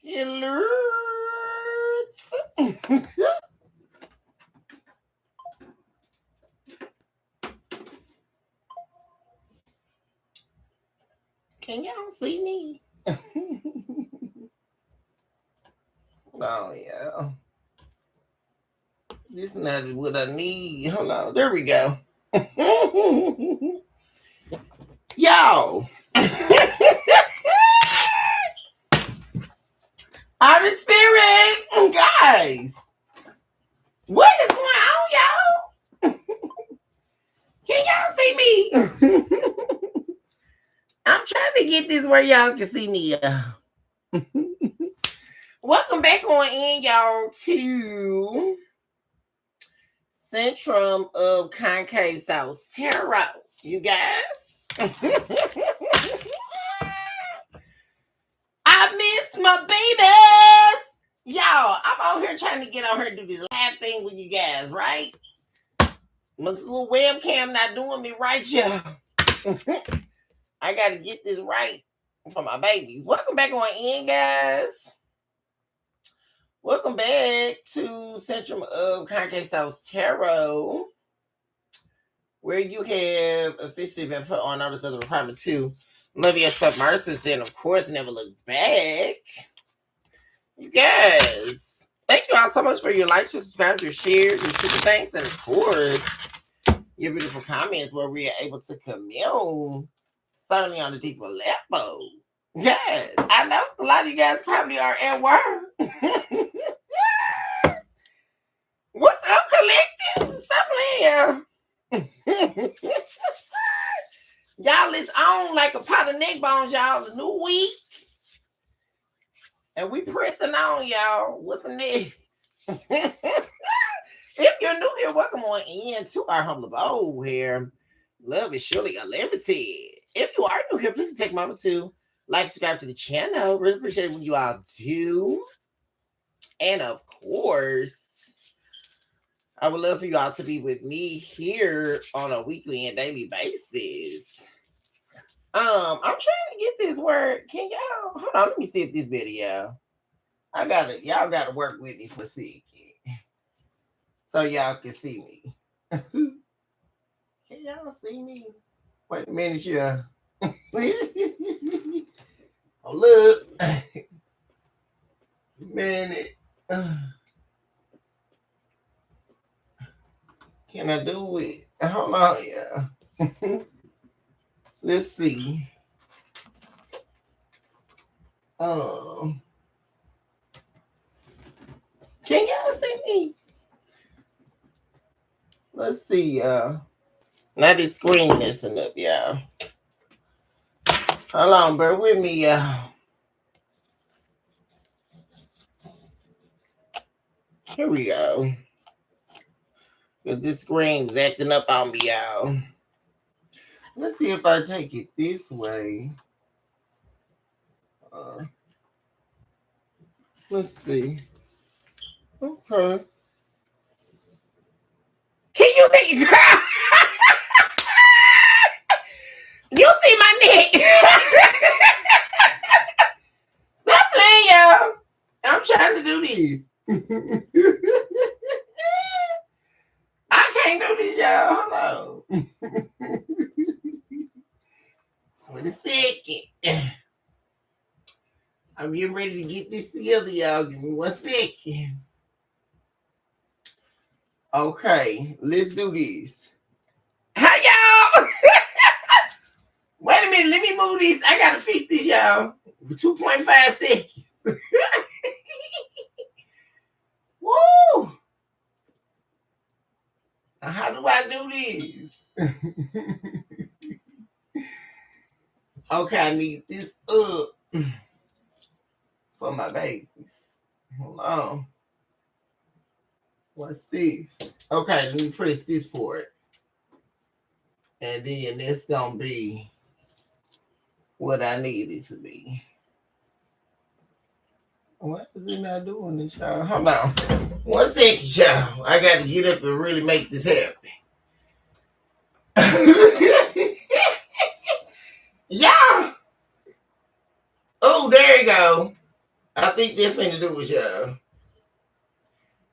Hello. Can y'all see me? Oh, yeah. This is not what I need. Hold on. There we go. Y'all. Out of spirit. Guys. What is going on, y'all? Can y'all see me? I'm trying to get this where y'all can see me. Welcome back on in, y'all, to Centrum of Concave South Tarot. You guys. I miss my babies. Y'all, I'm out here trying to get on here and do this live thing with you guys, right? My little webcam not doing me right, y'all. I got to get this right for my babies. Welcome back on in, guys. Welcome back to Centrum of Concave South Tarot, where you have officially been put on notice of the Department 2. Love your submersives, and of course, never look back. You guys, thank you all so much for your likes, your subscribes, your shares, your super thanks, and of course, your beautiful comments where we are able to commune, certainly on a deeper level. Yes, I know a lot of you guys probably are at work. What's up, collective? Stop playing. Y'all, it's on like a pot of neck bones, y'all. The new week. And we pressing on, y'all. What's next? If you're new here, welcome on in to our humble abode here. Love is surely unlimited. If you are new here, please take a moment to like, subscribe to the channel. Really appreciate what you all do. And of course, I would love for you all to be with me here on a weekly and daily basis. I'm trying to get this word. Can y'all hold on? Let me see if this video. Y'all gotta work with me for a second. So y'all can see me. Can y'all see me? Wait a minute, y'all. Oh, look. Minute. Can I do it? Hold on, yeah. Let's see. Can y'all see me? Let's see, y'all. Now this screen messing up, y'all. Hold on, bear with me, y'all. Here we go. Because this screen's acting up on me, y'all. Let's see if I take it this way. Let's see. Okay. Can you see? You see my neck? Stop playing, y'all. I'm trying to do this. I can't do this, y'all. Hold on. Wait a second. I'm getting ready to get this together, y'all. Give me 1 second. Okay, let's do this. Hi, y'all. Wait a minute. Let me move this. I got to fix this, y'all. 2.5 seconds. Woo! How do I do this? Okay, I need this up for my babies. Hold on. What's this? Okay, let me press this for it. And then it's going to be what I need it to be. Why is it not doing this, y'all? Hold on. 1 second, y'all. I got to get up and really make this happen. Yeah. Oh, there you go. I think this thing to do with y'all?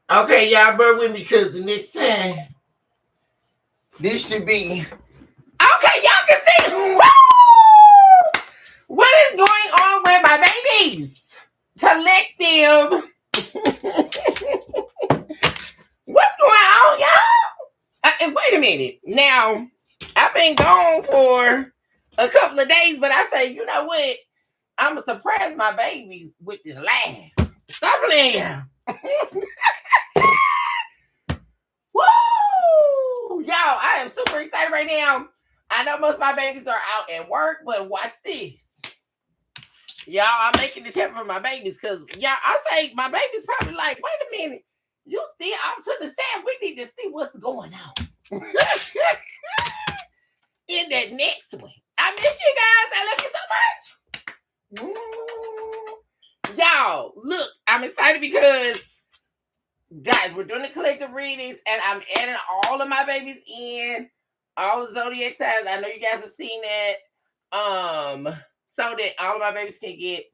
Okay, y'all bear with me because the next time this should be okay. Y'all can see. Woo! What is going on with my babies? Collective. What's going on, y'all? And wait a minute. Now, I've been gone for a couple of days, but I say, you know what? I'm going to surprise my babies with this laugh. Stop playing. Woo! Y'all, I am super excited right now. I know most of my babies are out at work, but watch this. Y'all, I'm making this happen for my babies because, y'all, I say my baby's probably like, wait a minute. You still out to the staff. We need to see what's going on. In that next one. I miss you guys. I love you so much. Y'all, look, I'm excited because, guys, we're doing the collective readings and I'm adding all of my babies in. All the zodiac signs. I know you guys have seen that. So that all of my babies can get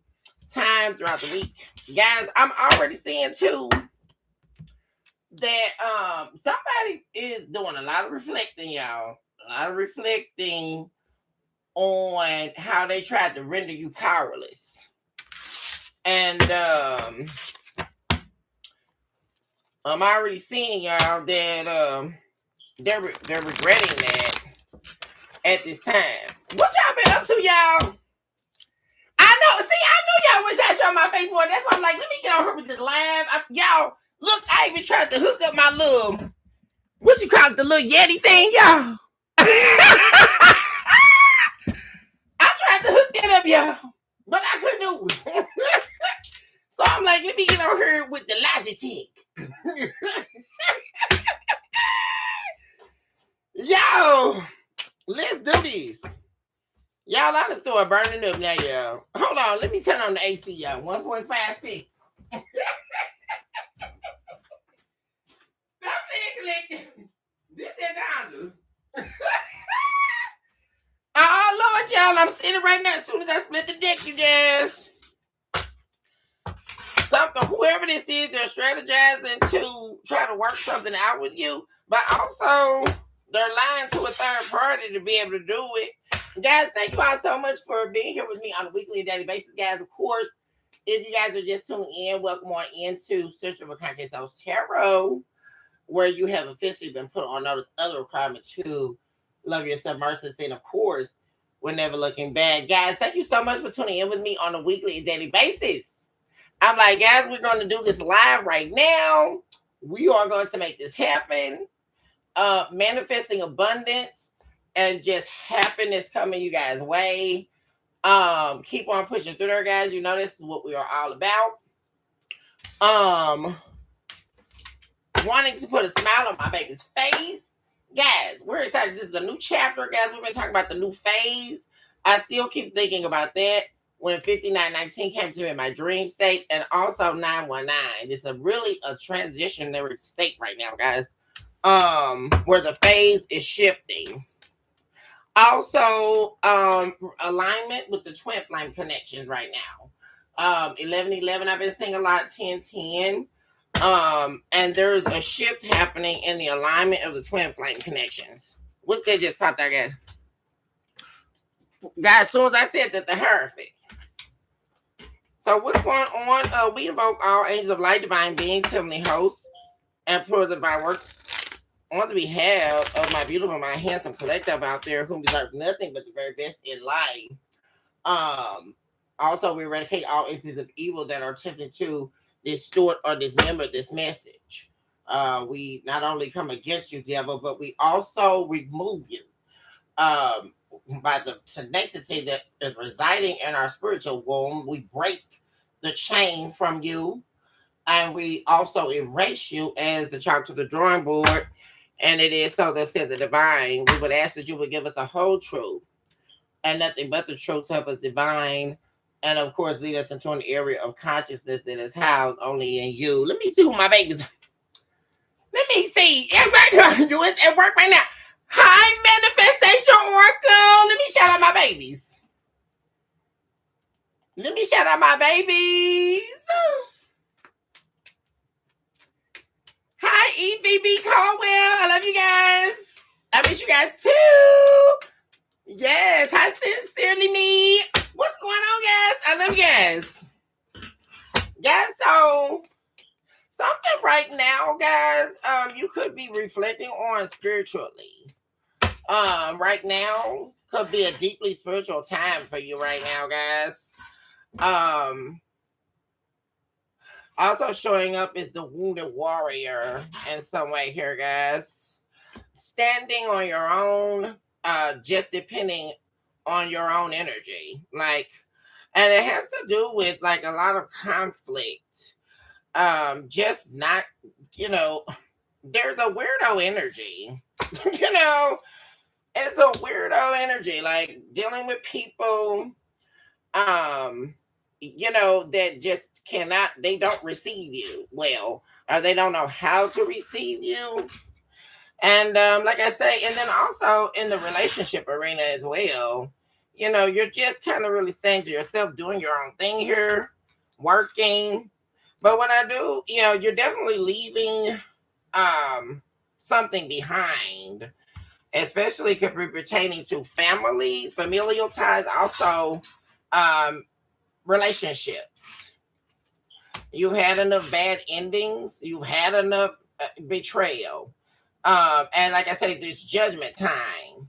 time throughout the week. Guys, I'm already seeing too that somebody is doing a lot of reflecting, y'all. A lot of reflecting on how they tried to render you powerless. And I'm already seeing, y'all, that they're regretting that at this time. What y'all been up to, y'all? I know y'all wish I showed my face more. That's why I'm like, let me get on her with this live. Y'all, look, I even tried to hook up my little, what you call it, the little Yeti thing, y'all. I tried to hook that up, y'all, but I couldn't do it. So I'm like, let me get on her with the Logitech. Yo, let's do this. Y'all, I done started burning up now, y'all. Hold on, let me turn on the AC, y'all. 1.56. Stop collecting. This is down. Oh, Lord, y'all, I'm sitting right now as soon as I split the deck, you guys. Whoever this is, they're strategizing to try to work something out with you, but also they're lying to a third party to be able to do it. Guys, thank you all so much for being here with me on a weekly and daily basis, guys. Of course, if you guys are just tuning in, welcome on into Central Conquest Tarot, where you have officially been put on notice of the requirement to love yourself, mercy, and of course, we're never looking back. Guys, thank you so much for tuning in with me on a weekly and daily basis. I'm like, guys, we're going to do this live right now. We are going to make this happen. Manifesting abundance and just happiness coming you guys' way. Keep on pushing through there, guys. You know this is what we are all about. Wanting to put a smile on my baby's face. Guys, we're excited. This is a new chapter, guys. We've been talking about the new phase. I still keep thinking about that when 5919 came to me in my dream state, and also 919. It's really a transitionary state right now, guys. Where the phase is shifting. Also, alignment with the twin flame connections right now. 1111, I've been seeing a lot. 1010. And there's a shift happening in the alignment of the twin flame connections. What's that just popped out, guys? Guys, as soon as I said that, the Hierophant. So what's going on? We invoke all angels of light, divine beings, heavenly hosts, and pillars of divine works on the behalf of my beautiful, my handsome collective out there who deserves nothing but the very best in life. Also, we eradicate all instances of evil that are attempting to distort or dismember this message. We not only come against you, devil, but we also remove you by the tenacity that is residing in our spiritual womb. We break the chain from you, and we also erase you as the child to the drawing board. And it is so that said the divine. We would ask that you would give us the whole truth and nothing but the truth. Help us divine. And of course, lead us into an area of consciousness that is housed only in you. Let me see who my babies are. Let me see. You is at work right now. Hi, Manifestation Oracle. Let me shout out my babies. Let me shout out my babies. EVB Caldwell. I love you guys. I miss you guys too. Yes. Hi, Sincerely Me. What's going on, guys? I love you guys. Guys, so something right now, guys, you could be reflecting on spiritually. Right now could be a deeply spiritual time for you right now, guys. Also showing up is the wounded warrior in some way here, guys. Standing on your own, just depending on your own energy. Like, and it has to do with like a lot of conflict. Just not, there's a weirdo energy. It's a weirdo energy, like dealing with people, that just they don't receive you well, or they don't know how to receive you. And like I say, and then also in the relationship arena as well, you're just kind of really staying to yourself, doing your own thing here, working. But what I do, you're definitely leaving something behind, especially could be pertaining to family, familial ties, also relationships. You've had enough bad endings. You've had enough betrayal. And like I said, there's judgment time.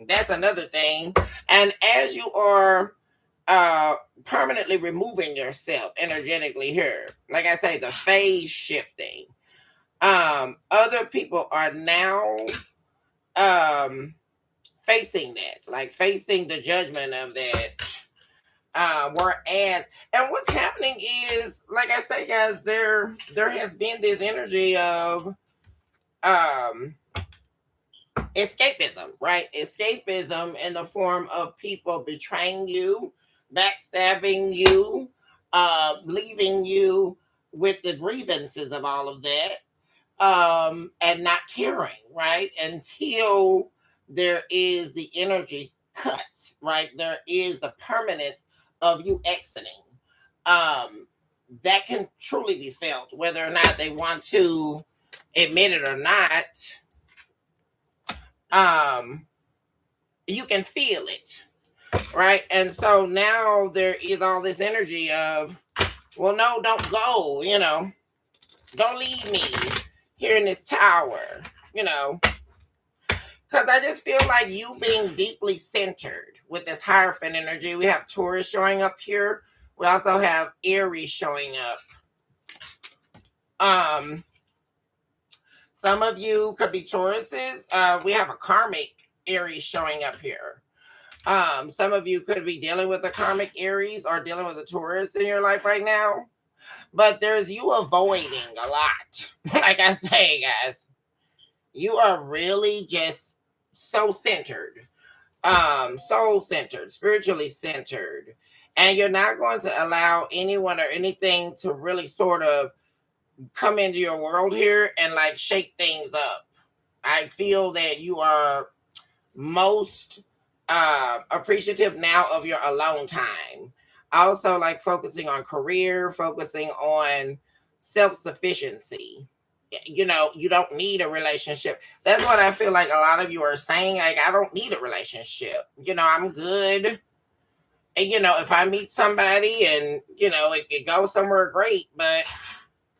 That's another thing. And as you are permanently removing yourself energetically here, like I say, the phase shifting. Other people are now facing that, like facing the judgment of that. Whereas, and what's happening is, like I say, guys, there has been this energy of escapism, right? Escapism in the form of people betraying you, backstabbing you, leaving you with the grievances of all of that, and not caring, right? Until there is the energy cut, right? There is the permanence of you exiting. That can truly be felt, whether or not they want to admit it or not. You can feel it, right? And so now there is all this energy of, well, no, don't go, don't leave me here in this tower, because I just feel like you being deeply centered with this Hierophant energy. We have Taurus showing up here. We also have Aries showing up. Some of you could be Tauruses. We have a karmic Aries showing up here. Some of you could be dealing with a karmic Aries or dealing with a Taurus in your life right now. But there's you avoiding a lot. Like I say, guys, you are really just so centered, soul centered, spiritually centered. And you're not going to allow anyone or anything to really sort of come into your world here and like shake things up. I feel that you are most appreciative now of your alone time. Also, like focusing on career, focusing on self-sufficiency. You don't need a relationship. That's what I feel like a lot of you are saying. Like, I don't need a relationship. I'm good. And, if I meet somebody and, it goes somewhere great, but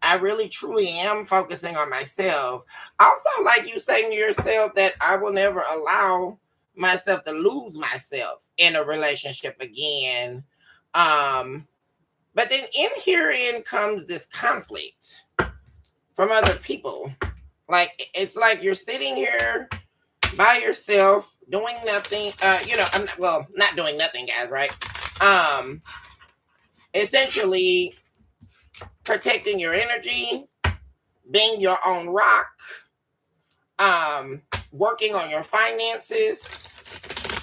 I really truly am focusing on myself. Also, like you saying to yourself that I will never allow myself to lose myself in a relationship again. But then herein comes this conflict from other people. Like, it's like you're sitting here by yourself doing nothing. I'm not doing nothing, guys, right? Essentially protecting your energy, being your own rock, working on your finances,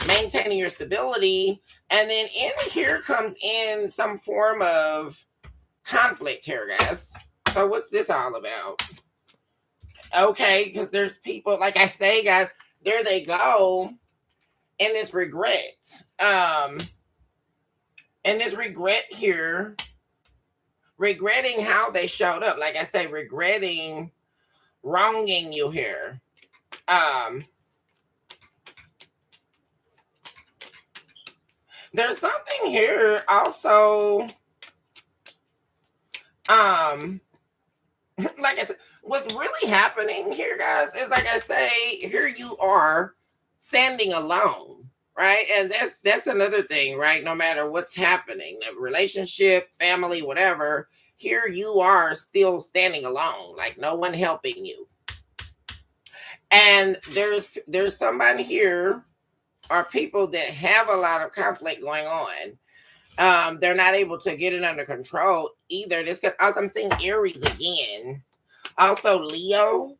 maintaining your stability, and then in here comes in some form of conflict here, guys. So what's this all about? Okay, because there's people, like I say, guys, there they go in this regret. And this regret here, regretting how they showed up. Like I say, regretting wronging you here. There's something here also. Like I said, what's really happening here, guys, is like I say, here you are standing alone, right? And that's another thing, right? No matter what's happening, a relationship, family, whatever, here you are still standing alone, like no one helping you. And there's somebody here or people that have a lot of conflict going on. They're not able to get it under control either. This could also, I'm seeing Aries again, also Leo,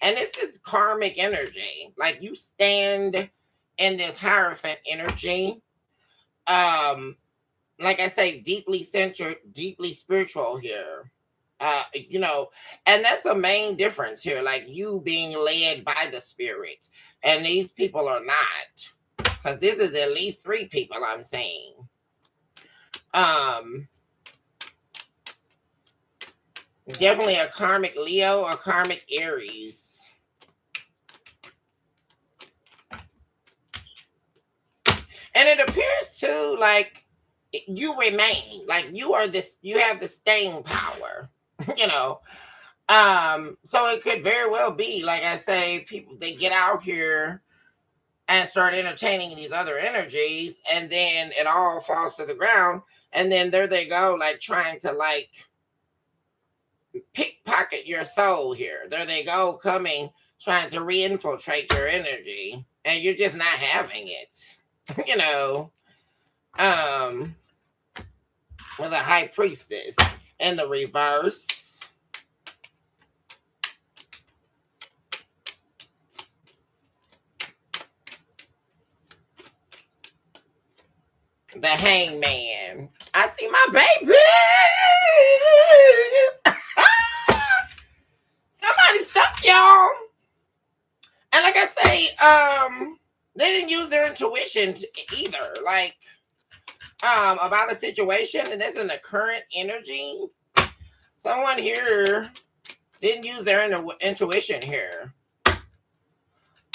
and this is karmic energy. Like you stand in this Hierophant energy. Like I say, deeply centered, deeply spiritual here. You know, and that's a main difference here. Like you being led by the spirit, and these people are not, because this is at least 3 people I'm saying. Definitely a karmic Leo or karmic Aries. And it appears too like you remain, like you are this, you have the staying power, you know. So it could very well be, like I say, people they get out here and start entertaining these other energies, and then it all falls to the ground, and then there they go, like trying to like pickpocket your soul here. There they go, coming, trying to reinfiltrate your energy, and you're just not having it. You know, with a high priestess in the reverse. The hangman. I see my babies. Somebody stuck y'all. And like I say, they didn't use their intuition either. Like, about a situation, and this in the current energy. Someone here didn't use their intuition here.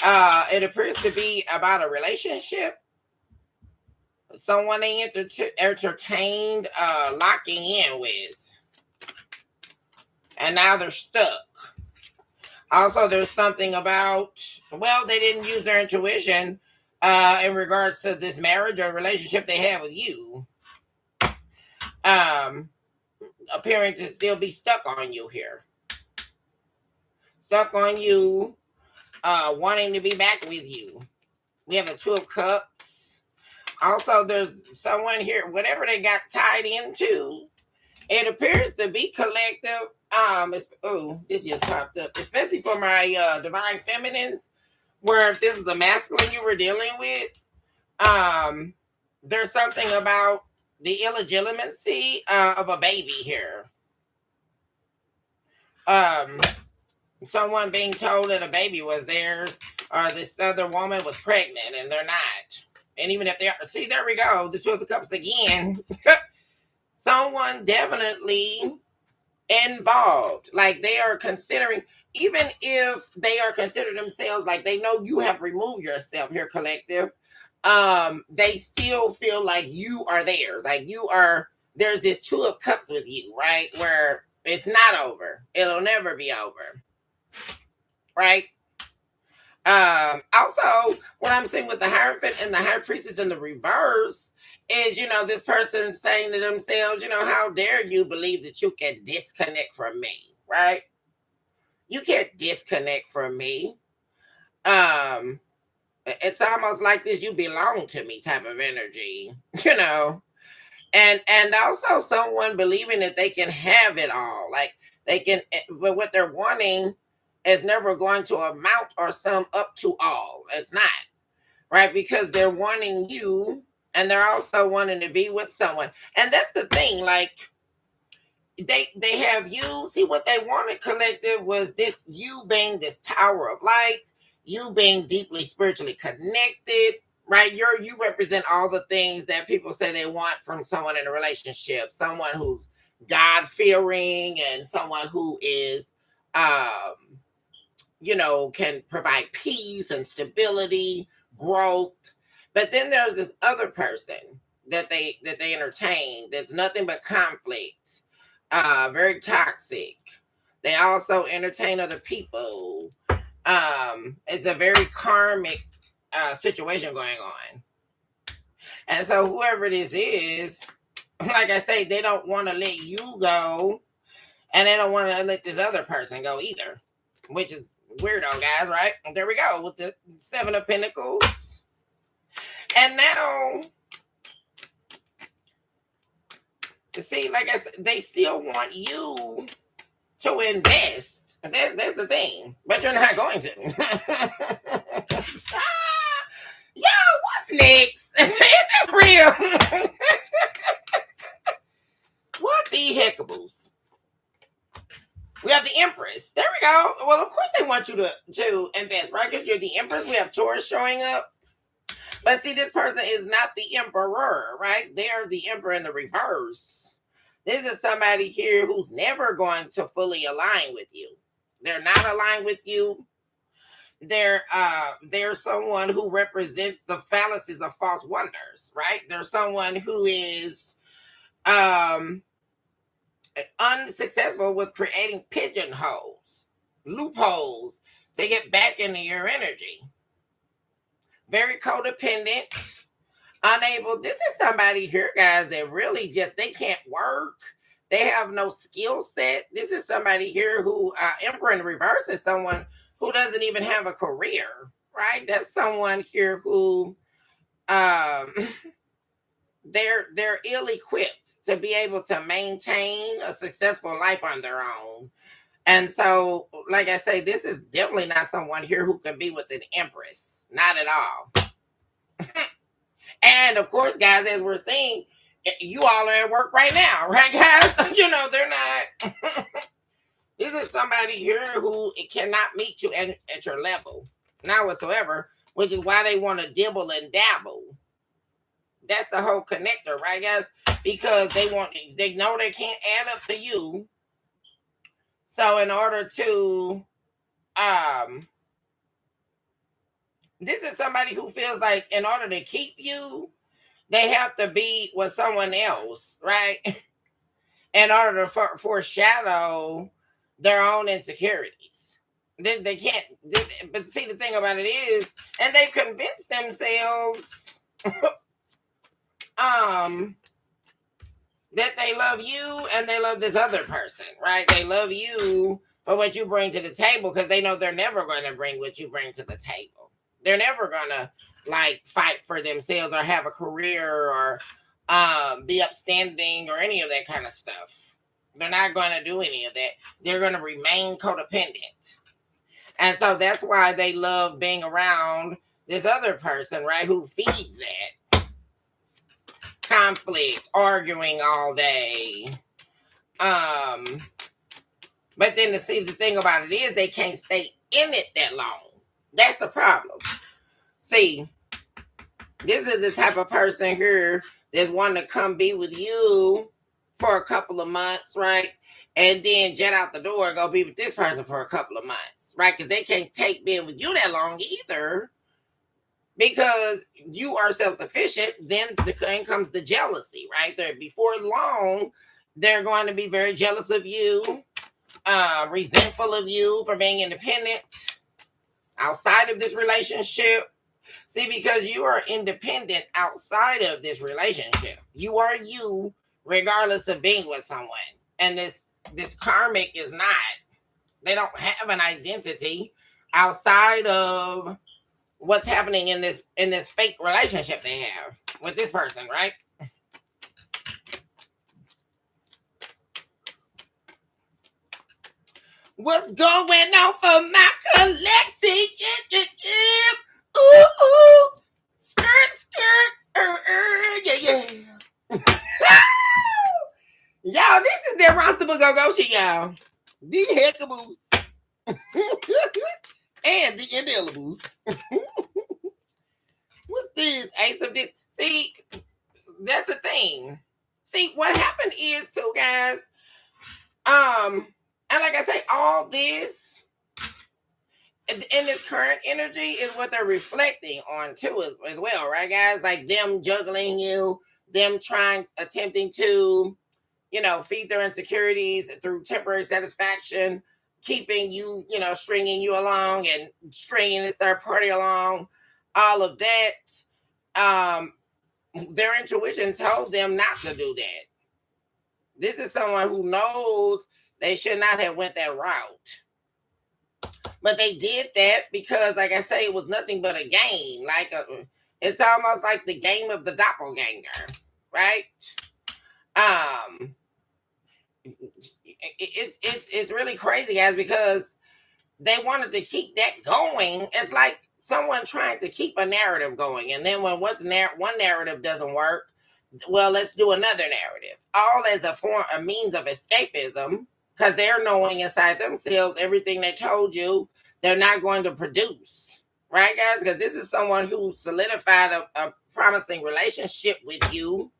It appears to be about a relationship. Someone they entertained locking in with, and now they're stuck. Also, there's something about, well, they didn't use their intuition in regards to this marriage or relationship they have with you, appearing to still be stuck on you here. Stuck on you, wanting to be back with you. We have a 2 of Cups. Also, there's someone here, whatever they got tied into, it appears to be collective. Oh, this just popped up, especially for my divine feminines, where if this was a masculine you were dealing with, there's something about the illegitimacy of a baby here. Someone being told that a baby was theirs, or this other woman was pregnant and they're not. And even if they are, see, there we go, the 2 of the Cups again. Someone definitely involved, like they are considering, even if they are considering themselves, like they know you have removed yourself here, collective, they still feel like you are theirs, like you are, there's this 2 of Cups with you, right, where it's not over, it'll never be over, right? Also, what I'm saying with the Hierophant and the High Priestess in the reverse is, you know, this person saying to themselves, you know, how dare you believe that you can disconnect from me, right? You can't disconnect from me. It's almost like this, you belong to me type of energy, you know. And also someone believing that they can have it all, like they can, but what they're wanting is never going to amount or sum up to all. It's not, right? Because they're wanting you, and they're also wanting to be with someone. And that's the thing, like they have you. See, what they wanted, collective, was this, you being this tower of light, you being deeply spiritually connected, right? You represent all the things that people say they want from someone in a relationship. Someone who's God-fearing, and someone who is can provide peace and stability, growth. But then there's this other person that they entertain that's nothing but conflict, very toxic. They also entertain other people. It's a very karmic situation going on. And so whoever this is, like I say, they don't want to let you go, and they don't want to let this other person go either, which is weirdo, guys, right? There we go with the Seven of Pentacles. And now, see, like I said, they still want you to invest. That's the thing, but you're not going to. Yo, what's next? Is this real? What the heckables? We have the Empress. There we go. Well, of course they want you to invest, right? Because you're the Empress. We have Taurus showing up. But see, this person is not the Emperor, right? They're the Emperor in the reverse. This is somebody here who's never going to fully align with you. They're not aligned with you. They're someone who represents the fallacies of false wonders, right? They're someone who is unsuccessful with creating pigeonholes, loopholes to get back into your energy. Very codependent, unable. This is somebody here, guys, that really just, they can't work. They have no skill set. This is somebody here who, Emperor in reverse is someone who doesn't even have a career, right? That's someone here who, they're ill-equipped to be able to maintain a successful life on their own. And so, like I say, this is definitely not someone here who can be with an Empress. Not at all. And of course, guys, as we're seeing, you all are at work right now, right, guys? They're not. This is somebody here who cannot meet you at your level, not whatsoever, which is why they want to dibble and dabble. That's the whole connector, right, guys? Because they know they can't add up to you. So in order to, this is somebody who feels like in order to keep you, they have to be with someone else, right? In order to foreshadow their own insecurities. They can't, but see, the thing about it is, and they've convinced themselves that they love you and they love this other person, right? They love you for what you bring to the table because they know they're never going to bring what you bring to the table. They're never going to fight for themselves or have a career or be upstanding or any of that kind of stuff. They're not going to do any of that. They're going to remain codependent. And so that's why they love being around this other person, right? Who feeds that conflict, arguing all day. But then the thing about it is they can't stay in it that long. That's the problem. See, this is the type of person here that's wanting to come be with you for a couple of months, right? And then jet out the door and go be with this person for a couple of months, right? Because they can't take being with you that long either. Because you are self-sufficient, then comes the jealousy, right? Before long, they're going to be very jealous of you, resentful of you for being independent outside of this relationship. See, because you are independent outside of this relationship. You are you, regardless of being with someone. And this karmic is not. They don't have an identity outside of what's happening in this fake relationship they have with this person, right? What's going on for my collective? Ooh, skirt, yeah. Y'all, this is their roster go shit, y'all. The heckaboos. And the indelibles. What's this? Ace of this. See, that's the thing. See, what happened is too, guys. And like I say, all this in this current energy is what they're reflecting on too as well, right, guys? Like them juggling you, them attempting to, feed their insecurities through temporary satisfaction, keeping you, stringing you along and stringing this third party along, all of that. Their intuition told them not to do that. This is someone who knows they should not have went that route. But they did that because, like I say, it was nothing but a game. It's almost like the game of the doppelganger, right? It's really crazy, guys, because they wanted to keep that going. It's like someone trying to keep a narrative going, and then when one narrative doesn't work, well, let's do another narrative, all as a means of escapism, because they're knowing inside themselves everything they told you they're not going to produce, right, guys? Because this is someone who solidified a promising relationship with you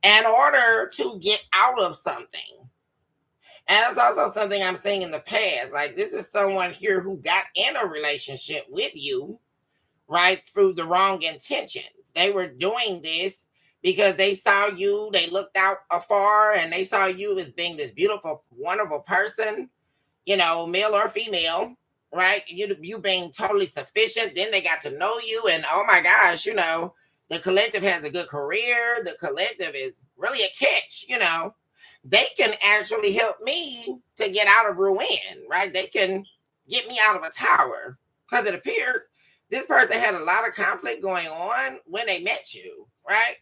in order to get out of something. And it's also something I'm seeing in the past. Like, this is someone here who got in a relationship with you, right, through the wrong intentions. They were doing this because they saw you, they looked out afar, and they saw you as being this beautiful, wonderful person, male or female, right? You being totally sufficient. Then they got to know you, and oh my gosh, the collective has a good career. The collective is really a catch, They can actually help me to get out of ruin, right? They can get me out of a tower, because it appears this person had a lot of conflict going on when they met you, right?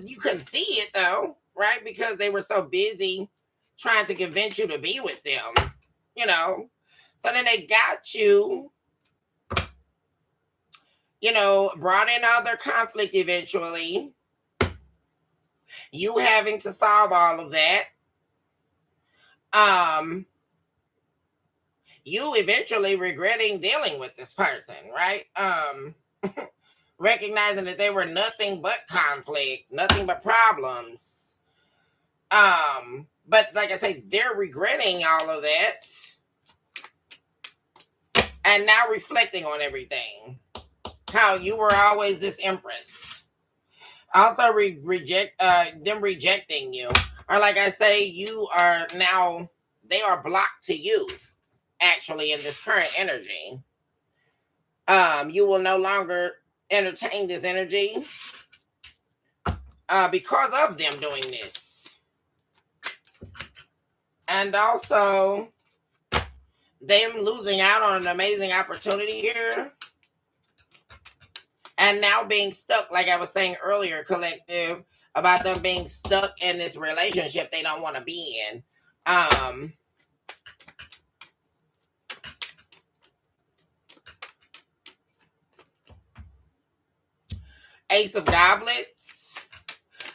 You couldn't see it though, right? Because they were so busy trying to convince you to be with them, So then they got you, brought in all their conflict eventually. You having to solve all of that. You eventually regretting dealing with this person, right? Recognizing that they were nothing but conflict, nothing but problems. But like I say, they're regretting all of that. And now reflecting on everything. How you were always this empress. Also them rejecting you. Or like I say, you are now, they are blocked to you, actually, in this current energy. You will no longer entertain this energy because of them doing this. And also them losing out on an amazing opportunity here. And now being stuck, like I was saying earlier, collective, about them being stuck in this relationship they don't want to be in. Ace of Goblets.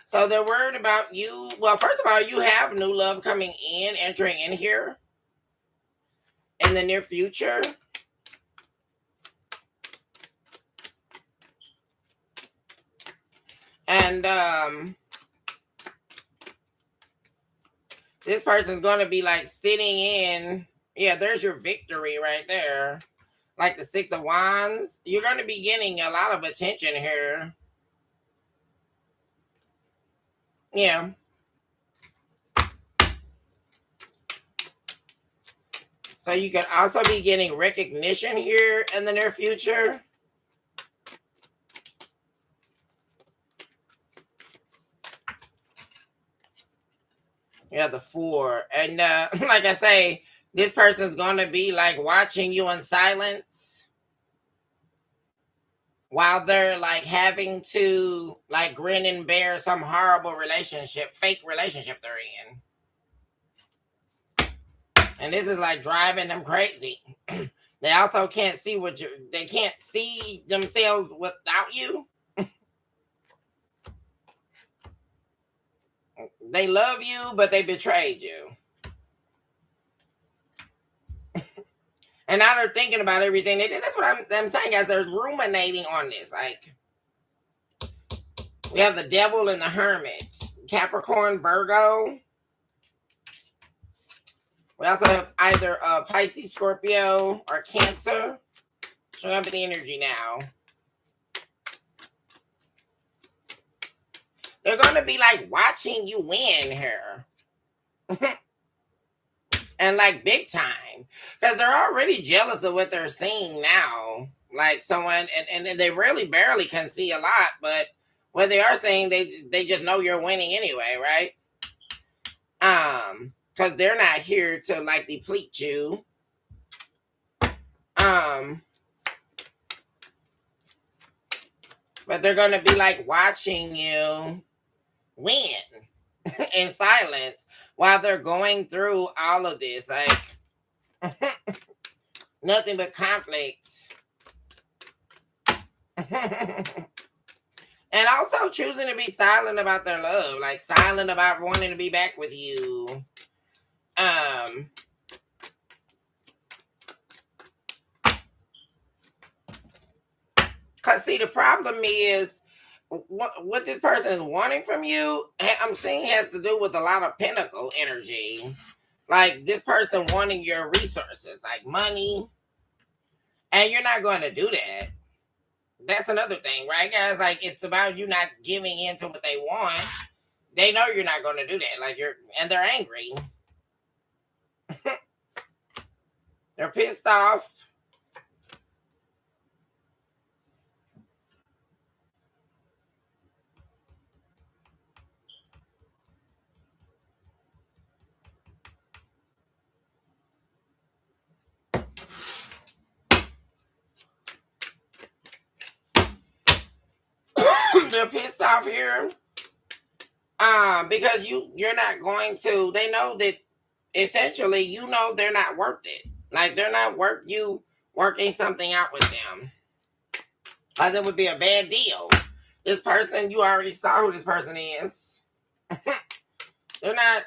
So they're worried about you. Well, first of all, you have new love coming in, entering in here in the near future. And this person's going to be like sitting in. Yeah, there's your victory right there. Like the Six of Wands. You're going to be getting a lot of attention here. Yeah. So you could also be getting recognition here in the near future. Yeah, the Four. And like I say, this person's going to be like watching you in silence while they're like having to like grin and bear some horrible relationship, fake relationship they're in. And this is like driving them crazy. They also can't see they can't see themselves without you. They love you, but they betrayed you. And now they're thinking about everything they did. That's what I'm saying, guys. They're ruminating on this. Like, we have the Devil and the Hermit. Capricorn, Virgo. We also have either Pisces, Scorpio, or Cancer. Showing up in the energy now. They're going to be like watching you win here. And like big time. Because they're already jealous of what they're seeing now. Like someone, and they really barely can see a lot, but what they are saying, they just know you're winning anyway, right? Because they're not here to like deplete you. But they're gonna be like watching you win in silence while they're going through all of this, like nothing but conflicts. And also choosing to be silent about their love, like silent about wanting to be back with you. Because see, the problem is what this person is wanting from you, I'm seeing has to do with a lot of pentacle energy. Like this person wanting your resources, like money. And you're not going to do that. That's another thing, right, guys? Like, it's about you not giving in to what they want. They know you're not going to do that. Like, and they're angry. They're pissed off. They're pissed off here. Because you're not going to, they know that essentially, you know, they're not worth it. Like, they're not worth you working something out with them. Because it would be a bad deal. This person, you already saw who this person is. They're not,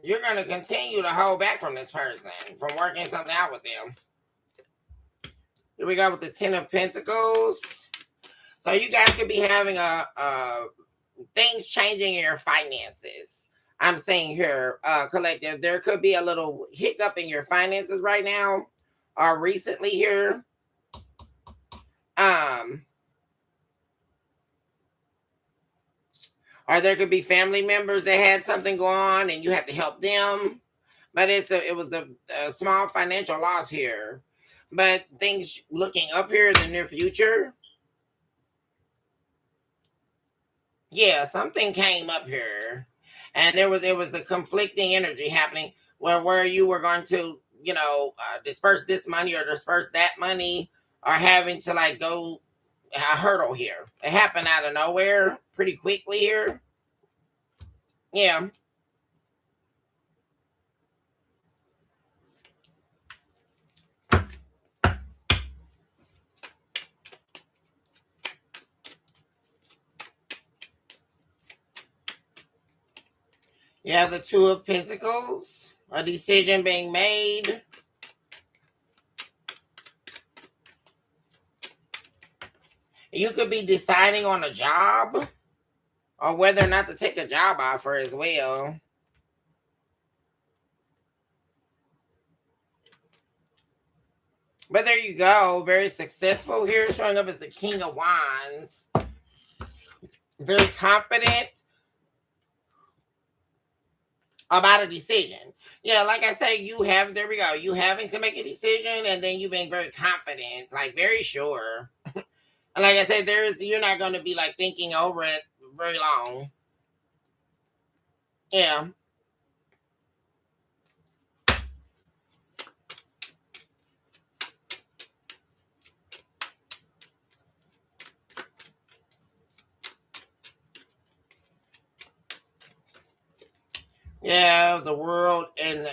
you're going to continue to hold back from this person, from working something out with them. Here we go with the Ten of Pentacles. So you guys could be having things changing in your finances. I'm saying here, collective, there could be a little hiccup in your finances right now or recently here. Or there could be family members that had something going on and you had to help them. But it was a small financial loss here. But things looking up here in the near future. Yeah, something came up here. And there was the conflicting energy happening where you were going to, you know, disperse this money or disperse that money or having to like go a hurdle here. It happened out of nowhere pretty quickly here. Yeah. You have the Two of Pentacles, a decision being made. You could be deciding on a job or whether or not to take a job offer as well. But there you go. Very successful here. Showing up as the King of Wands. Very confident about a decision. Yeah, like I say, there we go. You having to make a decision and then you being very confident, like very sure. And like I said, you're not going to be like thinking over it very long. Yeah. Yeah, the world in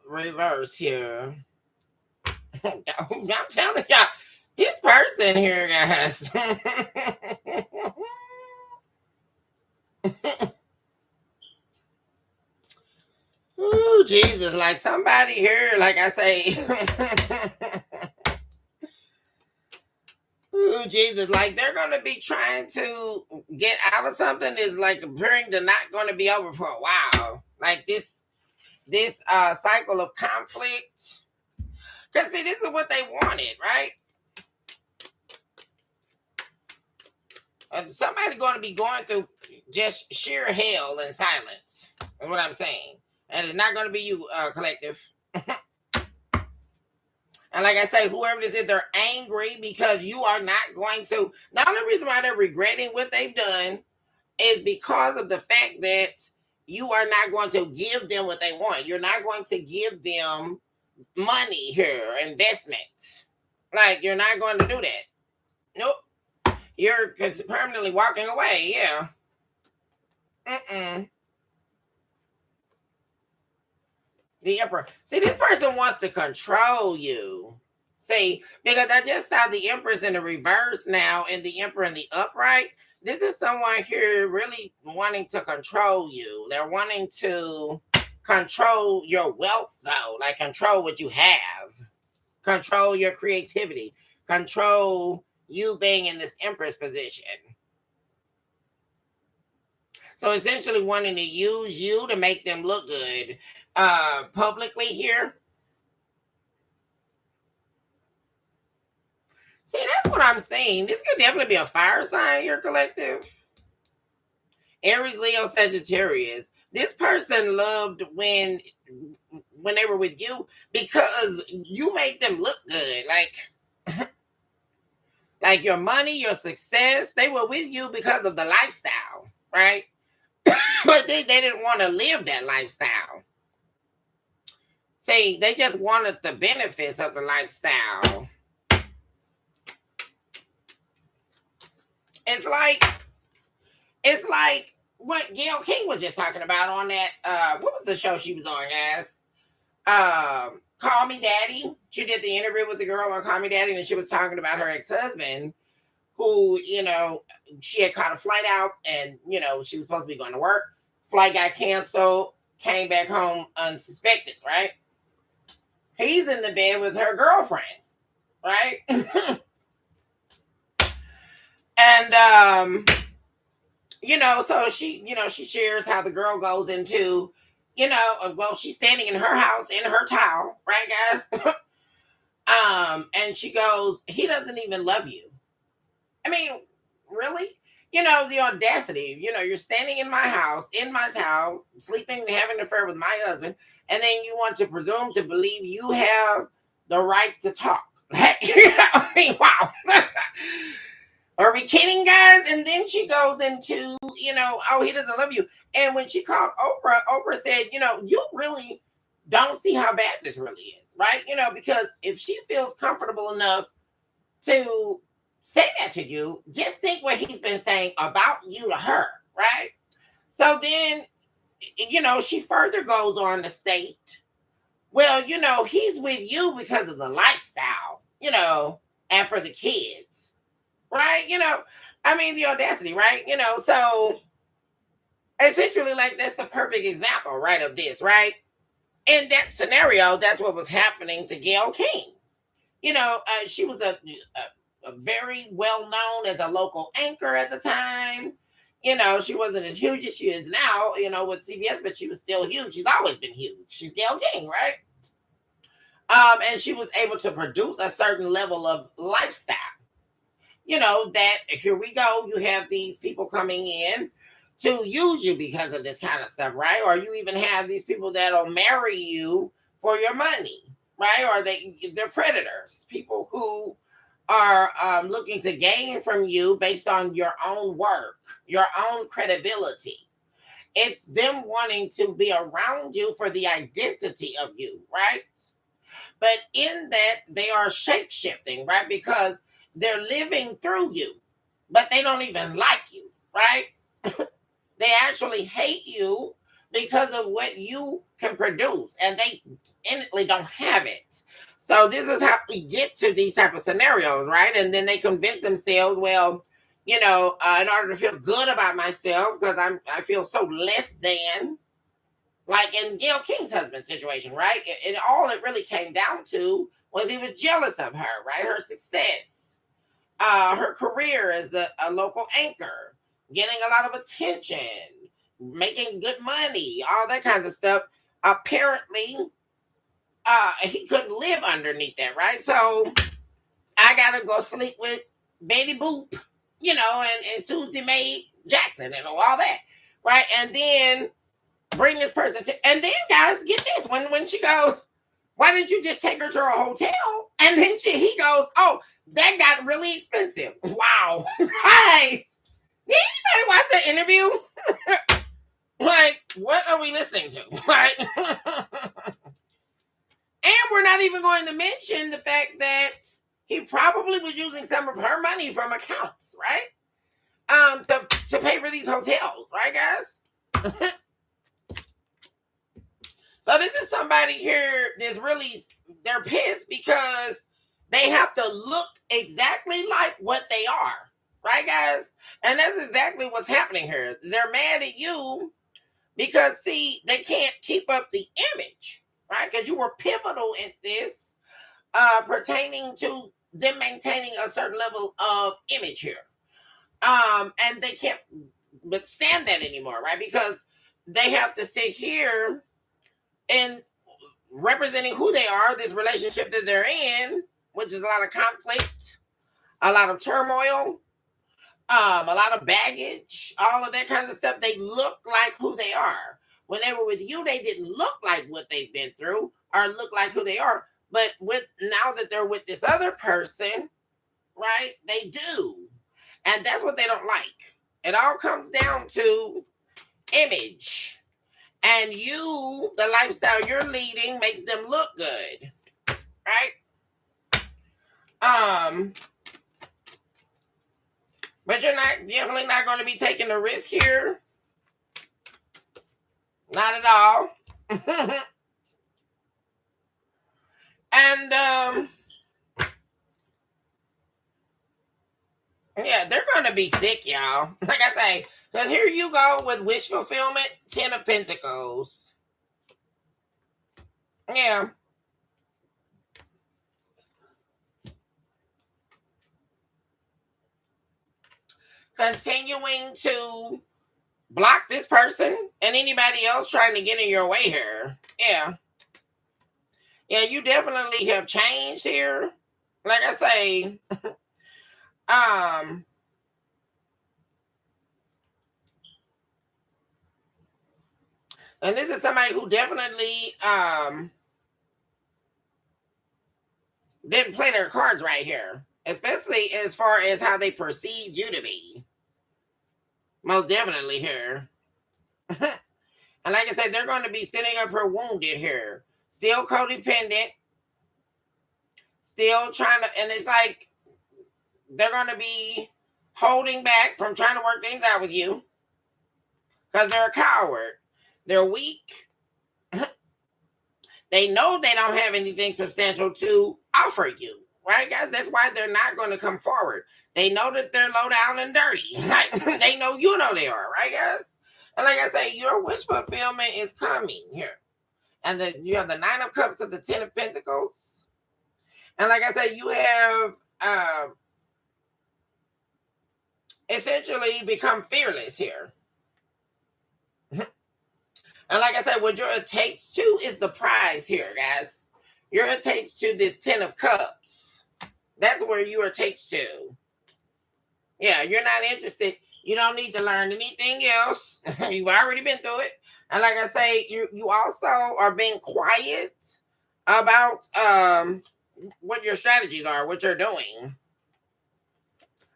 reverse here. I'm telling y'all, this person here, guys. Ooh, Jesus, like somebody here, like I say. Ooh, Jesus, like they're going to be trying to get out of something is like appearing to not going to be over for a while. Like this cycle of conflict. Because see, this is what they wanted, right? Somebody going to be going through just sheer hell in silence. Is what I'm saying. And it's not going to be you, collective. And like I say, whoever this is, they're angry because you are not going to. The only reason why they're regretting what they've done is because of the fact that you are not going to give them what they want. You're not going to give them money here, investments. Like, you're not going to do that. Nope. You're permanently walking away, yeah. The Emperor. See, this person wants to control you. See, because I just saw the Empress in the reverse now and the Emperor in the upright. This is someone here really wanting to control you. They're wanting to control your wealth, though. Like, control what you have. Control your creativity. Control you being in this Empress position. So essentially wanting to use you to make them look good publicly here. See, that's what I'm saying. This could definitely be a fire sign, your collective. Aries, Leo, Sagittarius. This person loved when they were with you because you made them look good. Like your money, your success, they were with you because of the lifestyle, right? But they didn't want to live that lifestyle. See, they just wanted the benefits of the lifestyle. It's like what Gayle King was just talking about on that. What was the show she was on, guys? Call Me Daddy. She did the interview with the girl on Call Me Daddy, and she was talking about her ex-husband, who, she had caught a flight out, and she was supposed to be going to work. Flight got canceled. Came back home unsuspected, right? He's in the bed with her girlfriend, right? And so she shares how the girl goes into, she's standing in her house in her towel, right, guys? And she goes, he doesn't even love you. I mean, really? The audacity. You're standing in my house, in my towel, sleeping, having an affair with my husband, and then you want to presume to believe you have the right to talk. I mean, wow. Are we kidding, guys? And then she goes into, oh, he doesn't love you. And when she called Oprah said, you really don't see how bad this really is, right? Because if she feels comfortable enough to say that to you, just think what he's been saying about you to her, right? So then, she further goes on to state, well, he's with you because of the lifestyle, and for the kids, right? I mean, the audacity, right? So essentially, like, that's the perfect example, right, of this, right? In that scenario, that's what was happening to Gayle King. She was a very well known as a local anchor at the time. She wasn't as huge as she is now, with CBS, but she was still huge. She's always been huge. She's Gayle King, right? And she was able to produce a certain level of lifestyle. That here we go, you have these people coming in to use you because of this kind of stuff, right? Or you even have these people that'll marry you for your money, right? Or they're predators, people who are looking to gain from you based on your own work, your own credibility. It's them wanting to be around you for the identity of you, right? But in that, they are shape-shifting, right? Because they're living through you, but they don't even like you, right? They actually hate you because of what you can produce, and they innately don't have it. So this is how we get to these type of scenarios, right? And then they convince themselves, well, in order to feel good about myself, because I feel so less than, like in Gayle King's husband's situation, right? All it really came down to was he was jealous of her, right? Her success, her career as a local anchor, getting a lot of attention, making good money, all that kinds of stuff. Apparently, he couldn't live underneath that, right? So I gotta go sleep with Betty Boop, and Susie Mae Jackson and all that, right? And then bring this person to, and then guys, get this, when she goes, why didn't you just take her to a hotel? And then he goes, oh, that got really expensive. Wow. Guys, did anybody watch the interview? Like, what are we listening to? Right? And we're not even going to mention the fact that he probably was using some of her money from accounts, right? To pay for these hotels, right, guys? So this is somebody here that's really, they're pissed because they have to look exactly like what they are, right, guys? And that's exactly what's happening here. They're mad at you because, see, they can't keep up the image, right? Because you were pivotal in this, pertaining to them maintaining a certain level of image here. And they can't withstand that anymore, right? Because they have to sit here and representing who they are, this relationship that they're in, which is a lot of conflict, a lot of turmoil, a lot of baggage, all of that kind of stuff. They look like who they are. When they were with you, they didn't look like what they've been through or look like who they are. But now that they're with this other person, right, they do. And that's what they don't like. It all comes down to image. And you, the lifestyle you're leading, makes them look good, right? But you're definitely not going to be taking the risk here. Not at all. And yeah, they're going to be sick, y'all. Like I say, because here you go with wish fulfillment, 10 of Pentacles. Yeah. Continuing to block this person and anybody else trying to get in your way here. Yeah. Yeah, you definitely have changed here. Like I say, and this is somebody who definitely didn't play their cards right here, especially as far as how they perceived you to be. Most definitely here. And like I said, they're going to be sitting up here wounded here. Still codependent. Still trying to, and it's like they're going to be holding back from trying to work things out with you because they're a coward. They're weak. They know they don't have anything substantial to offer you, right, guys? That's why they're not going to come forward. They know that they're low down and dirty. Like, they know you know they are, right, guys? And like I say, your wish fulfillment is coming here. And then you have the 9 of Cups and the 10 of Pentacles. And like I said, you have essentially become fearless here. And like I said, what your takes to is the prize here, guys. Your takes to this 10 of Cups. That's where you are takes to. Yeah, you're not interested. You don't need to learn anything else. You've already been through it. And like I say, you also are being quiet about what your strategies are, what you're doing.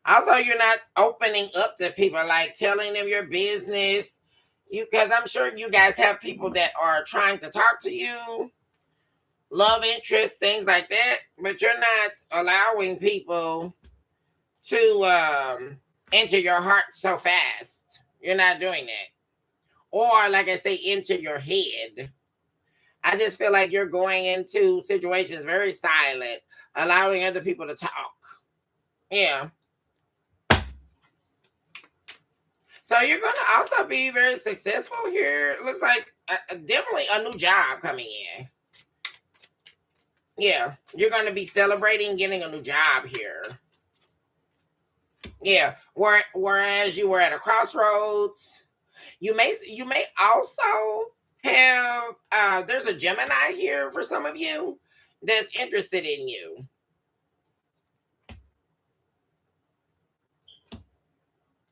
Also, you're not opening up to people, like telling them your business. Because I'm sure you guys have people that are trying to talk to you, love interest, things like that, but you're not allowing people to enter your heart so fast. You're not doing that. Or, like I say, enter your head. I just feel like you're going into situations very silent, allowing other people to talk. Yeah. So you're going to also be very successful here. It looks like definitely a new job coming in. Yeah, you're going to be celebrating getting a new job here. Yeah. Whereas you were at a crossroads, you may also have there's a Gemini here for some of you that's interested in you.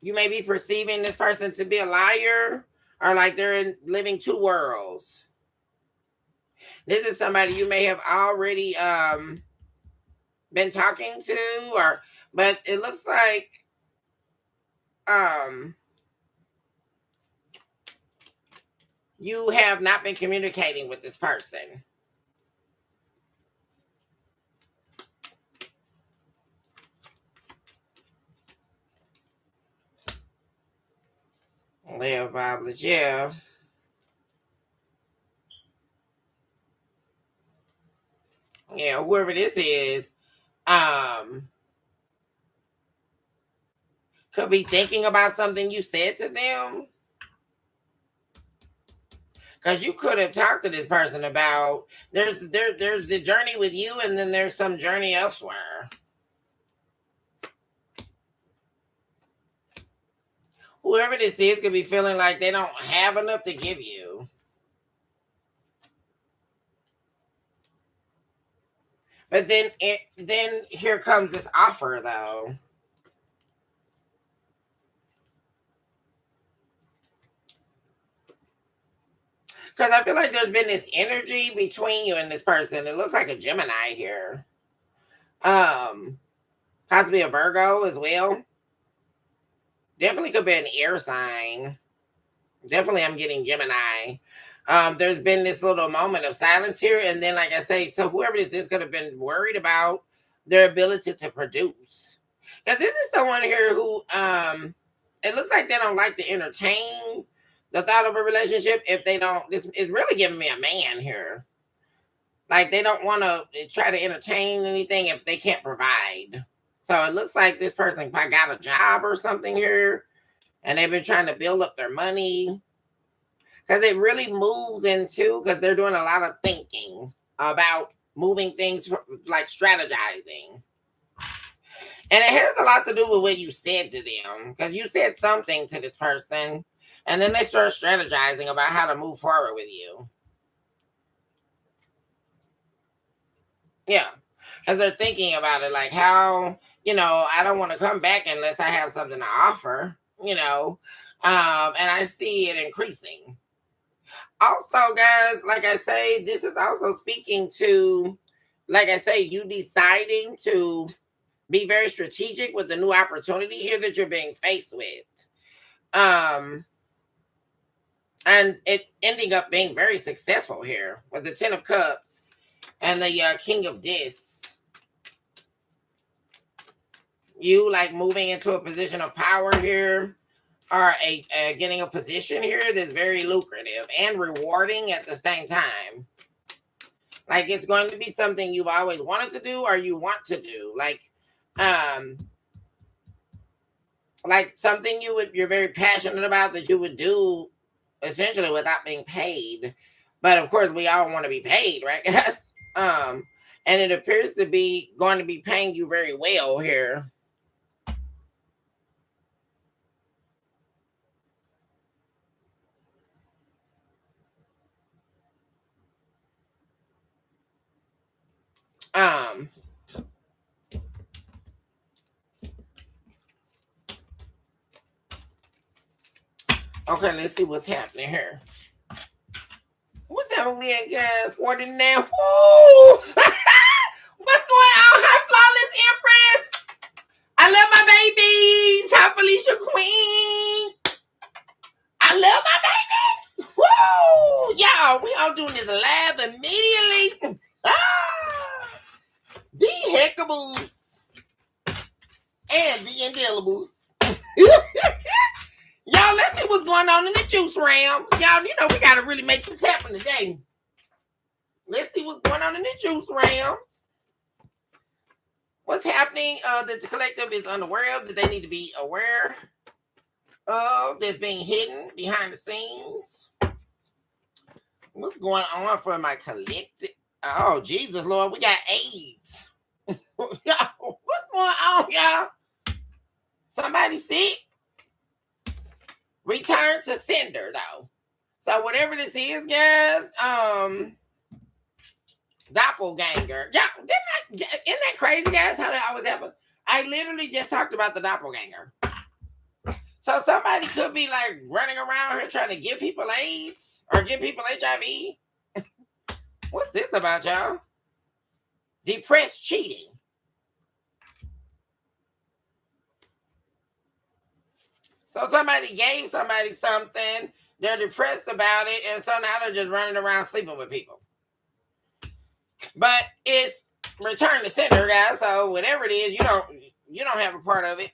You may be perceiving this person to be a liar, or like they're living two worlds. This is somebody you may have already been talking to, or but it looks like um you have not been communicating with this person. Leo Bibles, yeah. Yeah, whoever this is, um, could be thinking about something you said to them. Because you could have talked to this person about there's the journey with you, and then there's some journey elsewhere. Whoever this is could be feeling like they don't have enough to give you. But then here comes this offer though. Because I feel like there's been this energy between you and this person. It looks like a Gemini here. Possibly a Virgo as well. Definitely could be an air sign. Definitely I'm getting Gemini. There's been this little moment of silence here, and then like I say, so whoever this is could have been worried about their ability to produce. Because this is someone here who it looks like they don't like to entertain the thought of a relationship if they don't. This is really giving me a man here. Like they don't want to try to entertain anything if they can't provide. So it looks like this person probably got a job or something here, and they've been trying to build up their money. Because it really moves into, because they're doing a lot of thinking about moving things, like strategizing. And it has a lot to do with what you said to them. Because you said something to this person, and then they start strategizing about how to move forward with you. Yeah. Because they're thinking about it like how, I don't want to come back unless I have something to offer, and I see it increasing. Also, guys, like I say, this is also speaking to, like I say, you deciding to be very strategic with the new opportunity here that you're being faced with. And it ending up being very successful here with the Ten of Cups and the King of Discs. You like moving into a position of power here, or getting a position here that's very lucrative and rewarding at the same time. Like it's going to be something you've always wanted to do or you want to do. Like something you're very passionate about that you would do essentially without being paid. But of course we all want to be paid, right, guys? And it appears to be going to be paying you very well here. Okay, let's see what's happening here. What time we at, guys? 40 now. Woo! What's going on? Hi, Flawless Empress. I love my babies. Hi, Felicia Queen. I love my babies. Woo! Y'all, we all doing this live immediately. The heckables and the indelibles. Y'all, let's see what's going on in the juice realms. Y'all, we got to really make this happen today. Let's see what's going on in the juice realms. What's happening that the collective is unaware of, that they need to be aware of, that's being hidden behind the scenes. What's going on for my collective? Oh, Jesus, Lord, we got AIDS. Y'all, what's going on, y'all? So somebody sick, return to sender though. So whatever this is, guys, doppelganger. Yeah, isn't that crazy, guys? How that always happens? I literally just talked about the doppelganger. So somebody could be like running around here trying to give people AIDS or give people HIV. What's this about, y'all? Depressed cheating. So somebody gave somebody something, they're depressed about it, and so now they're just running around sleeping with people. But it's return to sender, guys. So whatever it is, you don't have a part of it.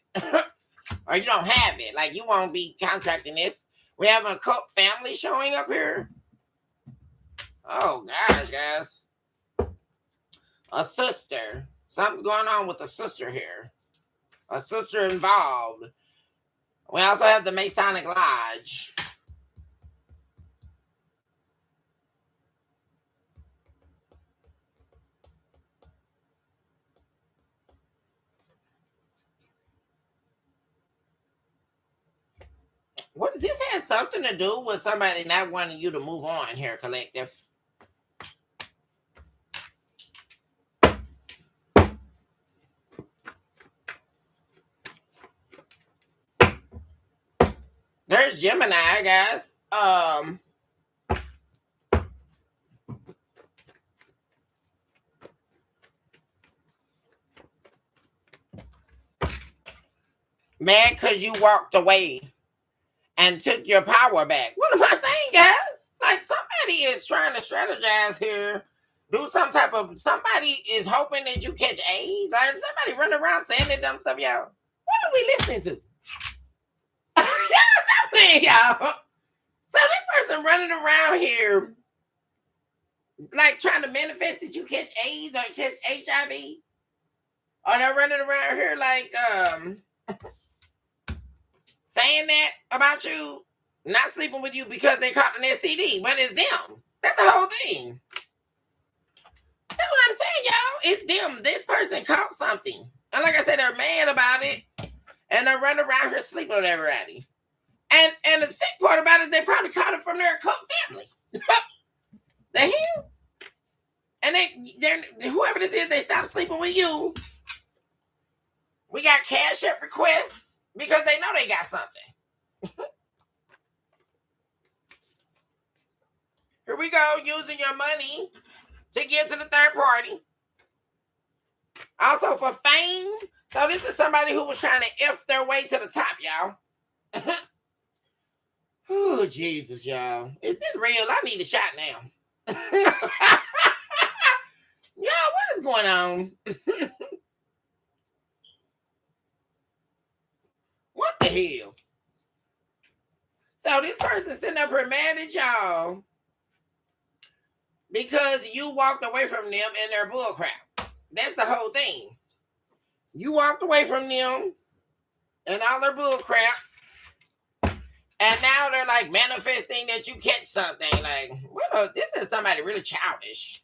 Or you don't have it. Like, you won't be contracting this. We have a cult family showing up here. Oh gosh, guys. A sister. Something's going on with a sister here. A sister involved. We also have the Masonic Lodge. What this has something to do with somebody not wanting you to move on here, collective. There's Gemini, guys. Mad because you walked away and took your power back. What am I saying, guys? Like, somebody is trying to strategize here. Do some type of, somebody is hoping that you catch AIDS. Like, somebody running around saying that dumb stuff, y'all. What are we listening to? Y'all. So this person running around here, like trying to manifest that you catch AIDS or catch HIV. Or they're running around here like, saying that about you, not sleeping with you because they caught an STD, but it's them. That's the whole thing. That's what I'm saying, y'all. It's them. This person caught something. And like I said, they're mad about it. And they're running around here sleeping with everybody. And the sick part about it, they probably caught it from their cult family. The hell? And they're whoever this is, they stop sleeping with you. We got cash app requests because they know they got something. Here we go, using your money to give to the third party. Also for fame. So this is somebody who was trying to F their way to the top, y'all. Oh, Jesus, y'all. Is this real? I need a shot now. Yo, what is going on? What the hell? So this person sitting up here mad at y'all because you walked away from them and their bullcrap. That's the whole thing. You walked away from them and all their bullcrap. And now they're like manifesting that you catch something. Like, this is somebody really childish.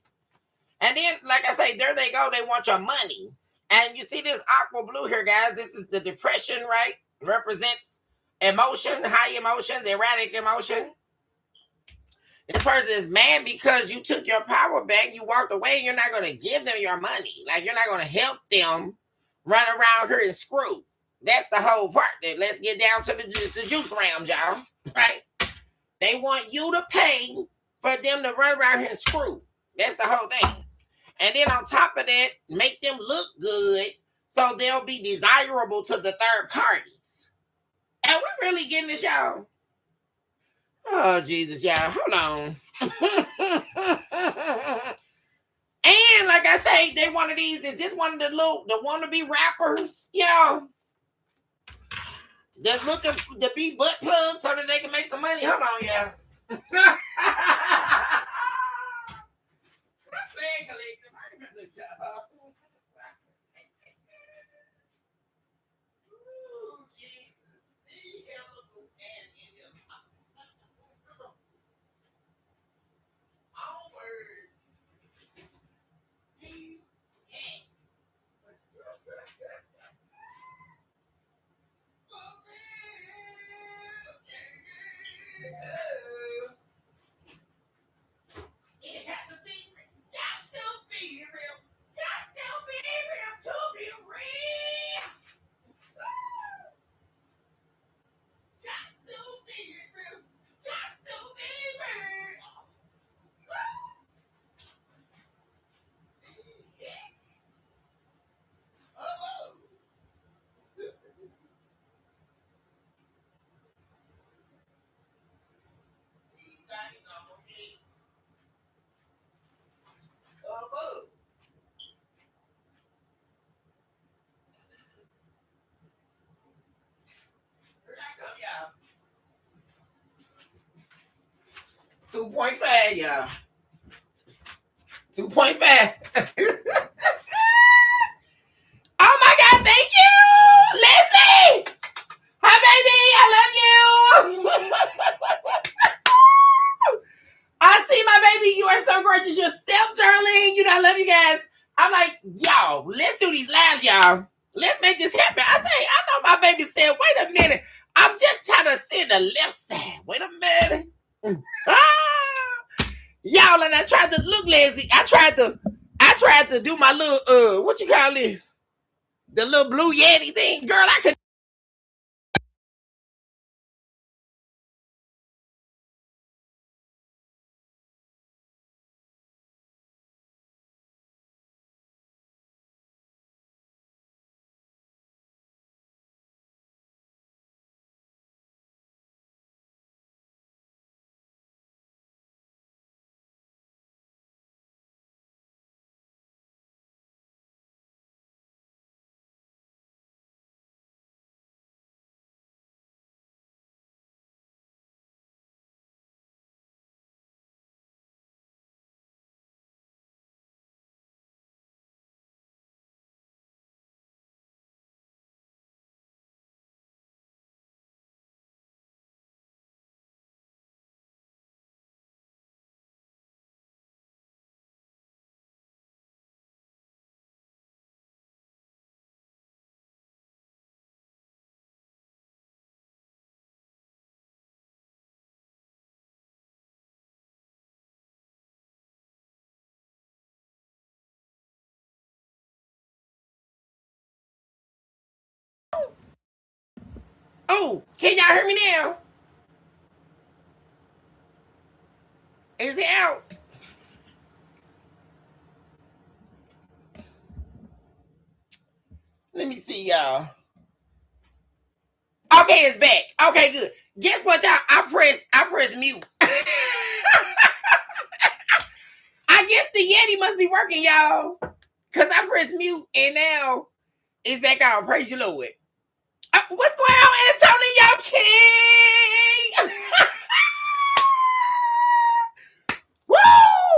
And then, like I say, there they go. They want your money. And you see this aqua blue here, guys. This is the depression, right? Represents emotion, high emotions, erratic emotion. This person is mad because you took your power back. You walked away. And you're not going to give them your money. Like, you're not going to help them run around here and screw. That's the whole part. Let's get down to the juice round, y'all. Right? They want you to pay for them to run around here and screw. That's the whole thing. And then on top of that, make them look good so they'll be desirable to the third parties. And we're really getting this, y'all. Oh, Jesus, y'all. Hold on. And like I say, they one of these. Is this one of the wannabe rappers? Y'all. Just looking to be butt plugs so that they can make some money. Hold on, yeah. 2.5, y'all. 2.5. Oh my God, thank you, Leslie. Hi, baby. I love you. I see my baby. You are so gorgeous yourself, darling. You know, I love you guys. I'm like, y'all, let's do these lives, y'all. Let's make this happen. I know my baby said, wait a minute. I'm just trying to sit the left side. Wait a minute. Y'all, and I tried to look lazy. I tried to do my little what you call this? The little blue Yeti thing. Girl, I could. Oh, can y'all hear me now? Is it out? Let me see, y'all. Okay, it's back. Okay, good. Guess what, y'all? I press mute. I guess the Yeti must be working, y'all. Cause I pressed mute and now it's back on. Praise you, Lord. What's going on, Antonio King? Woo!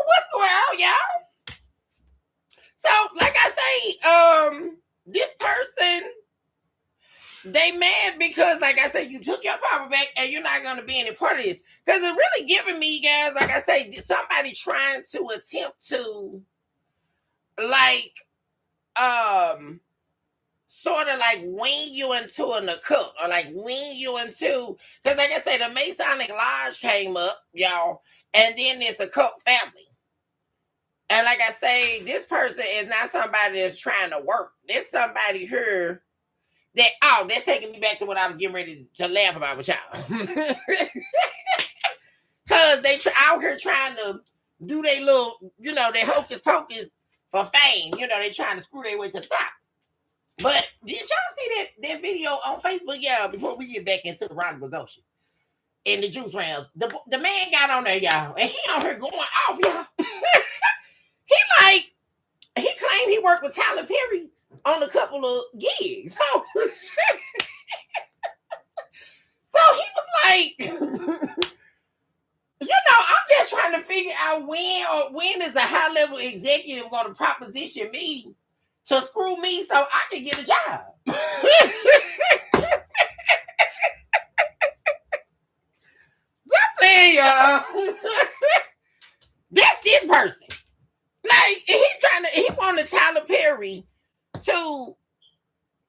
What's going on, y'all? So, like I say, this person, they mad because, like I said, you took your power back and you're not going to be any part of this. Because it's really giving me, guys, like I say, somebody trying to attempt to, like, sort of like wing you into an occult or like wing you into, because like I said, the Masonic Lodge came up, y'all, and then there's a cult family. And like I say, this person is not somebody that's trying to work. There's somebody here that, oh, that's taking me back to what I was getting ready to laugh about with y'all. Because they out here trying to do their little, you know, their hocus pocus for fame. You know, they trying to screw their way to the top. But did y'all see that video on Facebook? Yeah, before we get back into the rendezvous Goshen in the juice rounds. The man got on there, y'all, and he on here going off, y'all. He claimed he worked with Tyler Perry on a couple of gigs. So, so he was like, you know, I'm just trying to figure out when is a high level executive going to proposition me to screw me so I can get a job. Y'all. That's this person. Like he wanted Tyler Perry to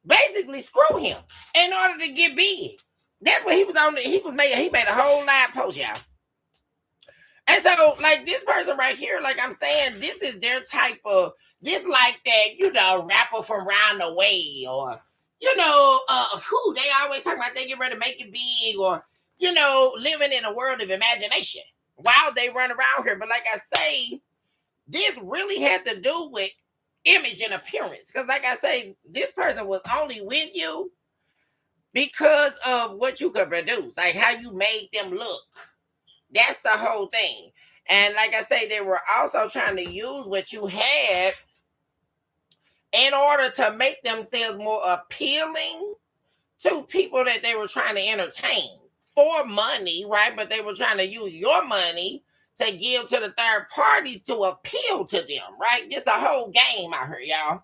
basically screw him in order to get big. That's what he was on. He made a whole live post, y'all. And so, like this person right here, like I'm saying, this is their type of this, like that, you know, rapper from round the way, or you know, who they always talk about they get ready to make it big, or you know, living in a world of imagination while they run around here. But like I say, this really had to do with image and appearance. Because like I say, this person was only with you because of what you could produce, like how you made them look. That's the whole thing. And like I say, they were also trying to use what you had in order to make themselves more appealing to people that they were trying to entertain for money, right? But they were trying to use your money to give to the third parties to appeal to them, right? This a whole game out here, y'all.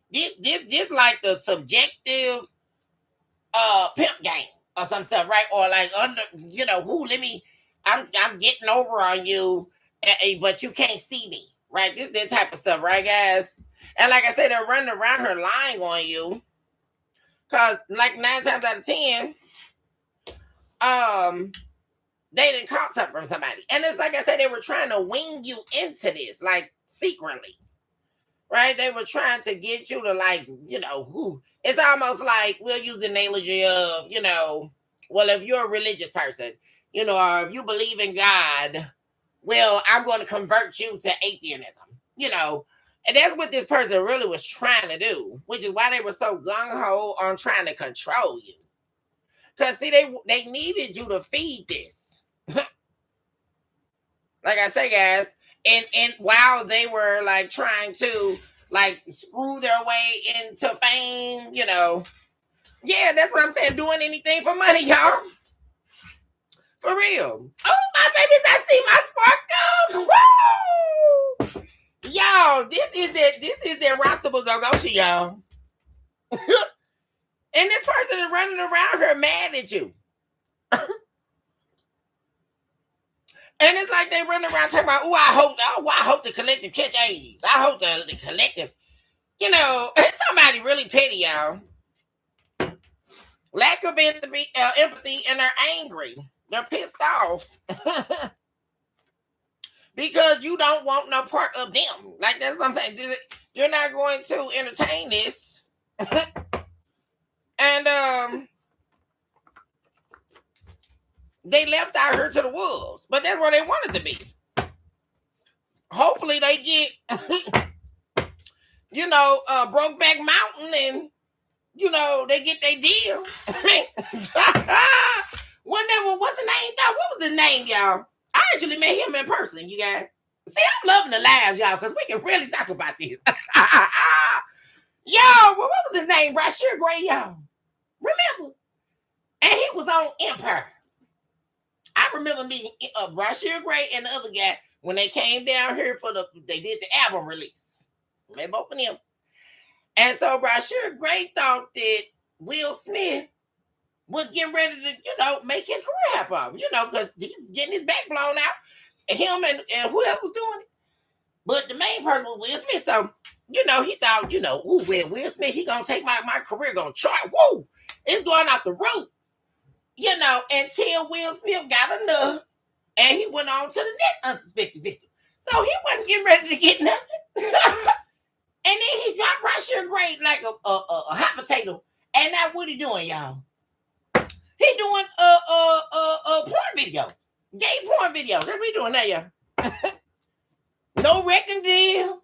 This like the subjective pimp game or some stuff, right? Or like under, I'm getting over on you, but you can't see me, right? This that type of stuff, right, guys? And like I said, they're running around her lying on you, cause like 9 times out of 10, they didn't caught something from somebody, and it's like I said, they were trying to wing you into this, like secretly. Right? They were trying to get you to like, it's almost like we'll use the analogy of, well, if you're a religious person, or if you believe in God, well, I'm going to convert you to atheism, and that's what this person really was trying to do, which is why they were so gung-ho on trying to control you. Because, see, they needed you to feed this. Like I say, guys, and while they were like trying to like screw their way into fame, yeah, that's what I'm saying. Doing anything for money, y'all. For real. Oh, my babies, I see my sparkles. Woo! Y'all, this is their roster go-go-shi, y'all. And this person is running around here mad at you. And it's like they run around talking about, I hope the collective catch AIDS. I hope the collective, somebody really petty, y'all. Lack of empathy, and they're angry. They're pissed off. Because you don't want no part of them. Like, that's what I'm saying. You're not going to entertain this. And, they left out here to the wolves, but that's where they wanted to be. Hopefully they get, Brokeback Mountain and, they get their deal. What's the name, though? What was the name, y'all? I actually met him in person, you guys. See, I'm loving the lives, y'all, because we can really talk about this. Yo, what was his name? Brashear Gray, y'all. Remember? And he was on Empire. I remember meeting Brashear Gray and the other guy when they came down here they did the album release. Met both of them. And so Brashear Gray thought that Will Smith was getting ready to, make his career happen, because he's getting his back blown out. And him and who else was doing it? But the main person was Will Smith. So, he thought, Will Smith, he gonna take my career, gonna chart. Whoa, it's going out the roof. Until Will Smith got enough, and he went on to the next unsuspected victim. So he wasn't getting ready to get nothing. And then he dropped Brashear Gray like a hot potato. And now what he doing, y'all? He doing a porn video. Gay porn video. That's what he doing now, y'all. No record deal.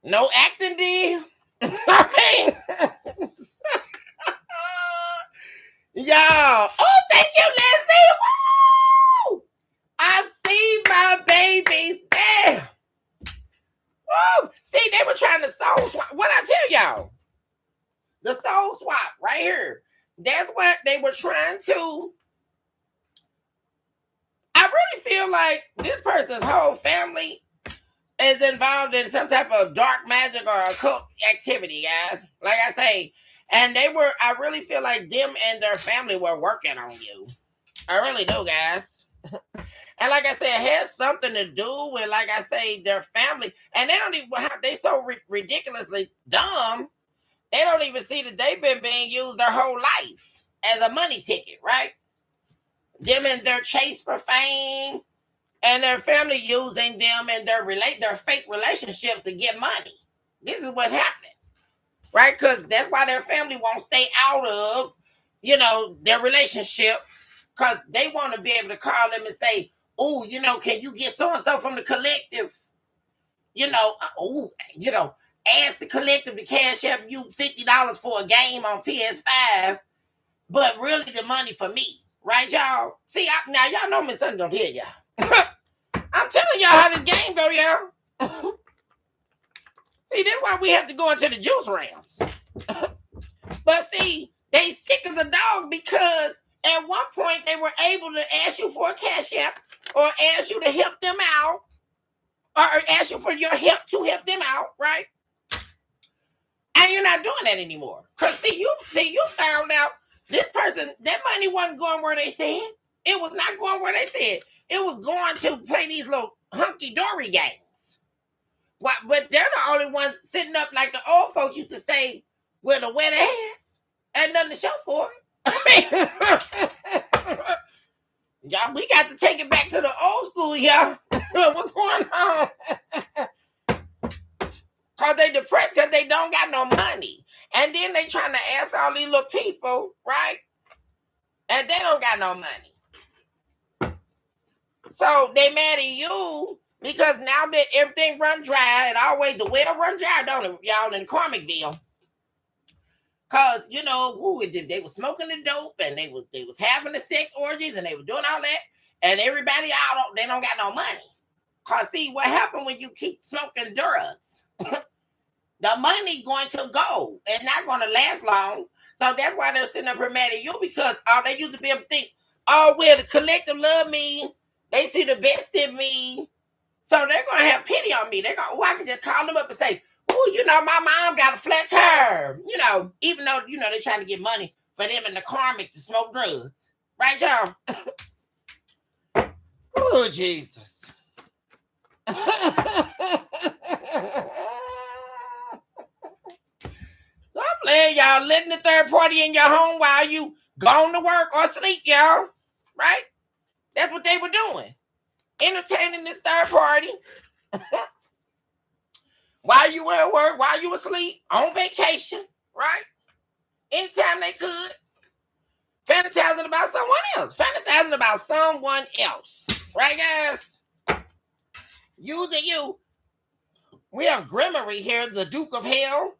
No acting deal. I mean... Y'all, oh, thank you, Leslie. Woo! I see my babies there. Woo! See, they were trying to soul swap. What I tell y'all? The soul swap right here. That's what they were trying to. I really feel like this person's whole family is involved in some type of dark magic or occult activity, guys. Like I say. And I really feel like them and their family were working on you. I really do, guys. And like I said, it has something to do with, like I say, their family. And they don't even, they so ridiculously dumb, they don't even see that they've been being used their whole life as a money ticket, right? Them and their chase for fame, and their family using them and their fake relationships to get money. This is what's happening. Right? Because that's why their family won't stay out of, their relationship. Because they want to be able to call them and say, oh, can you get so-and-so from the collective? Ask the collective to cash up you $50 for a game on PS5. But really the money for me. Right, y'all? See, now y'all know Miss Sunday don't hear y'all. I'm telling y'all how this game go, y'all. See, that's why we have to go into the juice rounds. But see, they sick as a dog because At one point, they were able to ask you for a cash app or ask you to help them out or ask you for your help to help them out, right? And you're not doing that anymore. Because see, you found out this person, that money wasn't going where they said. It was not going where they said. It was going to play these little hunky-dory games. But they're the only ones sitting up like the old folks used to say, with a wet ass and nothing to show for it. I mean, y'all, we got to take it back to the old school, y'all. What's going on? Because they depressed because they don't got no money. And then they trying to ask all these little people, right? And they don't got no money. So they mad at you because now that everything run dry, and always the well run dry, don't it, y'all, in Carmicville? Because, you know, they was smoking the dope and they was having the sex orgies and they were doing all that. And everybody out, they don't got no money. Because see, what happened when you keep smoking drugs? The money going to go and not going to last long. So that's why they're sitting up here mad at you because they used to be able to think, oh, well, the collective love me. They see the best in me. So they're going to have pity on me. They're going, I can just call them up and say, oh, you know, my mom got a flat tire. You know, even though, you know, they're trying to get money for them and the karmic to smoke drugs. Right, y'all? Oh, Jesus. I'm playing, y'all, letting the third party in your home while you gone to work or sleep, y'all. Right? That's what they were doing. Entertaining this third party. While you were at work, while you were asleep, on vacation, right? Anytime they could. Fantasizing about someone else. Fantasizing about someone else. Right, guys? Using you. We have Grimory here, the Duke of Hell.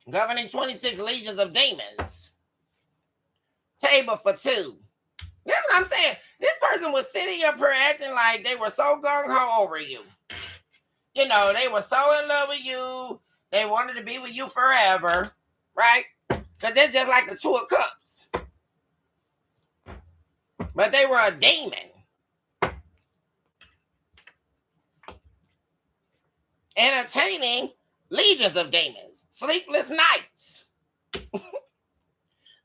Governing 26 legions of demons. Table for 2. That's what I'm saying. This person was sitting up here acting like they were so gung-ho over you. You know, they were so in love with you. They wanted to be with you forever. Right? Because they're just like the Two of Cups. But they were a demon. Entertaining legions of demons. Sleepless nights.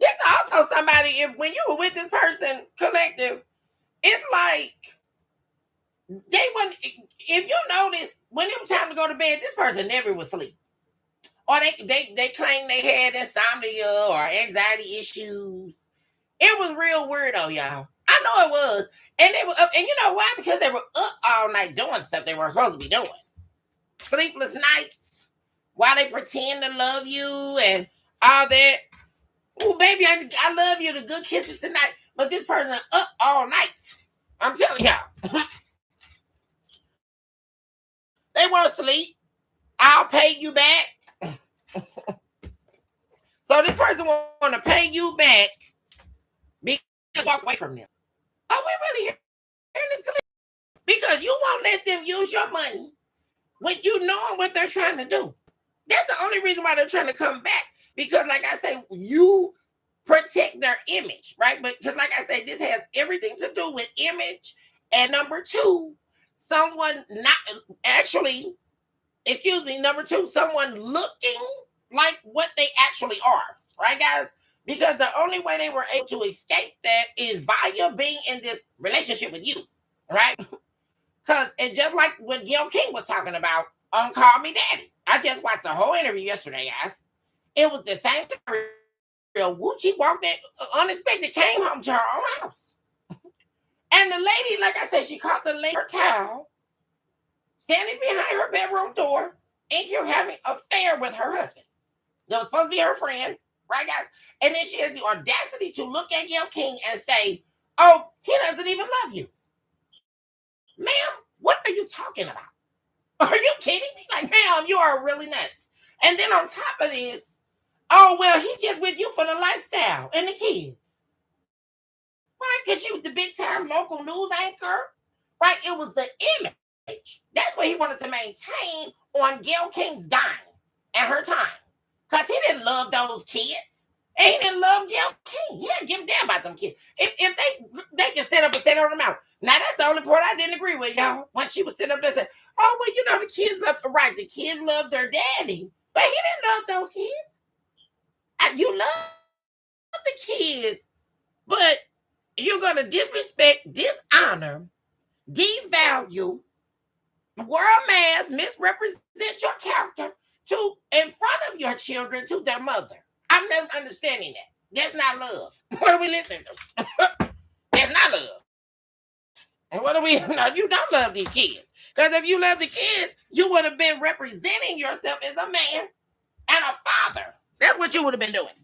This also somebody, when you were with this person, collective, it's like, they wouldn't, if you notice, when it was time to go to bed, this person never was asleep. Or they claimed they had insomnia or anxiety issues. It was real weirdo, y'all. I know it was. And they were up, and you know why? Because they were up all night doing stuff they weren't supposed to be doing. Sleepless nights, while they pretend to love you and all that. Oh, baby, I love you, the good kisses tonight. But this person up all night. I'm telling y'all. They weren't asleep. I'll pay you back. So this person want to pay you back because walk away from them. Oh, we really hearing this? Because you won't let them use your money when you knowing what they're trying to do. That's the only reason why they're trying to come back. Because like I say, you protect their image, right? But because like I said, this has everything to do with image. And number 2, someone not actually, number 2, someone looking like what they actually are, right, guys? Because the only way they were able to escape that is via being in this relationship with you, right? Because it's just like what Gayle King was talking about on Call Me Daddy. I just watched the whole interview yesterday, guys. It was the same thing. She walked in, unexpected, came home to her own house. And the lady, like I said, she caught the lady her towel, standing behind her bedroom door, and you're having an affair with her husband. That was supposed to be her friend, right, guys? And then she has the audacity to look at Gayle King and say, oh, he doesn't even love you. Ma'am, what are you talking about? Are you kidding me? Like, ma'am, you are really nuts. And then on top of this, oh, well, he's just with you for the lifestyle and the kids. Right? Because she was the big time local news anchor. Right? It was the image. That's what he wanted to maintain on Gayle King's dime and her time. Because he didn't love those kids. And he didn't love Gail King. He didn't give a damn about them kids. If they can stand up and stand on their mouth. Now that's the only part I didn't agree with, y'all. When she was sitting up there saying, "Oh, well, you know, the kids love the kids love their daddy, but he didn't love those kids. You love the kids, but you're gonna disrespect, dishonor, devalue, world mass, misrepresent your character to in front of your children to their mother. I'm not understanding that. That's not love. What are we listening to? That's not love. And what are we? No, you don't love these kids. Because if you love the kids, you would have been representing yourself as a man and a father. That's what you would have been doing.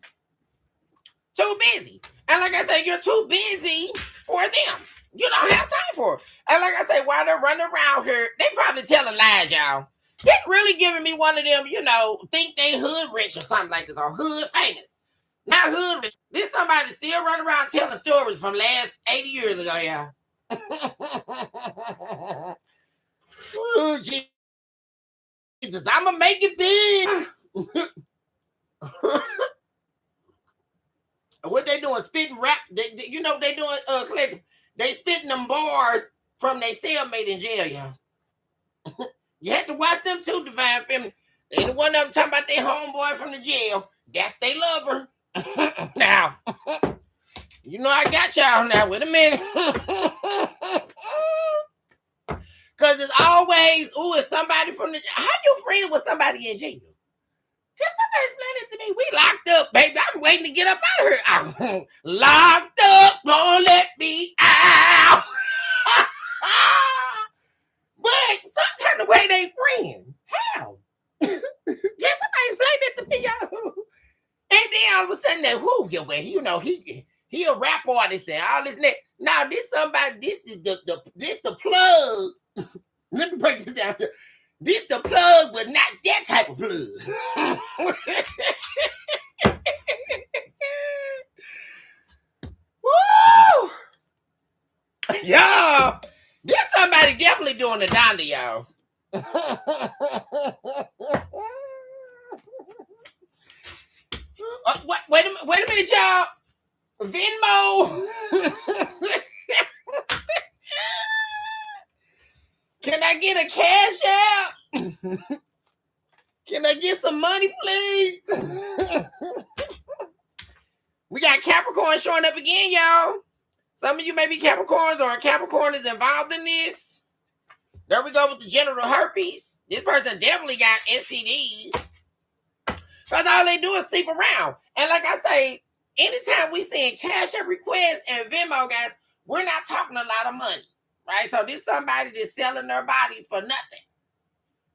Too busy. And like I said, you're too busy for them. You don't have time for it. And like I say, while they're running around here, they probably telling lies, y'all. It's really giving me one of them, you know, think they hood rich or something like this, or hood famous. Not hood rich. This somebody still running around telling stories from last 80 years ago, y'all. Oh, Jesus. I'm going to make it big. What they doing? Spitting rap. You know what they doing, Clay? They spitting them bars from their cellmate in jail, y'all. You have to watch them too, Divine Feminine. They the one of them talking about their homeboy from the jail. That's they lover. Now, you know I got y'all now. Wait a minute. Because it's always, it's somebody from the jail. How you friends with somebody in jail? Can somebody explain it to me? We locked up, baby. I'm waiting to get up out of here. I'm locked up. Don't let me out. But some kind of way they friends. How? Can somebody explain that to me, y'all? And then all of a sudden, that you know, he a rap artist and all this and that. Now this somebody, this the plug. Let me break this down. This the plug, but not that type of plug. Woo! Y'all, this somebody definitely doing the Donda, y'all. Wait a minute, y'all. Venmo. Can I get a cash out? Can I get some money, please? We got Capricorn showing up again, y'all. Some of you may be Capricorns or Capricorn is involved in this. There we go with the genital herpes. This person definitely got STDs. Because all they do is sleep around. And like I say, anytime we send cash app requests and Venmo, guys, we're not talking a lot of money. Right? So this is somebody that's selling their body for nothing.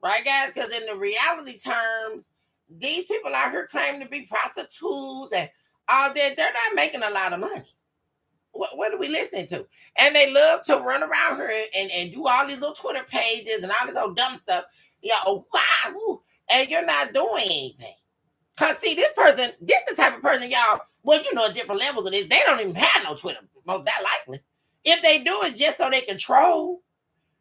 Right, guys? Because in the reality terms, these people out here claim to be prostitutes and all that. They're not making a lot of money. What are we listening to? And they love to run around here and do all these little Twitter pages and all this old dumb stuff. Yeah, wow. And you're not doing anything. Because, see, this person, this is the type of person, y'all, well, you know, different levels of this. They don't even have no Twitter, most that likely. If they do it just so they control,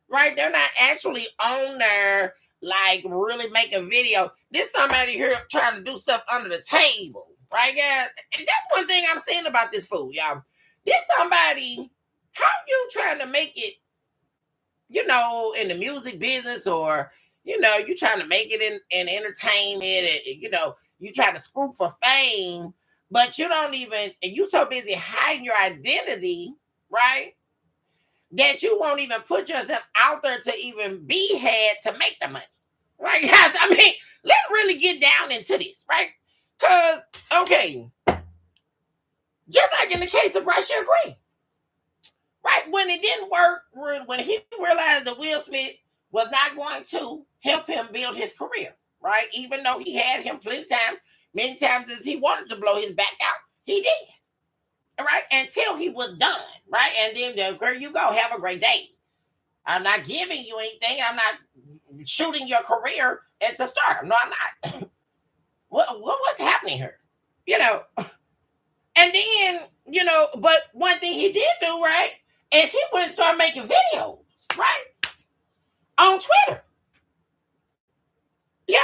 right? They're not actually on there, like, really making video. This somebody here trying to do stuff under the table, right, guys? And that's one thing I'm saying about this fool, y'all. This somebody, how you trying to make it, you know, in the music business, or, you know, you trying to make it in entertainment, and, you know, you trying to screw for fame, but you don't even, and you so busy hiding your identity, right, that you won't even put yourself out there to even be had to make the money, right? I mean, let's really get down into this, right? Because, okay, just like in the case of Russia Green, right? When it didn't work, when he realized that Will Smith was not going to help him build his career, right? Even though he had him many times as he wanted to blow his back out, he did, right? Until he was done, right? And then, girl, you go, have a great day. I'm not giving you anything. I'm not shooting your career into stardom. No, I'm not. What's happening here? You know, and then, you know, but one thing he did do, right, is he went and started making videos, right, on Twitter. Yeah.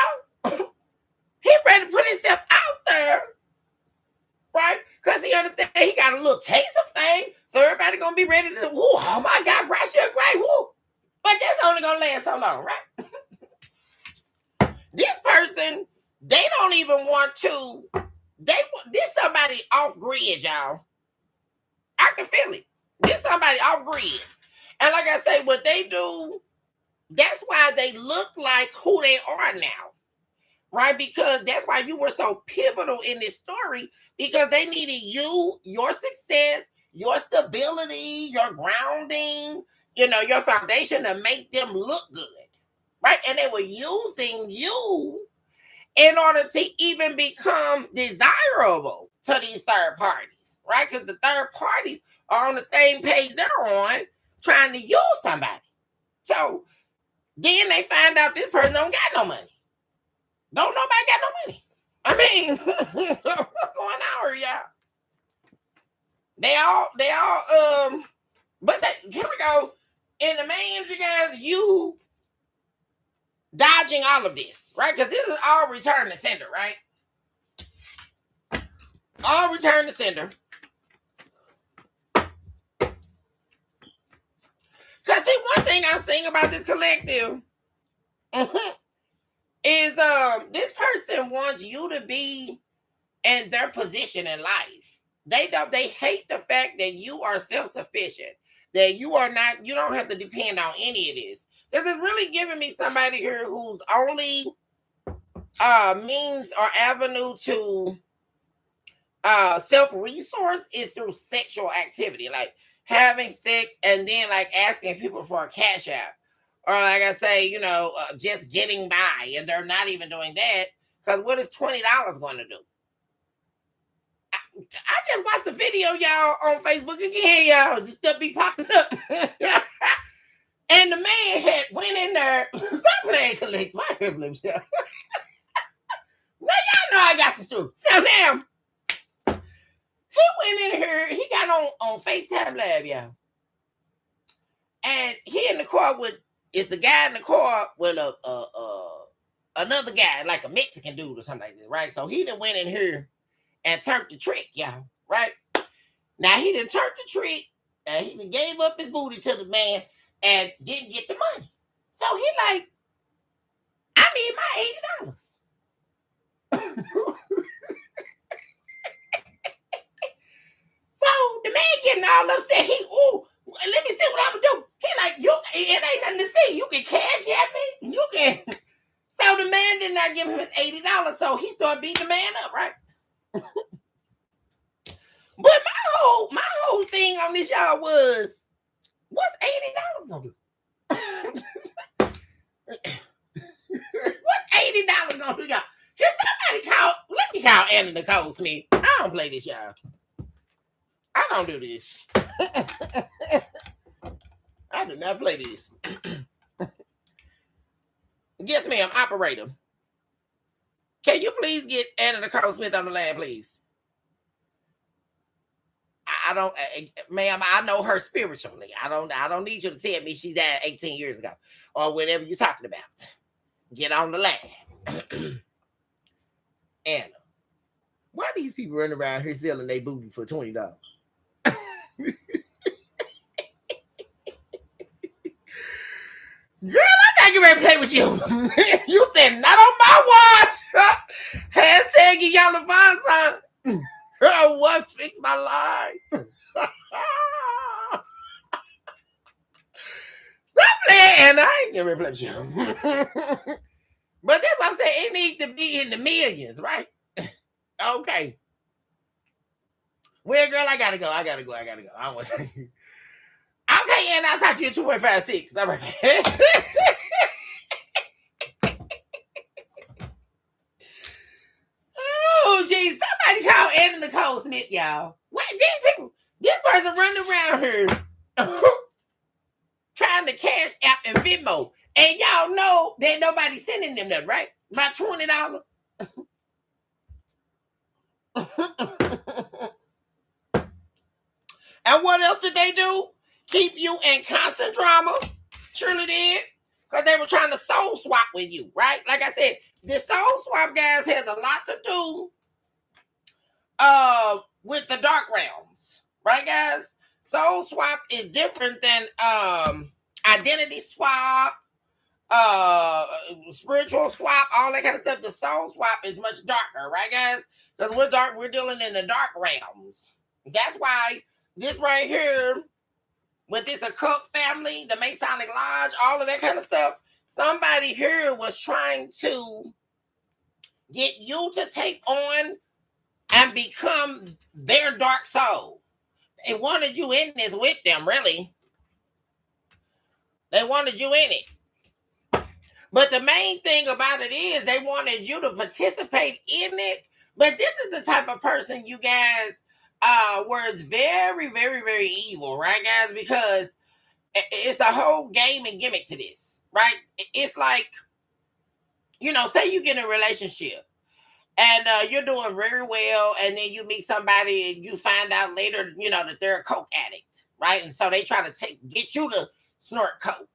He ready to put himself out there got a little taste of fame, so everybody gonna be ready to, woo, oh my God, Russia, great, woo. But that's only gonna last so long, right? This person, they don't even want to, this somebody off grid, y'all. I can feel it. This somebody off grid. And like I say, what they do, that's why they look like who they are now. Right? Because that's why you were so pivotal in this story, because they needed you, your success, your stability, your grounding, your foundation to make them look good. Right? And they were using you in order to even become desirable to these third parties. Right? Because the third parties are on the same page they're on, trying to use somebody. So then they find out this person don't got no money. Don't nobody got no money. I mean, what's going on here, y'all? They all, but here we go. In the main, you guys, you dodging all of this, right? Because this is all return to sender, right? All return to sender. Because see, one thing I'm saying about this collective is this person wants you to be in their position in life. They hate the fact that you are self-sufficient, that you don't have to depend on any of this. This is really giving me somebody here whose only means or avenue to self-resource is through sexual activity, like having sex and then like asking people for a cash app. Or like I say, just getting by, and they're not even doing that, because what is $20 going to do? I just watched the video, y'all, on Facebook again, y'all. This stuff be popping up. And the man had went in there. Stop playing collect. My hip y'all. Now y'all know I got some truth. So now, he went in here. He got on FaceTime Live, y'all. And he in the car with, it's the guy in the car with another guy, like a Mexican dude or something like this, right? So he done went in here and turned the trick, y'all, right? Now he done turned the trick, and he done gave up his booty to the man and didn't get the money. So he like, I need my $80. So the man getting all upset. Let me see what I'm gonna do. He like, it ain't nothing to see. You can cash at me. You can. So the man did not give him his $80. So he started beating the man up, right? But my whole thing on this, y'all, was, what's $80 gonna do? What's $80 gonna do, y'all? Can somebody let me call Anna Nicole Smith. I don't play this, y'all. I don't do this. I do not play this. Yes, ma'am, operator. Can you please get Anna Nicole Smith on the line, please? I don't, ma'am, I know her spiritually. I don't need you to tell me she died 18 years ago or whatever you're talking about. Get on the line. Anna, why are these people running around here selling their booty for $20? Girl, I'm not getting ready to play with you. You said not on my watch. Hashtag y'all to find something. Girl, what fixed my life? Stop playing, and I ain't getting ready to play with you. But that's what I'm saying. It needs to be in the millions, right? Okay. Well, girl, I gotta go. I don't want to. Okay, and I'll talk to you 2.56. All right. Oh, geez. Somebody call Anna Nicole Smith, y'all. What? These people, this person running around here trying to cash app and Venmo. And y'all know that nobody's sending them nothing, right? About $20. And what else did they do? Keep you in constant drama. Truly did. Because they were trying to soul swap with you, right? Like I said, the soul swap, guys, has a lot to do with the dark realms. Right, guys? Soul swap is different than identity swap, spiritual swap, all that kind of stuff. The soul swap is much darker, right, guys? Because we're dealing in the dark realms. That's why this right here, with this occult family, the Masonic Lodge, all of that kind of stuff, somebody here was trying to get you to take on and become their dark soul. They wanted you in this with them, really. They wanted you in it. But the main thing about it is they wanted you to participate in it. But this is the type of person, you guys, where it's very, very, very evil, right, guys? Because it's a whole game and gimmick to this, right? It's like, say you get in a relationship and you're doing very well, and then you meet somebody and you find out later, that they're a coke addict, right? And so they try to get you to snort coke,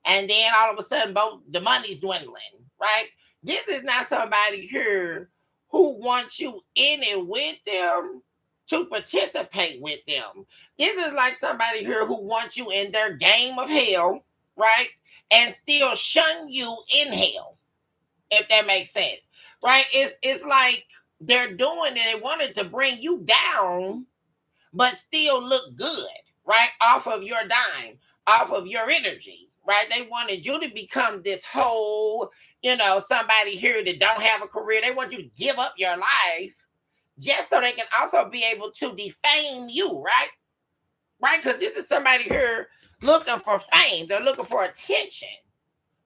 and then all of a sudden, both the money's dwindling, right? This is not somebody here who wants you in it with them to participate with them. This is like somebody here who wants you in their game of hell, right? And still shun you in hell, if that makes sense. Right? It's like they're doing it. They wanted to bring you down, but still look good, right? Off of your dime, off of your energy, right? They wanted you to become this whole, somebody here that don't have a career. They want you to give up your life just so they can also be able to defame you, right? Right? Because this is somebody here looking for fame. They're looking for attention.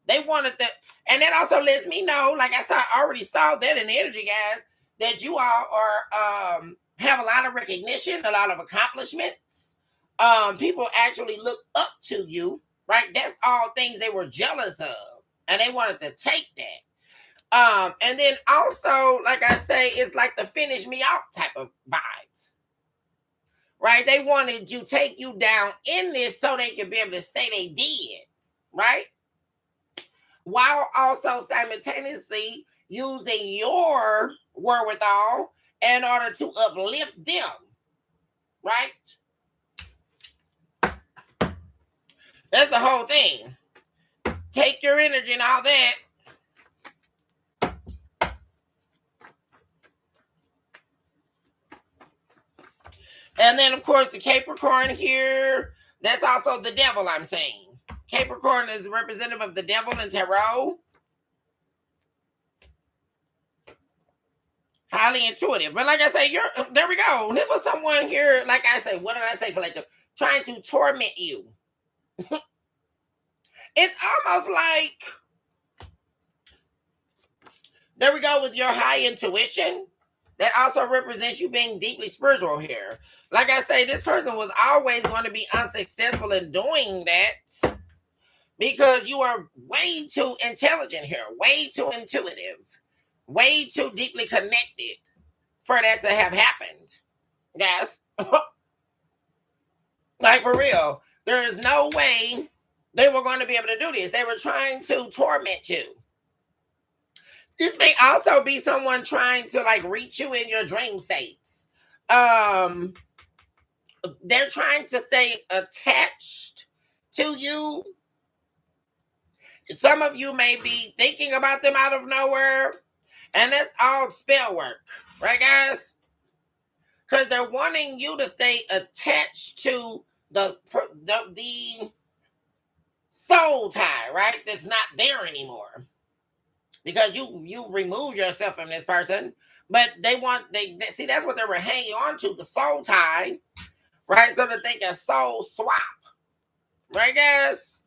They wanted that, and that also lets me know, like I already saw that in the energy, guys, that you all are have a lot of recognition, a lot of accomplishments. People actually look up to you, right? That's all things they were jealous of, and they wanted to take that. And then also, like I say, it's like the finish me off type of vibes, right? They wanted to take you down in this so they could be able to say they did, right? While also simultaneously using your wherewithal in order to uplift them, right? That's the whole thing. Take your energy and all that. And then, of course, the Capricorn here, that's also the devil, I'm saying. Capricorn is representative of the devil in tarot. Highly intuitive. But like I say, there we go. This was someone here, like I say, what did I say, collective? Trying to torment you. It's almost like, there we go with your high intuition. That also represents you being deeply spiritual here. Like I say, this person was always going to be unsuccessful in doing that. Because you are way too intelligent here, way too intuitive, way too deeply connected for that to have happened. Guys. Like, for real. There is no way they were going to be able to do this. They were trying to torment you. This may also be someone trying to, like, reach you in your dream states. They're trying to stay attached to you. Some of you may be thinking about them out of nowhere, and that's all spell work, right, guys? Because they're wanting you to stay attached to the soul tie, right? That's not there anymore. Because you removed yourself from this person, but they see, that's what they were hanging on to, the soul tie, right? So that they can soul swap, right, guys?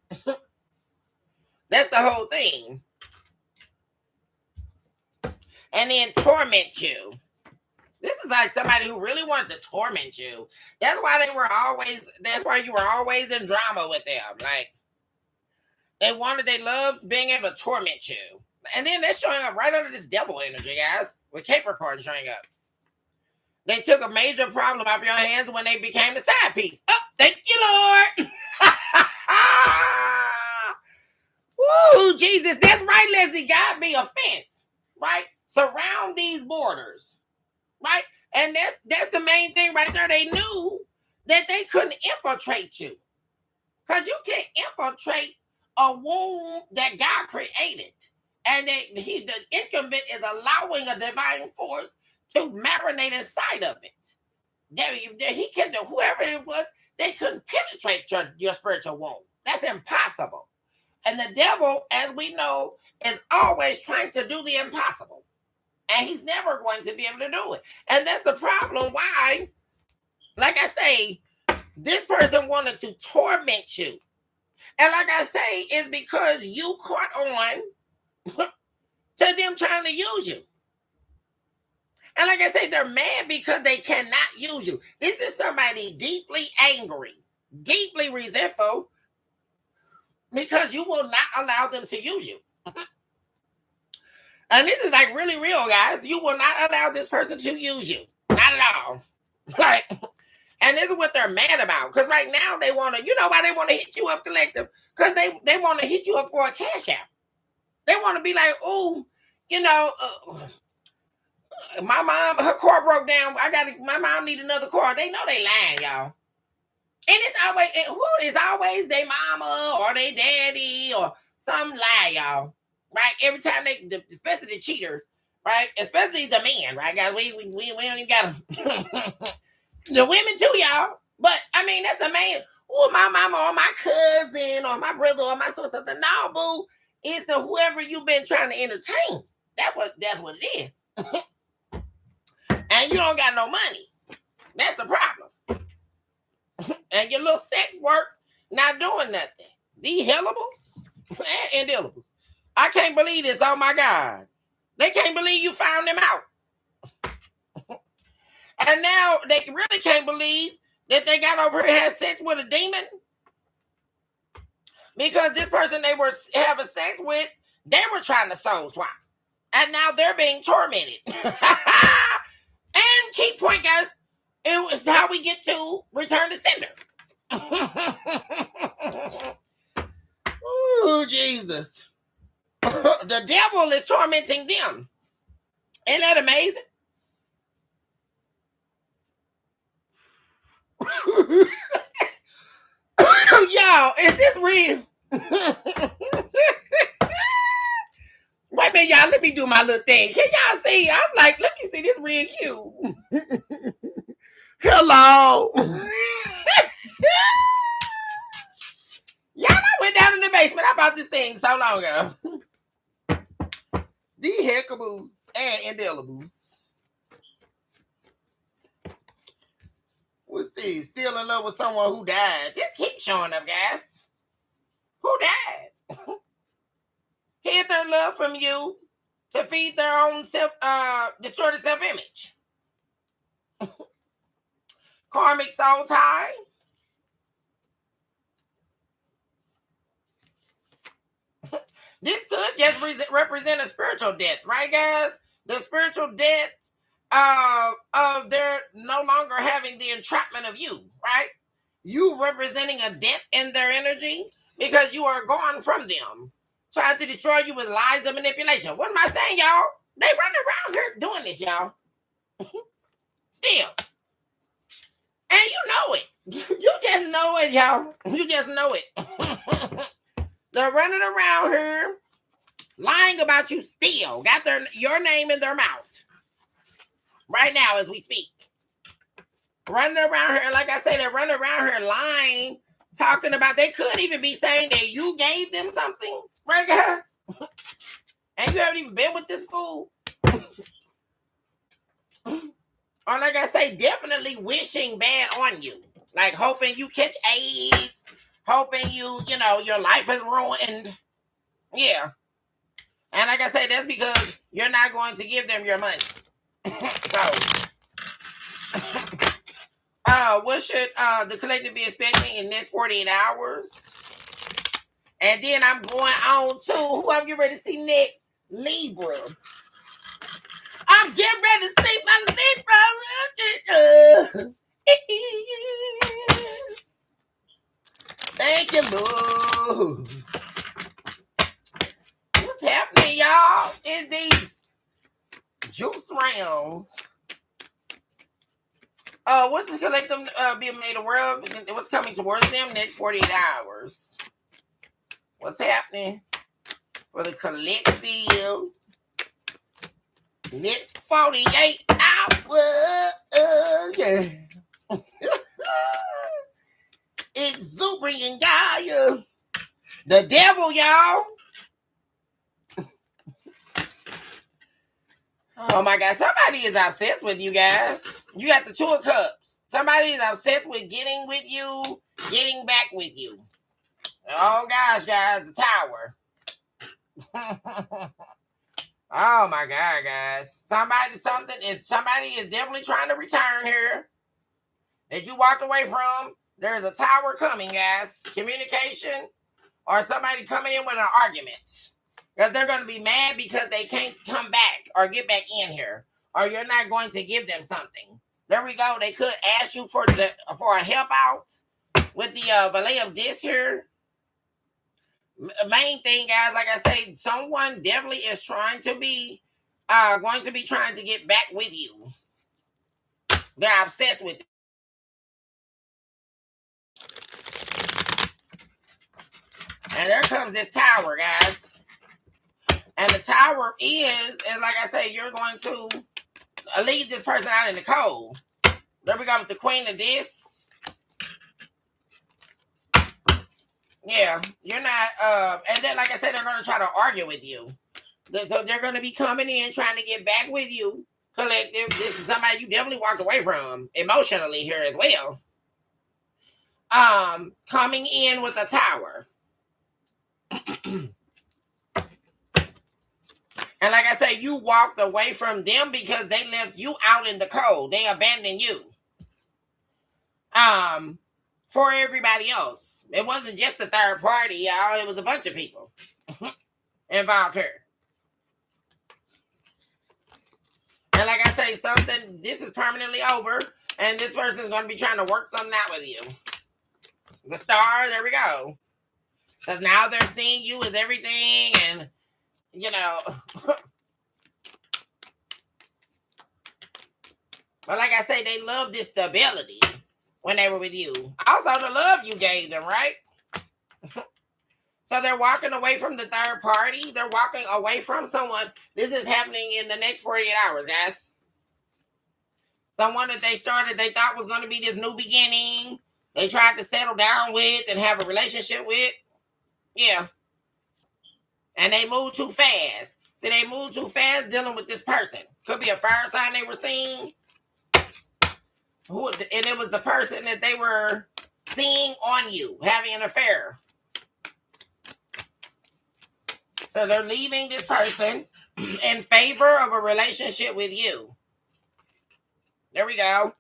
That's the whole thing. And then torment you. This is like somebody who really wanted to torment you. That's why you were always in drama with them. Like, they loved being able to torment you. And then they're showing up right under this devil energy, guys, with Capricorn showing up. They took a major problem off your hands when they became the side piece. Oh, thank you, Lord. Woo, Jesus, that's right, Leslie. God be a fence, right? Surround these borders, right? And that's the main thing right there. They knew that they couldn't infiltrate you. Because you can't infiltrate a womb that God created. And the incumbent is allowing a divine force to marinate inside of it. He can do, whoever it was, they couldn't penetrate your spiritual womb. That's impossible. And the devil, as we know, is always trying to do the impossible. And he's never going to be able to do it. And that's the problem why, like I say, this person wanted to torment you. And like I say, it's because you caught on to them trying to use you. And like I say, they're mad because they cannot use you. This is somebody deeply angry, deeply resentful, because you will not allow them to use you. And this is like really real, guys. You will not allow this person to use you. Not at all. Like, and this is what they're mad about. Because right now they want to, you know why they want to hit you up, collective? Because they want to hit you up for a cash out. They want to be like, oh, you know, my mom, her car broke down. My mom need another car. They know they lying, y'all. And it's always their mama or their daddy or some lie, y'all. Right? Every time especially the cheaters, right? Especially the men, right? Guys, we don't even got them. The women too, y'all. But I mean, that's a man. Oh, my mama or my cousin or my brother or my sister. No, boo. It's the whoever you've been trying to entertain. That's what it is. And you don't got no money. That's the problem. And your little sex work not doing nothing. These hellables and indellables. I can't believe this. Oh my God. They can't believe you found them out. And now they really can't believe that they got over here and had sex with a demon. Because this person they were having sex with, they were trying to soul swap. And now they're being tormented. And key point, guys, it was how we get to return to sender. Oh, Jesus. The devil is tormenting them. Isn't that amazing? Y'all, is this real? Wait a minute, y'all. Let me do my little thing. Can y'all see? I'm like, let me see this real cute. Hello. Y'all, I went down in the basement. I bought this thing so long ago. These heckaboos and indelibles. What's this? Still in love with someone who died. This keeps showing up, guys. Who died? Hid their love from you to feed their own distorted self-image. Karmic soul tie. This could just represent a spiritual death, right, guys? The spiritual death of their no longer having the entrapment of you, right? You representing a death in their energy because you are gone from them, trying to destroy you with lies and manipulation. What am I saying, y'all? They running around here doing this, y'all. Still. And you know it. You just know it, y'all. You just know it. They're running around here lying about you still. Got your name in their mouth. Right now as we speak. Running around here, like I say, they're running around here lying, talking about, they could even be saying that you gave them something, right, guys? And you haven't even been with this fool. Or like I say, definitely wishing bad on you. Like hoping you catch AIDS, hoping your life is ruined. Yeah. And like I say, that's because you're not going to give them your money. So, what should the collective be expecting in the next 48 hours? And then I'm going on to who I'm getting ready to see next. Libra. I'm getting ready to see my Libra. Thank you, boo. What's happening, y'all, in these juice rounds What's the collective being made aware of? What's coming towards them next 48 hours? What's happening for the collective next 48 hours? Yeah. Exuberant Gaia. The devil, y'all. Oh my God, somebody is obsessed with you guys. You got the Two of Cups. Somebody is obsessed with getting with you, getting back with you. Oh gosh, guys, the Tower. Oh my God, guys. Somebody is definitely trying to return here that you walked away from. There's a Tower coming, guys. Communication or somebody coming in with an argument. Because they're going to be mad because they can't come back or get back in here. Or you're not going to give them something. There we go. They could ask you for a help out with the Valet of Discs here. Main thing, guys, like I say, someone definitely is trying to be, going to be trying to get back with you. They're obsessed with it. And there comes this Tower, guys. And the Tower is like I say, you're going to leave this person out in the cold. There we go with the Queen of Discs. Yeah, you're not, and then like I said, they're going to try to argue with you. So they're going to be coming in trying to get back with you. Collective, this is somebody you definitely walked away from emotionally here as well. Coming in with a Tower. And like I say, you walked away from them because they left you out in the cold. They abandoned you. For everybody else. It wasn't just the third party, y'all. It was a bunch of people involved here. And like I say, this is permanently over. And this person is going to be trying to work something out with you. The Star, there we go. Because now they're seeing you as everything and, you know. But like I say, they love this stability when they were with you. Also, the love you gave them, right? So they're walking away from the third party. They're walking away from someone. This is happening in the next 48 hours, guys. Someone that they thought was going to be this new beginning. They tried to settle down with and have a relationship with. Yeah. And they moved too fast. See, they moved too fast dealing with this person. Could be a fire sign they were seeing. And it was the person that they were seeing on you, having an affair. So they're leaving this person in favor of a relationship with you. There we go.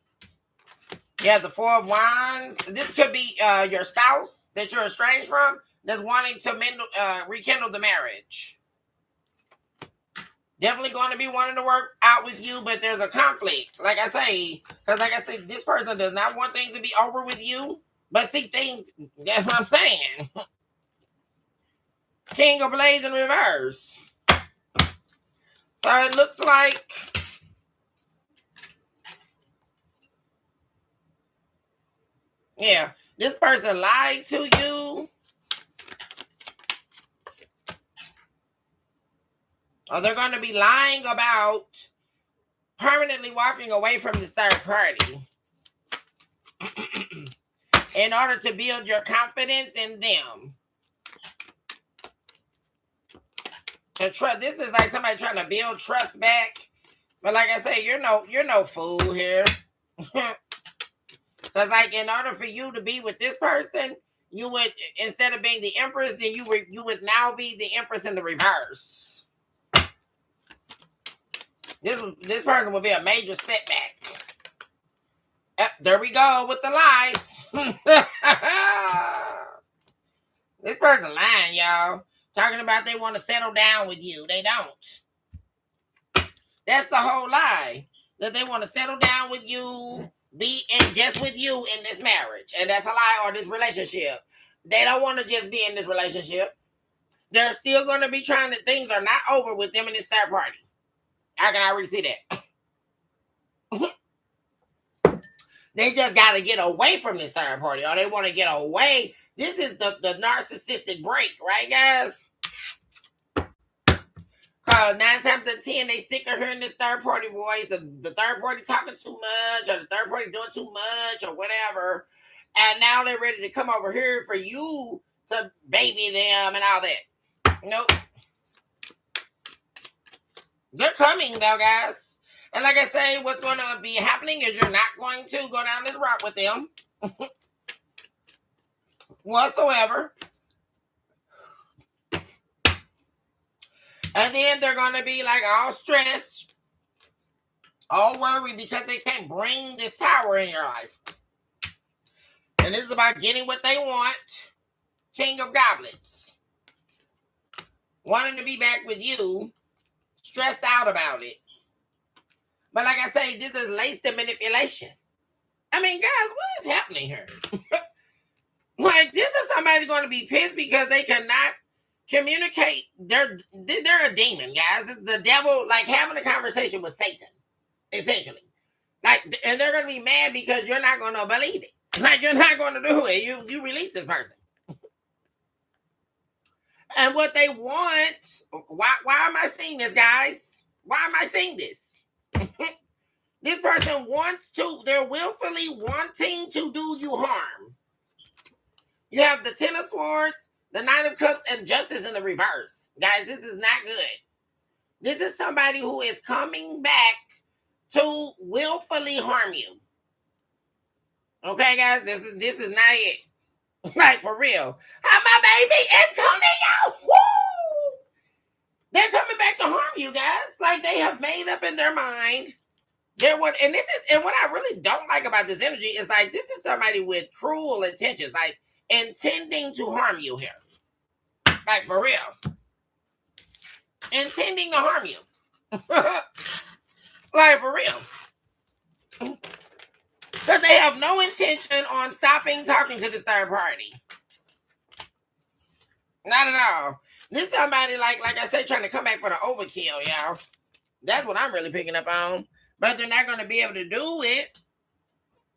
Yeah, the Four of Wands. This could be your spouse that you're estranged from that's wanting to rekindle the marriage. Definitely going to be wanting to work out with you, but there's a conflict. Like I say, because like I said, this person does not want things to be over with you. But see, that's what I'm saying. King of Blades in reverse. So it looks like yeah, this person lied to you. Or they're going to be lying about permanently walking away from this third party in order to build your confidence in them. To trust. This is like somebody trying to build trust back. But like I say, you're no fool here. Because like in order for you to be with this person, you would, instead of being the Empress, then you would now be the Empress in the reverse. This person will be a major setback. There we go with the lies. This person lying, y'all. Talking about they want to settle down with you. They don't. That's the whole lie. That they want to settle down with you, be in just with you in this marriage. And that's a lie, or this relationship. They don't want to just be in this relationship. They're still going to be trying to, things are not over with them in this third party. I can already see that. They just got to get away from this third party, or they want to get away. This is the narcissistic break, right, guys? Because 9 times out of 10, they sick of hearing this third party voice, the third party talking too much, or the third party doing too much, or whatever. And now they're ready to come over here for you to baby them and all that. Nope. They're coming, though, guys. And like I say, what's going to be happening is you're not going to go down this route with them whatsoever. And then they're going to be like all stressed, all worried because they can't bring this tower in your life. And this is about getting what they want. King of Goblets. Wanting to be back with you. Stressed out about it. But like I say, this is laced in manipulation. I mean, guys, what is happening here? Like, this is somebody going to be pissed because they cannot communicate. They're a demon, guys. This is the devil, like having a conversation with Satan, essentially. Like, and they're going to be mad because you're not going to believe it. Like, you're not going to do it. You release this person. And what they want, why am I seeing this, guys? Why am I seeing this? This person wants to, they're willfully wanting to do you harm. You have the 10 of Swords, the 9 of Cups, and Justice in the reverse. Guys, this is not good. This is somebody who is coming back to willfully harm you. Okay, guys, this is not it. Like, for real. How my baby Antonio? Woo! They're coming back to harm you, guys. Like, they have made up in their mind. What I really don't like about this energy is like, this is somebody with cruel intentions, like intending to harm you here. Like, for real. Intending to harm you. Like, for real. Because they have no intention on stopping talking to this third party. Not at all. This is somebody, like I said, trying to come back for the overkill, y'all. That's what I'm really picking up on. But they're not going to be able to do it.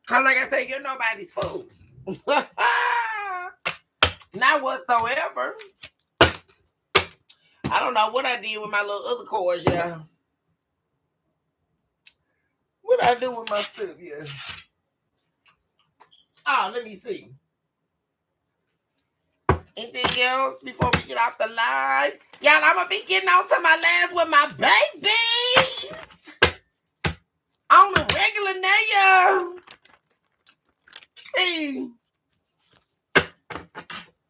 Because, like I said, you're nobody's fool. Not whatsoever. I don't know what I did with my little other cords, yeah. What I do with my stuff, yeah. Oh, let me see. Anything else before we get off the live? Y'all, I'm going to be getting on to my last with my babies. On the regular now, y'all. See.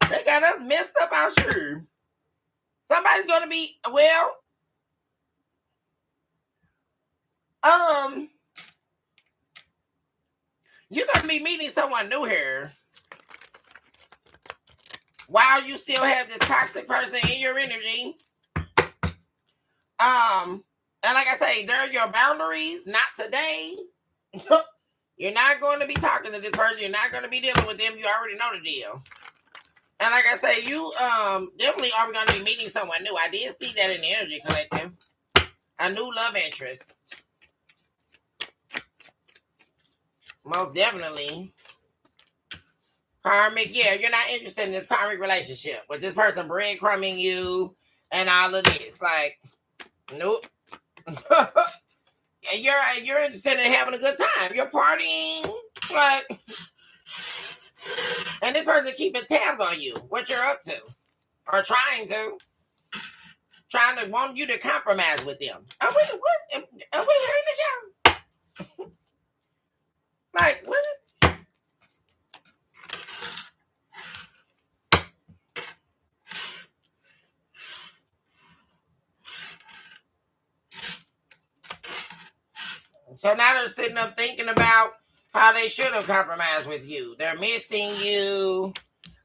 They got us messed up out here. Somebody's going to be, well, you're going to be meeting someone new here. While you still have this toxic person in your energy. And like I say, they're your boundaries. Not today. You're not going to be talking to this person. You're not going to be dealing with them. You already know the deal. And like I say, you definitely are going to be meeting someone new. I did see that in the energy collective. A new love interest. Most definitely. Karmic, yeah, you're not interested in this karmic relationship with this person breadcrumbing you and all of this. Like, nope. You're interested in having a good time. You're partying, like, and this person keeping tabs on you, what you're up to, or trying to want you to compromise with them. Are we hearing this, y'all? Like, what? So now they're sitting up thinking about how they should have compromised with you. They're missing you.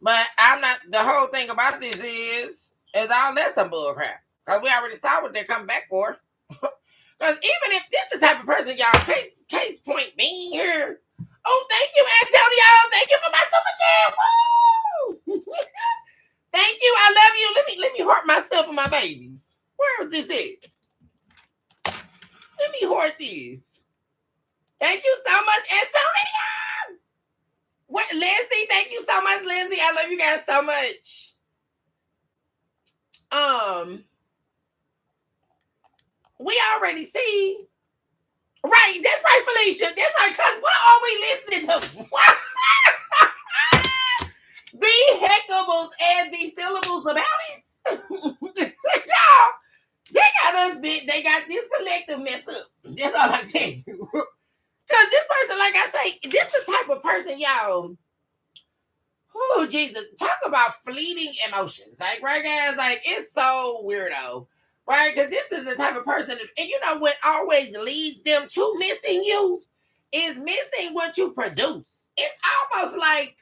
But I'm not, the whole thing about this is all that some bull crap. Because we already saw what they're coming back for. Because even if this is the type of person, y'all, case point being here. Oh, thank you, Antonio. Thank you for my super chat. Woo! Thank you. I love you. Let me hoard my stuff for my babies. Where is this at? Let me hoard these. Thank you so much, Antonio. What, Lindsay? Thank you so much, Lindsay. I love you guys so much. We already see. Right, that's right, Felicia. That's right, because what are we listening to? The heckables and the syllables about it. Y'all, they got us bit. They got this collective mess up. That's all I tell you. Because this person, like I say, this the type of person, y'all. Oh, Jesus. Talk about fleeting emotions. Like, right, guys? Like, it's so weirdo. Right? Because this is the type of person, and you know what always leads them to missing you? Is missing what you produce. It's almost like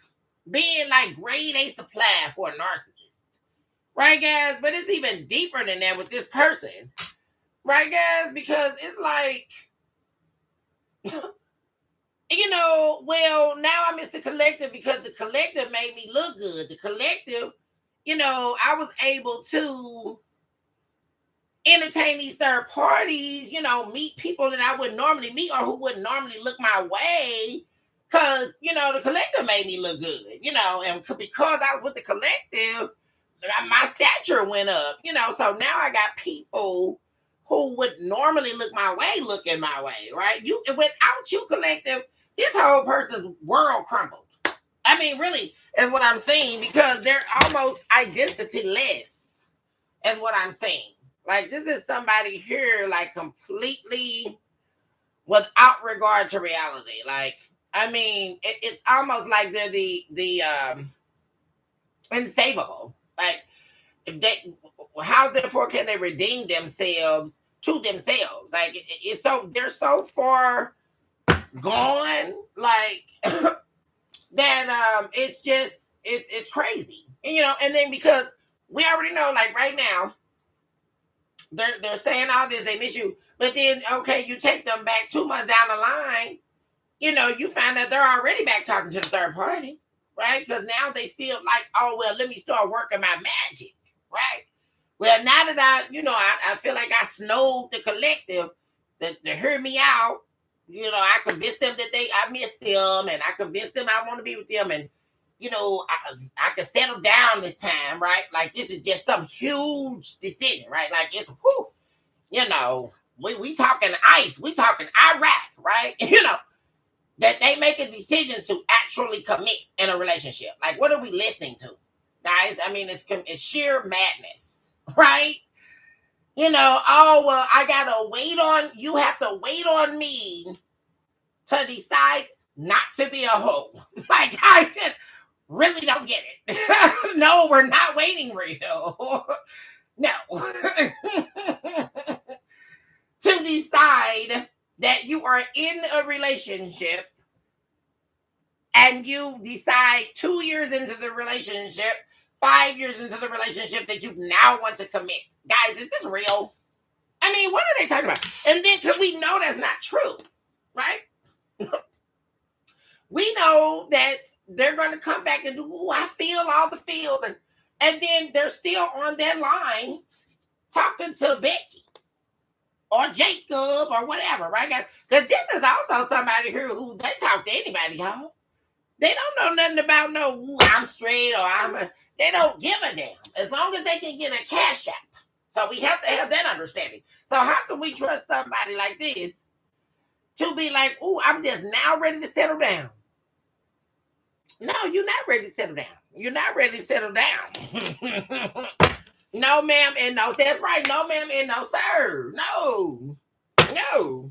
being like grade A supply for a narcissist. Right, guys? But it's even deeper than that with this person. Right, guys? Because it's like, you know, well, now I miss the collective because the collective made me look good. The collective, you know, I was able to entertain these third parties, you know, meet people that I wouldn't normally meet or who wouldn't normally look my way. Because, you know, the collective made me look good, you know, and because I was with the collective, my stature went up, you know, so now I got people who would normally look my way, looking my way, right? You, without you, collective, this whole person's world crumbled. I mean, really, is what I'm saying, because they're almost identity-less, is what I'm saying. Like, this is somebody here, like, completely without regard to reality. Like, I mean, it's almost like they're the unsavable. Like, they, how therefore can they redeem themselves to themselves? Like, it's so, they're so far gone, like, that it's just, it's crazy. And, you know, and then because we already know, like, right now, they're saying all this, they miss you, but then okay, you take them back 2 months down the line, you know, you find that they're already back talking to the third party, right? Because now they feel like, oh well, let me start working my magic, right? Well, now that I, you know, I feel like I snowed the collective to hear me out. You know, I convinced them that I missed them, and I convinced them I want to be with them, and you know, I could settle down this time, right? Like this is just some huge decision, right? Like it's, whew, you know, we talking ice, we talking Iraq, right? You know, that they make a decision to actually commit in a relationship. Like, what are we listening to, guys? I mean, it's sheer madness, right? You know, oh well, I gotta wait on you. Have to wait on me to decide not to be a hoe. Like I just really don't get it. No, we're not waiting, real. No. To decide that you are in a relationship and you decide 2 years into the relationship, 5 years into the relationship that you now want to commit. Guys, is this real? I mean, what are they talking about? And then, because we know that's not true, right? We know that they're going to come back and do, ooh, I feel all the feels. And then they're still on that line talking to Becky or Jacob or whatever, right, guys? Because this is also somebody here who they talk to anybody, y'all. They don't know nothing about no, ooh, I'm straight or they don't give a damn. As long as they can get a cash app. So we have to have that understanding. So how can we trust somebody like this to be like, ooh, I'm just now ready to settle down? No, you're not ready to settle down. You're not ready to settle down. No, ma'am, and no. That's right. No, ma'am, and no, sir. No. No.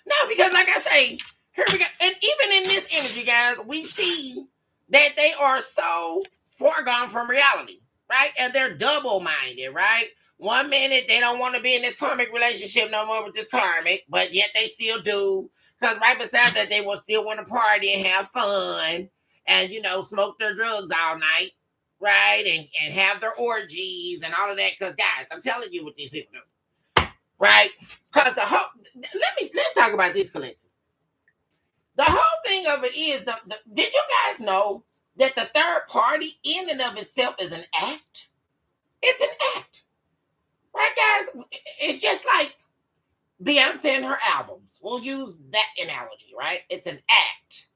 No, because like I say, here we go. And even in this energy, guys, we see that they are so foregone from reality, right? And they're double-minded, right? 1 minute, they don't want to be in this karmic relationship no more with this karmic, but yet they still do. Because right beside that, they will still want to party and have fun and, you know, smoke their drugs all night, right? And have their orgies and all of that. Because, guys, I'm telling you what these people do, right? Because let's talk about this collective. The whole thing of it is, did you guys know that the third party in and of itself is an act? It's an act. Right, guys? It's just like Beyonce and her albums. We'll use that analogy, right? It's an act,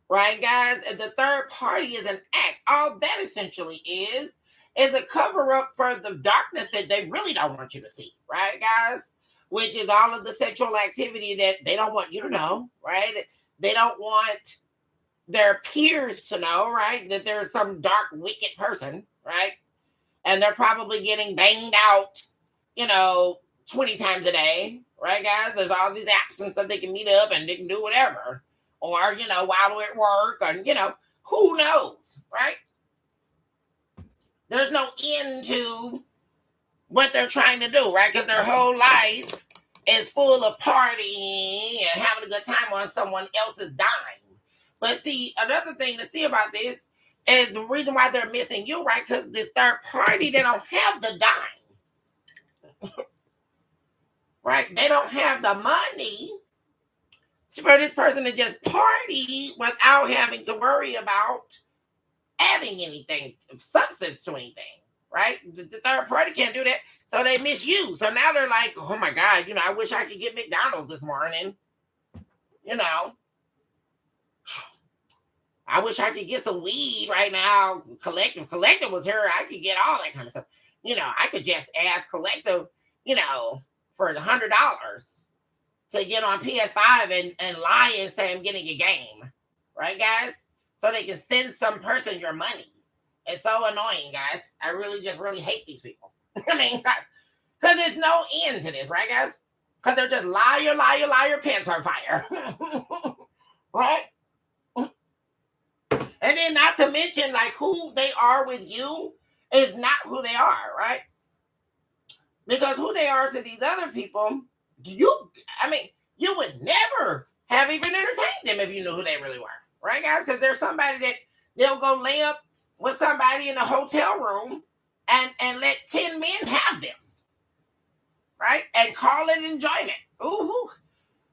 right, guys? And the third party is an act. All that essentially is a cover up for the darkness that they really don't want you to see, right, guys? Which is all of the sexual activity that they don't want you to know, right? They don't want their peers to know, right? That there's some dark, wicked person, right? And they're probably getting banged out, 20 times a day, right, guys? There's all these apps and stuff they can meet up and they can do whatever. Or, while they're at work, and, who knows, right? There's no end to what they're trying to do, right? Because their whole life is full of partying and having a good time on someone else's dime. But see, another thing to see about this is the reason why they're missing you, right? Because this third party, they don't have the dime. Right? They don't have the money for this person to just party without having to worry about adding anything, substance to anything. Right? The third party can't do that. So they miss you. So now they're like, oh my God, I wish I could get McDonald's this morning. I wish I could get some weed right now. Collective was here. I could get all that kind of stuff. I could just ask Collective, for $100 to get on PS5 and lie and say I'm getting a game. Right, guys? So they can send some person your money. It's so annoying, guys. I really hate these people. I mean, because there's no end to this, right, guys? Because they're just liar, pants on fire. Right? And then not to mention, like, who they are with you is not who they are, right? Because who they are to these other people, you would never have even entertained them if you knew who they really were. Right, guys? Because there's somebody that they'll go lay up with somebody in a hotel room and let 10 men have them. Right? And call it enjoyment. Ooh,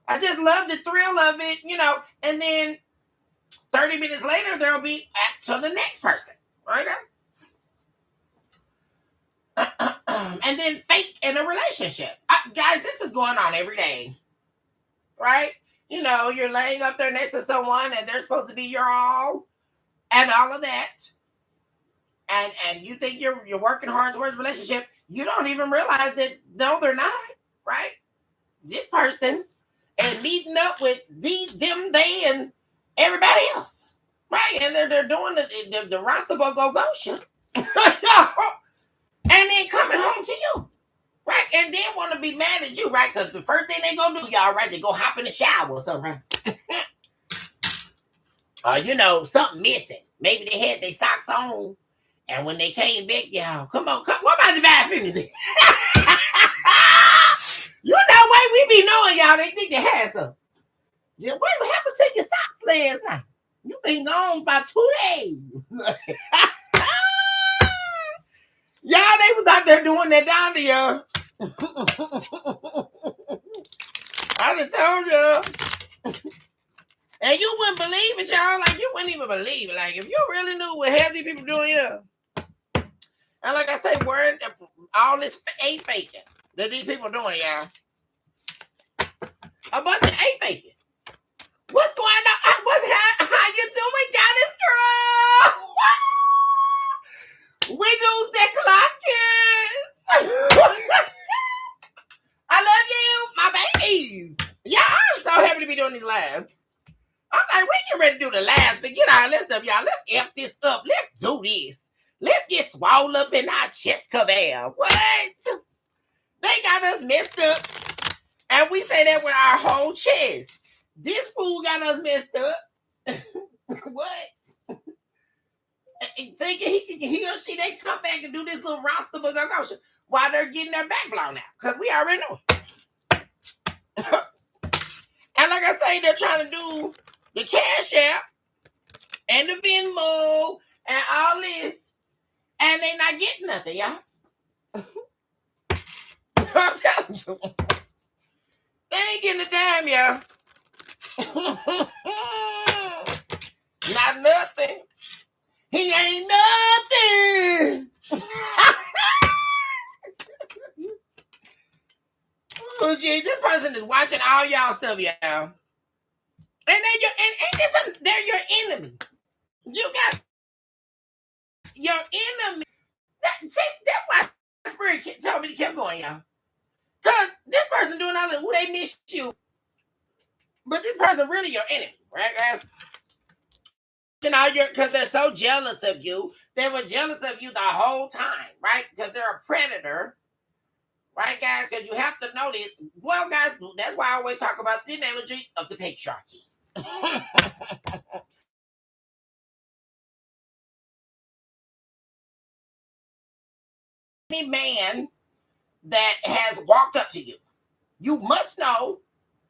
I just love the thrill of it, and then 30 minutes later, there'll be to the next person. Right, guys? And then fake in a relationship. Guys, this is going on every day. Right? You're laying up there next to someone and they're supposed to be your all and all of that. And you think you're working hard towards a relationship. You don't even realize that, no, they're not. Right? This person is meeting up with them, they, and everybody else. Right? And they're doing the roster go shit. And then coming home to you. Right? And then want to be mad at you, right? Because the first thing they gonna do, y'all, right? They go hop in the shower or something, right? Something missing. Maybe they had their socks on. And when they came back, y'all, come on. What about the vibe finish? Way we be knowing, y'all, they think they had some. Yeah, what happened to your socks last night? You been gone about 2 days. Y'all, they was out there doing that down to y'all. I done told you. And you wouldn't believe it, y'all. Like, you wouldn't even believe it. Like, if you really knew what half these people doing here. And like I say, all this ain't faking that these people doing, y'all. A bunch of ain't faking. What's going on? How you doing, goddess girl? Wiggles that clock is. I love you, my babies. Yeah, I'm so happy to be doing these lives. I'm like, we get ready to do the lives. Forget all this stuff, y'all. Let's amp this up. Let's do this. Let's get swole up in our chest cover. What? They got us messed up. And we say that with our whole chest. This fool got us messed up. What? Thinking he or she, they come back and do this little roster book while they're getting their back blown out. Because we already know. And like I say, they're trying to do the Cash App and the Venmo and all this. And they not getting nothing, y'all. I'm telling you. They ain't getting a dime, y'all. Not nothing. He ain't nothing. Oh shit, this person is watching all y'all stuff, y'all. And they're your enemy. You got your enemy. See, that's why Spirit told me to keep going, y'all. Because this person doing all this, they miss you. But this person really your enemy, right, guys? Because they're so jealous of you. They were jealous of you the whole time, right? Because they're a predator. Right, guys? Because you have to know this. Well, guys, that's why I always talk about the analogy of the patriarchy. Any man that has walked up to you, you must know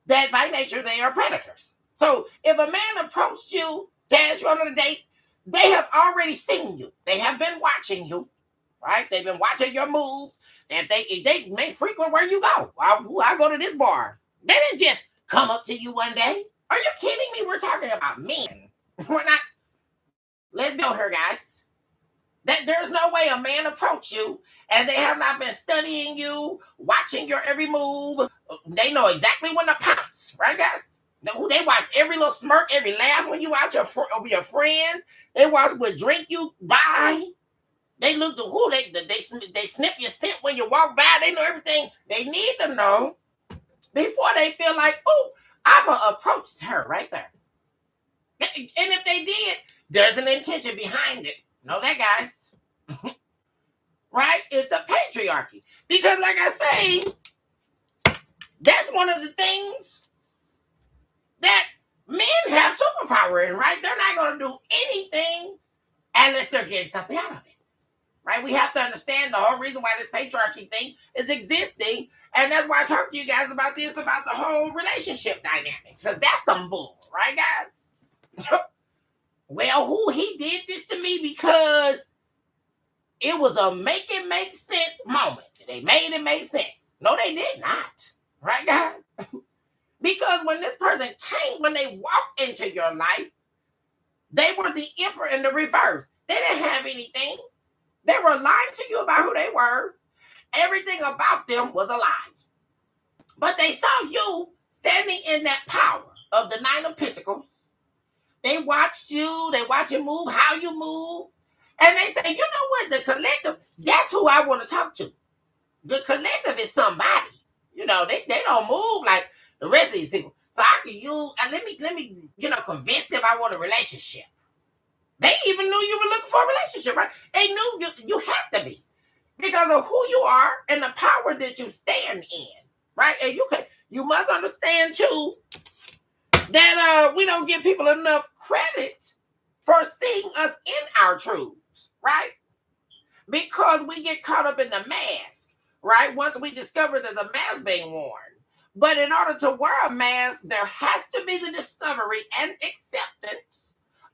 that by nature they are predators. So if a man approached you to ask you on a date, they have already seen you. They have been watching you, right? They've been watching your moves. If they may frequent where you go. I go to this bar. They didn't just come up to you one day. Are you kidding me? We're talking about men. We're not. Let's go here, guys. That there's no way a man approach you and they have not been studying you, watching your every move. They know exactly when to pounce, right, guys? They watch every little smirk, every laugh when you out your friends. They watch what drink you buy. They look to who they snip your scent when you walk by. They know everything they need to know before they feel like, oh, I'ma approach her right there. And if they did, there's an intention behind it. Know that, guys? Right? It's the patriarchy. Because, like I say, that's one of the things that men have superpower in, right? They're not going to do anything unless they're getting something out of it. Right? We have to understand the whole reason why this patriarchy thing is existing. And that's why I talk to you guys about this, about the whole relationship dynamic. Because that's some bull, right, guys? Well, he did this to me because it was a make it make sense moment. They made it make sense. No, they did not. Right, guys? Because when this person came, when they walked into your life, they were the emperor in the reverse. They didn't have anything. They were lying to you about who they were. Everything about them was a lie. But they saw you standing in that power of the Nine of Pentacles. They watched you. They watch you move, how you move. And they say, you know what? The collective, that's who I want to talk to. The collective is somebody. You know, they don't move like the rest of these people. So I can use, and let me, convince them I want a relationship. They even knew you were looking for a relationship, right? They knew you have to be because of who you are and the power that you stand in, right? And you must understand too that we don't give people enough credit for seeing us in our truths, right? Because we get caught up in the mask, right? Once we discover there's a mask being worn. But in order to wear a mask, there has to be the discovery and acceptance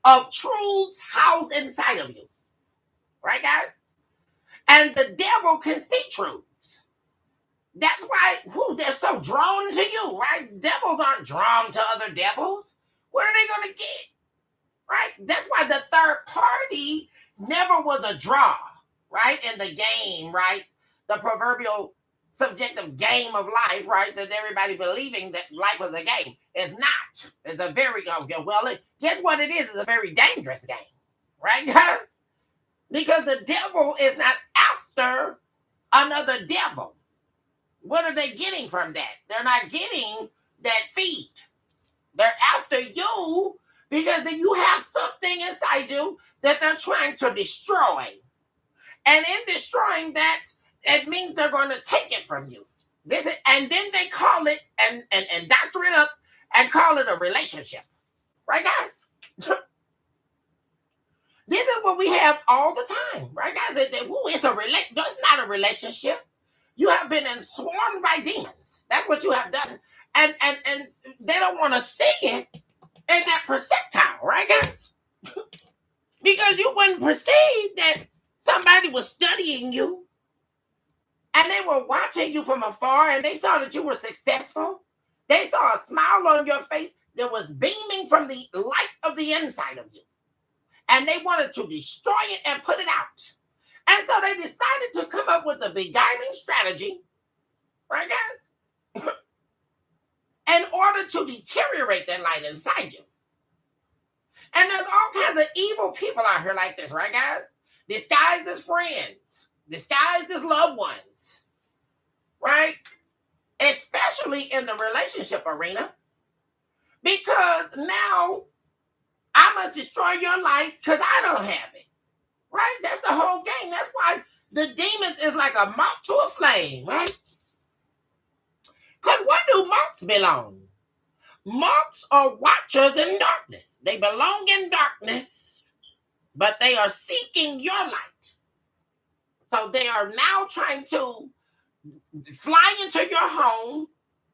of truths housed inside of you. Right, guys? And the devil can see truths. That's why they're so drawn to you, right? Devils aren't drawn to other devils. What are they going to get? Right? That's why the third party never was a draw, right? In the game, right? The proverbial subjective game of life, right? That everybody believing that life is a game. It's not. It's a very, guess what it is? It's a very dangerous game. Right, guys? Because the devil is not after another devil. What are they getting from that? They're not getting that feed. They're after you because then you have something inside you that they're trying to destroy. And in destroying that, it means they're going to take it from you. And then they call it and doctor it up and call it a relationship. Right, guys? This is what we have all the time. Right, guys? It's not a relationship. You have been swarmed by demons. That's what you have done. And they don't want to see it in that perceptile. Right, guys? Because you wouldn't perceive that somebody was studying you and they were watching you from afar and they saw that you were successful. They saw a smile on your face that was beaming from the light of the inside of you. And they wanted to destroy it and put it out. And so they decided to come up with a beguiling strategy. Right, guys? in order to deteriorate that light inside you. And there's all kinds of evil people out here like this, right, guys? Disguised as friends, disguised as loved ones, right? Especially in the relationship arena. Because now I must destroy your life because I don't have it, right? That's the whole game. That's why the demons is like a moth to a flame, right? Because where do moths belong? Moths are watchers in darkness. They belong in darkness, but they are seeking your light. So they are now trying to fly into your home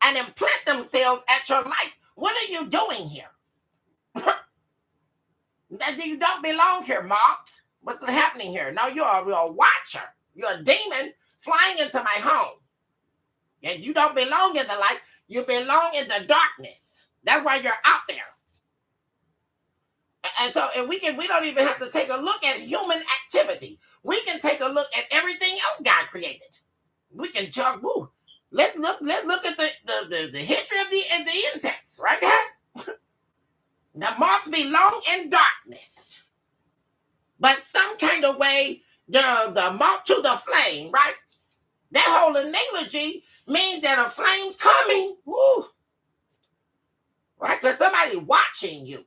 and implant themselves at your light. What are you doing here? You don't belong here, moth. What's happening here? No, you're a watcher. You're a demon flying into my home. And you don't belong in the light. You belong in the darkness. That's why you're out there. And so we don't even have to take a look at human activity. We can take a look at everything else God created. We can talk. Woo, let's look at the history of the insects, right, guys? The moths belong in darkness, but some kind of way the moth to the flame, right? That whole analogy means that a flame's coming, woo, right? Because somebody watching you,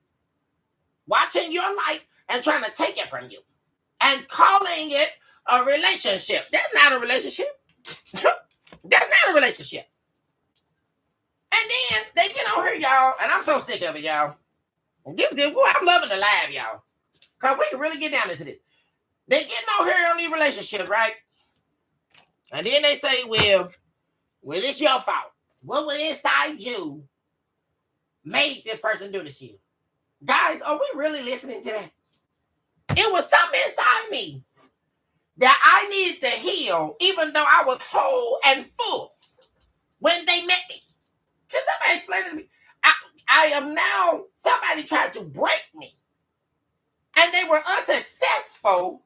watching your light and trying to take it from you, and calling it a relationship. That's not a relationship. That's not a relationship. And then they get on here, y'all, and I'm so sick of it, y'all. I'm loving the live, y'all, because we can really get down into this. They getting on here on these relationships, right? And then they say, well, it's your fault. What was inside you made this person do this to you? Guys, are we really listening to that? It was something inside me that I needed to heal, even though I was whole and full when they met me. Can somebody explain it to me? I am now, somebody tried to break me, and they were unsuccessful.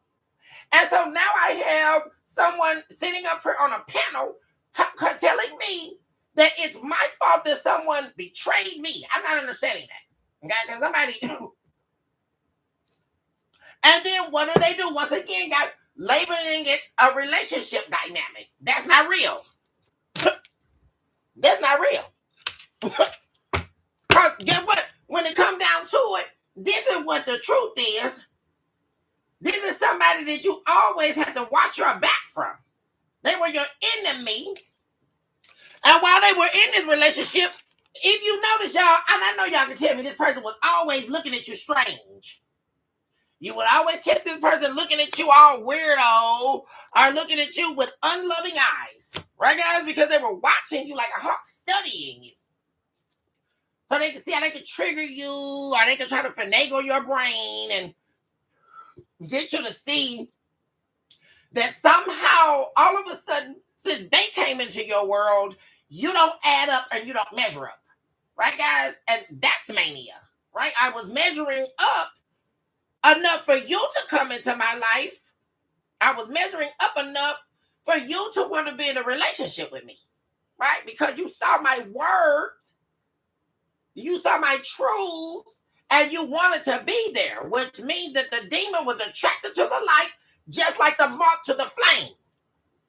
And so now I have someone sitting up here on a panel telling me that it's my fault that someone betrayed me. I'm not understanding that. Okay, because somebody... And then what do they do? Once again, guys, labeling it a relationship dynamic. That's not real. That's not real. Because guess what? When it comes down to it, this is what the truth is. This is somebody that you always have to watch your back from. They were your enemy. And while they were in this relationship, if you notice, y'all, and I know y'all can tell me this person was always looking at you strange. You would always catch this person looking at you all weirdo or looking at you with unloving eyes. Right, guys? Because they were watching you like a hawk, studying you. So they can see how they can trigger you, or they can try to finagle your brain and get you to see that somehow, all of a sudden, since they came into your world, you don't add up and you don't measure up. Right, guys? And that's mania. Right? I was measuring up enough for you to come into my life. I was measuring up enough for you to want to be in a relationship with me. Right? Because you saw my word. You saw my truth, and you wanted to be there, which means that the demon was attracted to the light, just like the moth to the flame.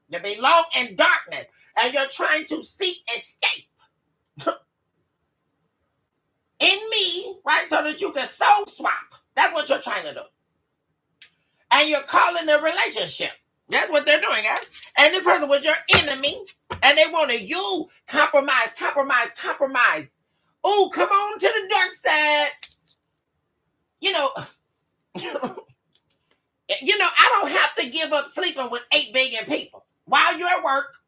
You belong in darkness, and you're trying to seek escape in me, right, so that you can soul swap. That's what you're trying to do. And you're calling a relationship. That's what they're doing, guys. And this person was your enemy, and they wanted you compromise. Oh, come on to the dark side. You know, I don't have to give up sleeping with 8 billion people while you're at work.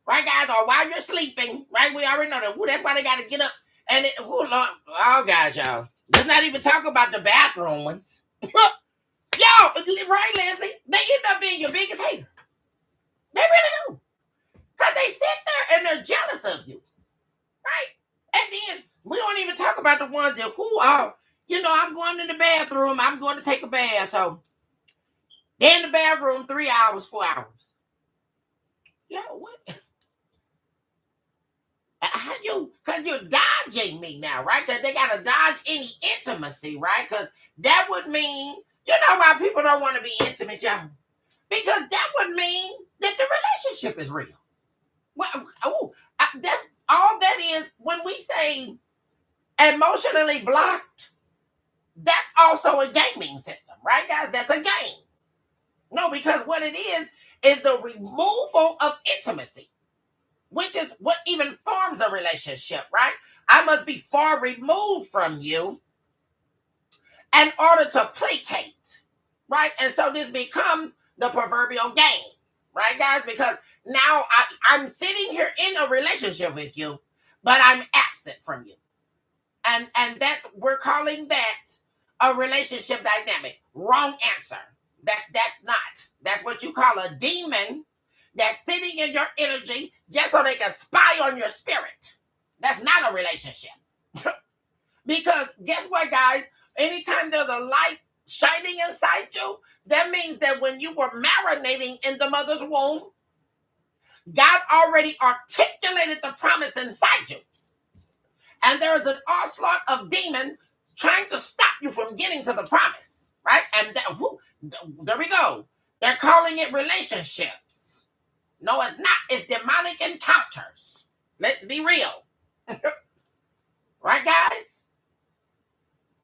Right, guys? Or while you're sleeping. Right? We already know that. Ooh, that's why they got to get up. And Lord. Oh, guys, y'all. Let's not even talk about the bathroom ones. Y'all, right, Leslie? They end up being your biggest hater. They really do. Because they sit there and they're jealous of you. Right? And then we don't even talk about the ones that who are, I'm going to the bathroom. I'm going to take a bath. So they're in the bathroom 3 hours, 4 hours. Yeah, what? how you, because you're dodging me now, right? Because they got to dodge any intimacy, right? Because that would mean, you know why people don't want to be intimate, y'all? Because that would mean that the relationship is real. Well, that's all that is. When we say emotionally blocked, that's also a gaming system, right, guys? That's a game. No, because what it is the removal of intimacy, which is what even forms a relationship, right? I must be far removed from you in order to placate, right? And so this becomes the proverbial game, right, guys? Because now I'm sitting here in a relationship with you, but I'm absent from you. And that's, we're calling that a relationship dynamic. Wrong answer. That's not. That's what you call a demon that's sitting in your energy just so they can spy on your spirit. That's not a relationship. Because guess what, guys? Anytime there's a light shining inside you, that means that when you were marinating in the mother's womb, God already articulated the promise inside you. And there is an onslaught of demons trying to stop you from getting to the promise, right? And there we go. They're calling it relationships. No, it's not. It's demonic encounters. Let's be real. Right, guys?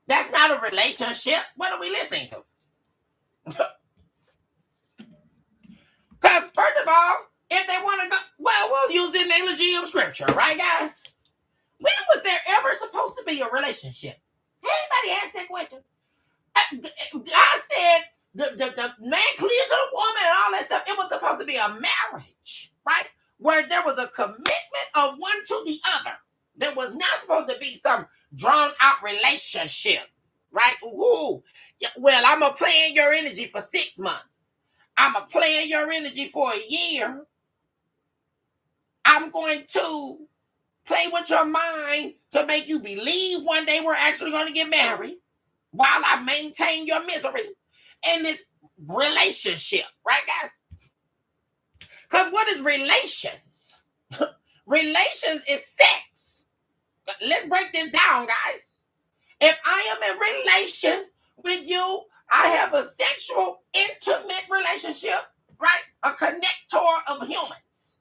That's not a relationship. What are we listening to? Because, first of all, if they want to go, well, we'll use the analogy of scripture, right, guys? When was there ever supposed to be a relationship? Anybody ask that question? God said the man cleaves to the woman and all that stuff. It was supposed to be a marriage, right? Where there was a commitment of one to the other. There was not supposed to be some drawn out relationship, right? Ooh, well, I'm going to play in your energy for 6 months. I'm going to play in your energy for a year. I'm going to play with your mind to make you believe one day we're actually going to get married while I maintain your misery in this relationship, right, guys? Because what is relations? Relations is sex. Let's break this down, guys. If I am in relations with you, I have a sexual, intimate relationship, right? A connector of humans.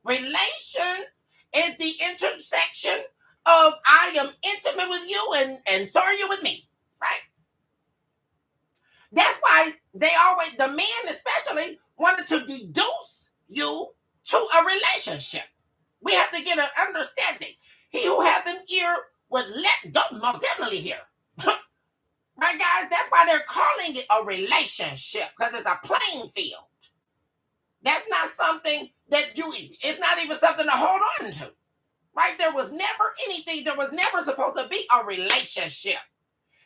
Relations is the intersection of I am intimate with you and so are you with me, right? That's why they always, the men especially, wanted to deduce you to a relationship. We have to get an understanding. He who has an ear would don't most definitely hear. Right, guys? That's why they're calling it a relationship, because it's a playing field. That's not something that it's not even something to hold on to. Right? There was never anything, there was never supposed to be a relationship.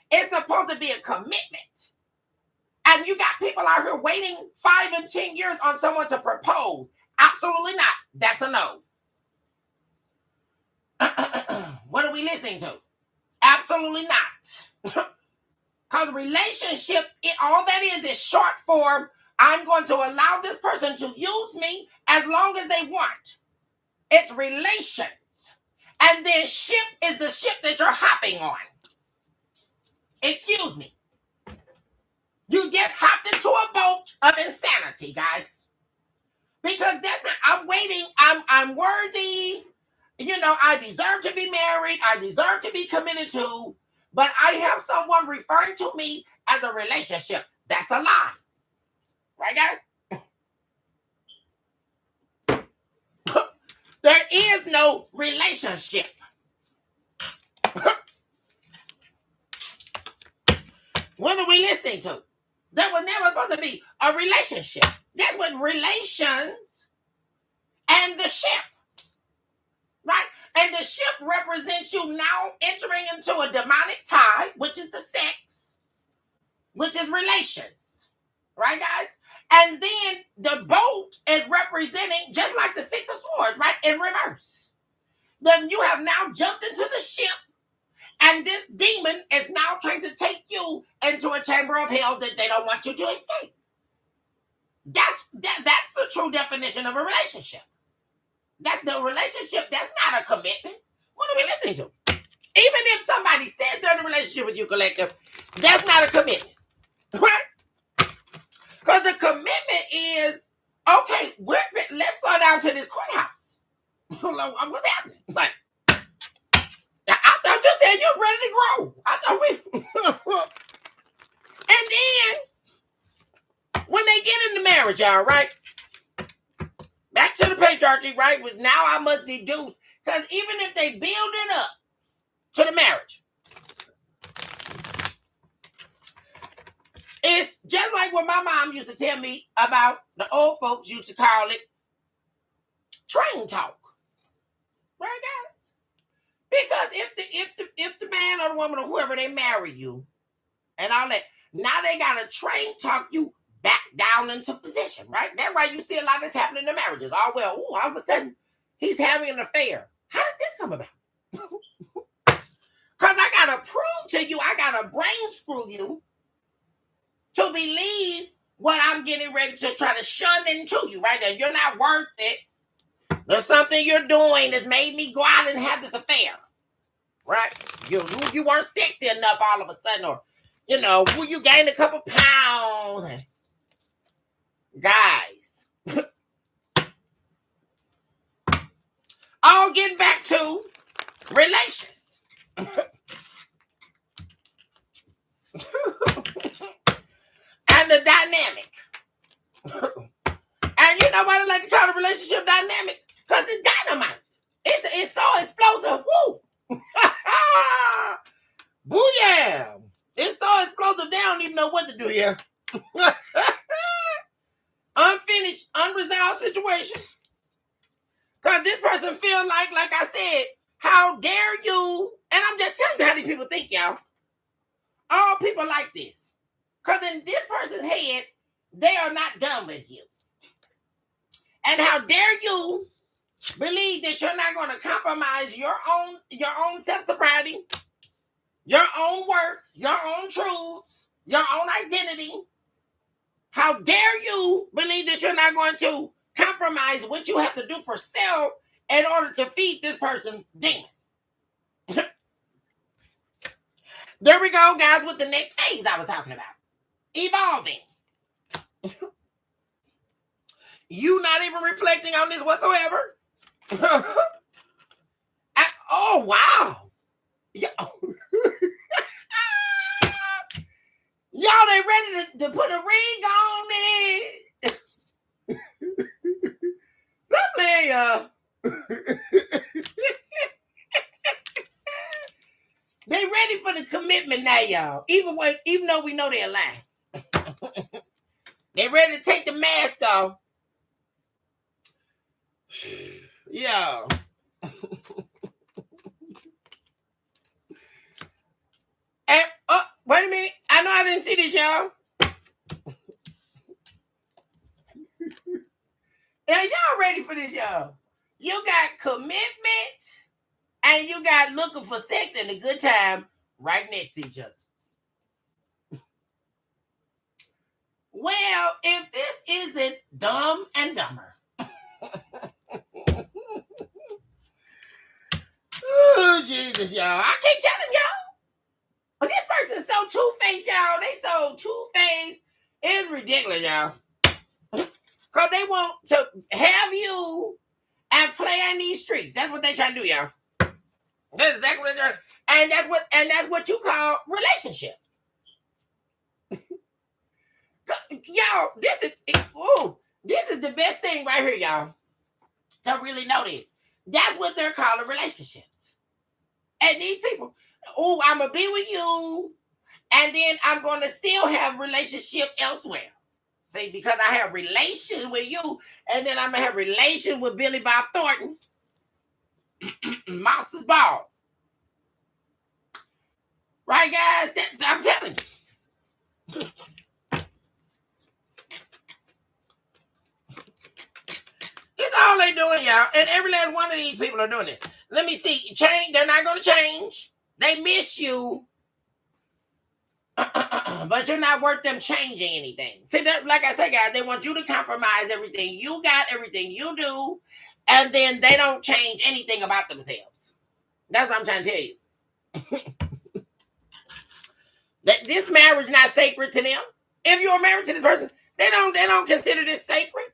It's supposed to be a commitment. And you got people out here waiting 5 and 10 years on someone to propose. Absolutely not. That's a no. What are we listening to? Absolutely not. Because relationship, all that is short form. I'm going to allow this person to use me as long as they want. It's relations. And then ship is the ship that you're hopping on. Excuse me. You just hopped into a boat of insanity, guys. Because that's not, I'm waiting, I'm worthy. You know, I deserve to be married. I deserve to be committed to. But I have someone referring to me as a relationship. That's a lie. Right, guys? There is no relationship. What are we listening to? There was never supposed to be a relationship. That's what relations and the ship. Right? And the ship represents you now entering into a demonic tie, which is the sex, which is relations. Right, guys? And then the boat is representing, just like the Six of Swords, right, in reverse. Then you have now jumped into the ship, and this demon is now trying to take you into a chamber of hell that they don't want you to escape. That's the true definition of a relationship. That's the relationship. That's not a commitment. What are we listening to? Even if somebody says they're in a relationship with you, collective, that's not a commitment, right? Because the commitment is, okay, let's go down to this courthouse. What's happening? Like, I thought you said you're ready to grow. I thought we... And then, when they get into marriage, y'all, right? Back to the patriarchy, right? Now I must deduce. Because even if they build it up to the marriage, it's just like what my mom used to tell me about. The old folks used to call it train talk, right, guys? Because if the man or the woman or whoever they marry you, and all that, now they gotta train talk you back down into position, right? That's why you see a lot of this happening in the marriages. Oh well, all of a sudden he's having an affair. How did this come about? Because I gotta prove to you, I gotta brain screw you to believe what I'm getting ready to try to shun into you, right? That you're not worth it. There's something you're doing that's made me go out and have this affair, right? You weren't sexy enough all of a sudden, or you gained a couple pounds. Guys, all getting back to relations. And the dynamic. And you know what I like to call the relationship dynamic? Because it's dynamite. It's so explosive. Woo! Booyah! It's so explosive, they don't even know what to do here. Unfinished, unresolved situation. Because this person feel like I said, how dare you? And I'm just telling you how these people think, y'all. All people like this. Because in this person's head, they are not done with you. And how dare you believe that you're not going to compromise your own self-sobriety, your own worth, your own truths, your own identity. How dare you believe that you're not going to compromise what you have to do for self in order to feed this person's demon? There we go, guys, with the next phase I was talking about. Evolving. You not even reflecting on this whatsoever. Oh, wow. Y'all ain't ready to put a ring on it. Stop playing, y'all. They ready for the commitment now, y'all. Even though we know they're lying. They ready to take the mask off. Yo. And wait a minute. I know I didn't see this, y'all. And y'all ready for this, y'all? You got commitment and you got looking for sex and a good time right next to each other. Well, if this isn't Dumb and Dumber. Oh, Jesus, y'all. I keep telling y'all. But this person is so two-faced, y'all. They so two-faced. It's ridiculous, y'all. Because they want to have you and play in these streets. That's what they trying to do, y'all. That's exactly what they're trying to do. And that's what you call relationship. Y'all, this is the best thing right here, y'all. To really know this. That's what they're calling relationships. And these people, I'm going to be with you, and then I'm going to still have relationship elsewhere. See, because I have relations with you, and then I'm going to have relations with Billy Bob Thornton, Monsters Ball. Right, guys? I'm telling you. That's all they doing, y'all. And every last one of these people are doing it. Let me see. Change. They're not going to change. They miss you. But you're not worth them changing anything. See, that, like I said, guys, they want you to compromise everything you got, everything you do, and then they don't change anything about themselves. That's what I'm trying to tell you. That this marriage not sacred to them. If you're married to this person, they don't consider this sacred.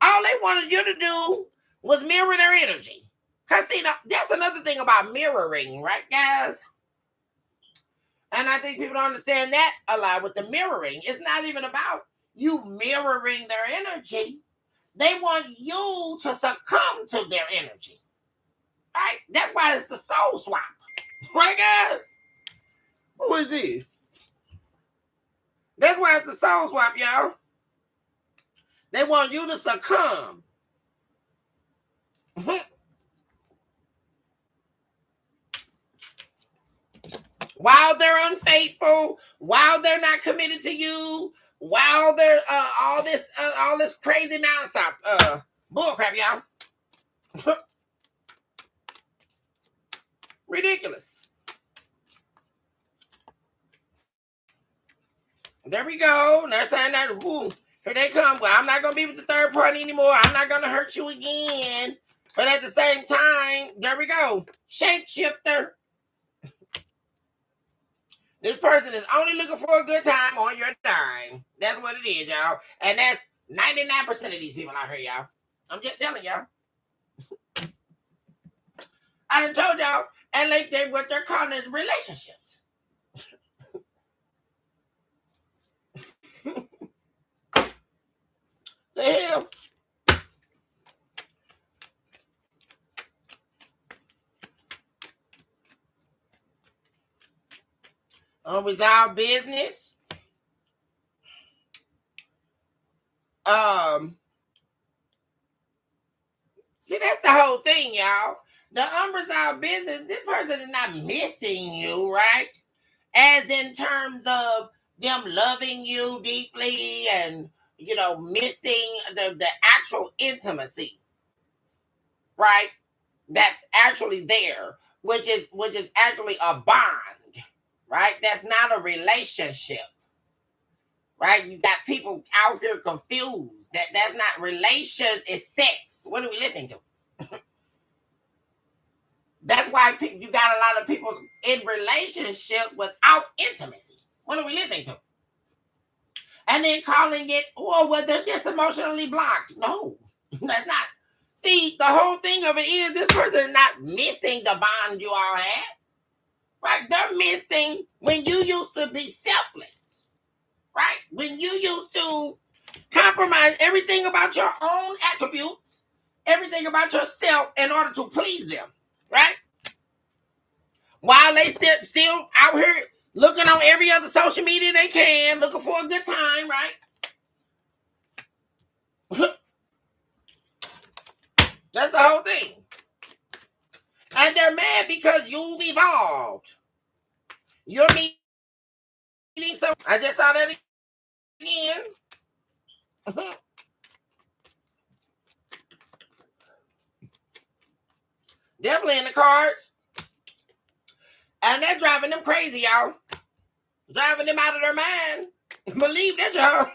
All they wanted you to do was mirror their energy. Because, see, that's another thing about mirroring, right, guys? And I think people don't understand that a lot with the mirroring. It's not even about you mirroring their energy. They want you to succumb to their energy. Right? That's why it's the soul swap. Right, guys? Who is this? That's why it's the soul swap, y'all. They want you to succumb. While they're unfaithful, while they're not committed to you, while they're all this crazy nonstop bullcrap, y'all. Ridiculous. There we go. They're saying that, ooh, here they come. Well, I'm not going to be with the third party anymore. I'm not going to hurt you again. But at the same time, there we go. Shapeshifter. This person is only looking for a good time on your dime. That's what it is, y'all. And that's 99% of these people out here, y'all. I'm just telling y'all. I done told y'all. And like what they're calling is relationships. The hell? Unresolved business. See, that's the whole thing, y'all. The unresolved business, this person is not missing you, right? As in terms of them loving you deeply and, you know, missing the actual intimacy, right? That's actually there, which is actually a bond, right? That's not a relationship, right? You got people out here confused. That's not relations, it's sex. What are we listening to? That's why you got a lot of people in relationship without intimacy. What are we listening to? And then calling it, oh, well, they're just emotionally blocked. No, that's not. See, the whole thing of it is this person is not missing the bond you all had. Right? They're missing when you used to be selfless. Right? When you used to compromise everything about your own attributes, everything about yourself in order to please them. Right? While they still out here looking on every other social media they can, looking for a good time, right? That's the whole thing. And they're mad because you've evolved. You're meeting so I just saw that again. Definitely in the cards. And they're driving them crazy, y'all. Driving them out of their mind. Believe that, y'all.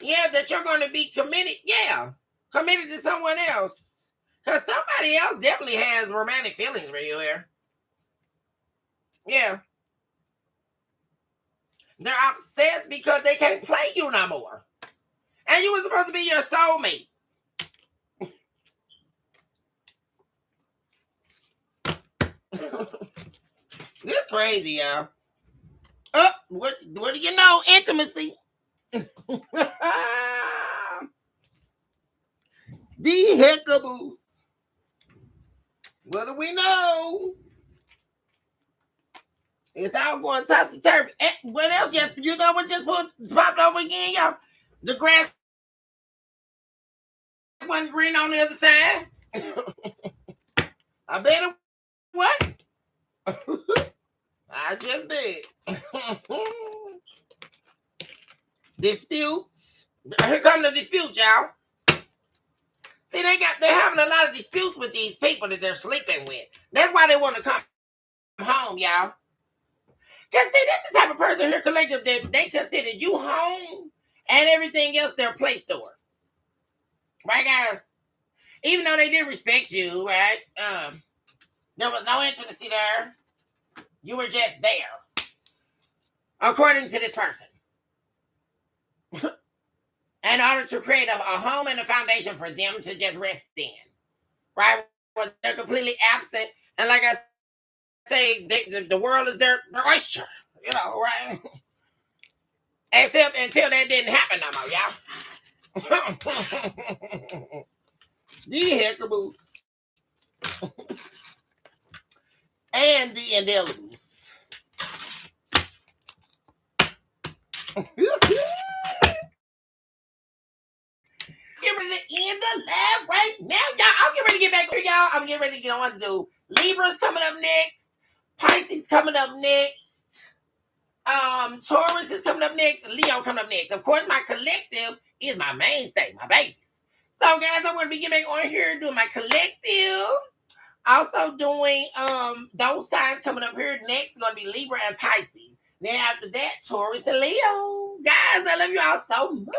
Yeah, that you're going to be committed. Yeah. Committed to someone else. Because somebody else definitely has romantic feelings for you here. Yeah. They're obsessed because they can't play you no more. And you were supposed to be your soulmate. This crazy, y'all. Oh, what do you know? Intimacy. The hickaboos. What do we know? It's all going topsy-turvy. What else? You know what just popped over again, y'all? The grass wasn't green on the other side. I bet it what? I just bet. Disputes. Here come the dispute, y'all. See, they're having a lot of disputes with these people that they're sleeping with. That's why they want to come home, y'all. Because see, this is the type of person here, collective, that they considered you home and everything else their play store. Right, guys? Even though they did respect you, right? There was no intimacy there. You were just there, according to this person, in order to create a home and a foundation for them to just rest in, right? Where they're completely absent, and like I say, the world is their oyster, you know, right? Except until that didn't happen no more, y'all. The hickaboos and the indelibles. Get ready to end the live right now, y'all. I'm getting ready to get back here, y'all. I'm getting ready to get on to do Libra's coming up next. Pisces coming up next. Taurus is coming up next. Leo coming up next. Of course, my collective is my mainstay, my babies. So, guys, I'm going to be getting back on here doing my collective. Also doing those signs coming up here next is going to be Libra and Pisces. Then after that, Taurus and Leo. Guys, I love you all so much.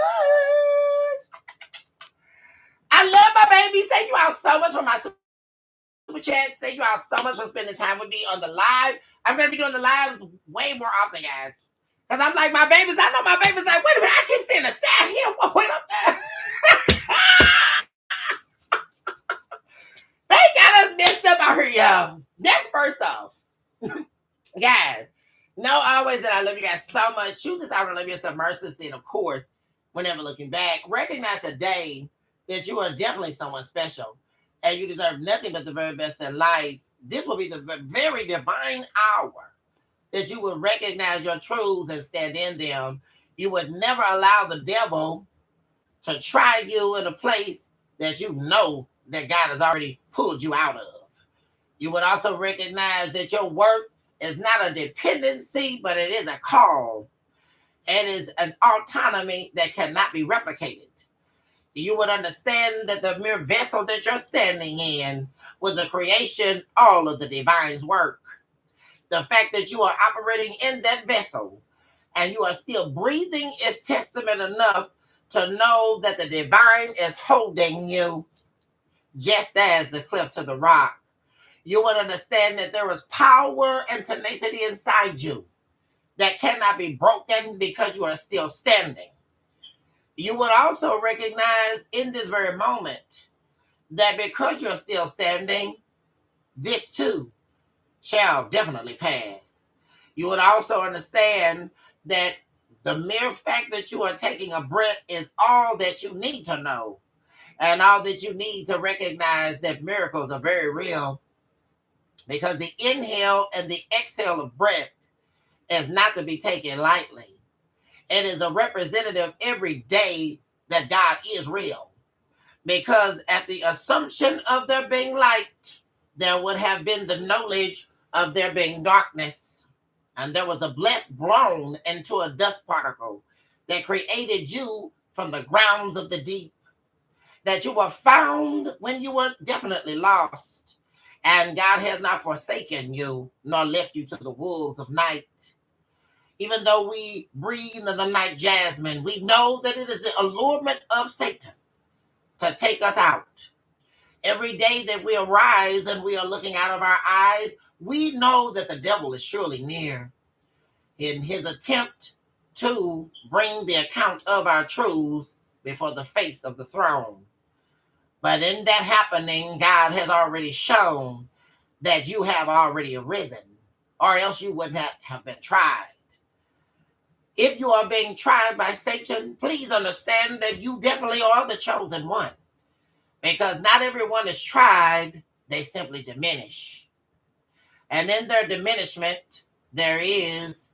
I love my babies. Thank you all so much for my super chats. Thank you all so much for spending time with me on the live. I'm going to be doing the lives way more often, guys. Because I'm like, my babies, I know my babies like, wait a minute, I keep seeing a stat here. Wait up there. They got us messed up out here, y'all. That's first off. Guys, know always that I love you guys so much. Choose this hour to love yourself mercilessly. And of course, whenever looking back, recognize today that you are definitely someone special. And you deserve nothing but the very best in life. This will be the very divine hour that you will recognize your truths and stand in them. You would never allow the devil to try you in a place that you know that God has already pulled you out of. You would also recognize that your work is not a dependency, but it is a call. It is an autonomy that cannot be replicated. You would understand that the mere vessel that you're standing in was a creation, all of the divine's work. The fact that you are operating in that vessel and you are still breathing is testament enough to know that the divine is holding you just as the cliff to the rock. You would understand that there is power and tenacity inside you that cannot be broken because you are still standing. You would also recognize in this very moment that because you're still standing, this too shall definitely pass. You would also understand that the mere fact that you are taking a breath is all that you need to know, and all that you need to recognize that miracles are very real, because the inhale and the exhale of breath is not to be taken lightly. It is a representative every day that God is real. Because at the assumption of there being light, there would have been the knowledge of there being darkness. And there was a breath blown into a dust particle that created you from the grounds of the deep. That you were found when you were definitely lost. And God has not forsaken you, nor left you to the wolves of night. Even though we breathe in the night jasmine, we know that it is the allurement of Satan to take us out. Every day that we arise and we are looking out of our eyes, we know that the devil is surely near in his attempt to bring the account of our truths before the face of the throne. But in that happening, God has already shown that you have already arisen, or else you would not have been tried. If you are being tried by Satan, please understand that you definitely are the chosen one. Because not everyone is tried, they simply diminish. And in their diminishment, there is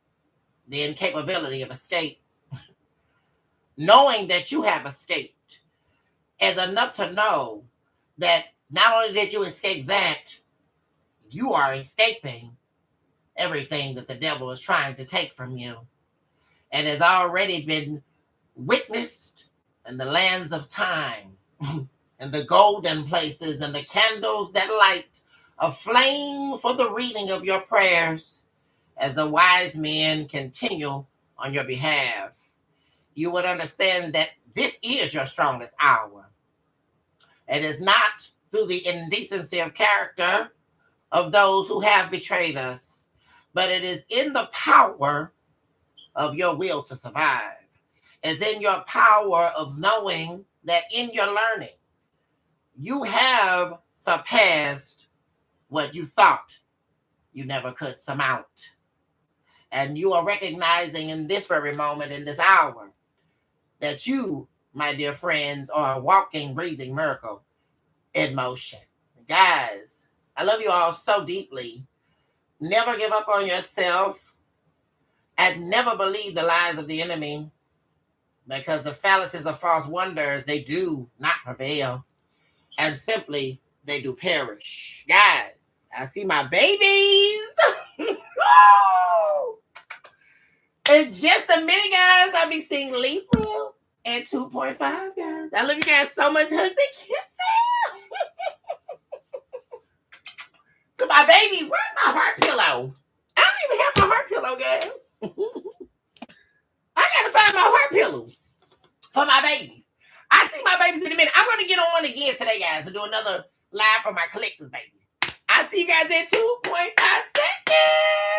the incapability of escape. Knowing that you have escaped is enough to know that not only did you escape that, you are escaping everything that the devil is trying to take from you. And has already been witnessed in the lands of time, and the golden places, and the candles that light a flame for the reading of your prayers as the wise men continue on your behalf. You would understand that this is your strongest hour. It is not through the indecency of character of those who have betrayed us, but it is in the power of your will to survive. It's in your power of knowing that in your learning, you have surpassed what you thought you never could surmount. And you are recognizing in this very moment, in this hour, that you, my dear friends, are a walking, breathing miracle in motion. Guys, I love you all so deeply. Never give up on yourself and never believe the lies of the enemy, because the fallacies of false wonders, they do not prevail, and simply they do perish. Guys, I see my babies. In just a minute, guys, I'll be seeing Libra at 2.5, guys. I love you guys so much. Hugs and kisses. To my babies, where's my heart pillow? I don't even have my heart pillow, guys. I gotta find my heart pillow for my babies. I see my babies in a minute. I'm gonna get on one again today, guys, and do another live for my collectors, baby. I'll see you guys in 2.5 seconds.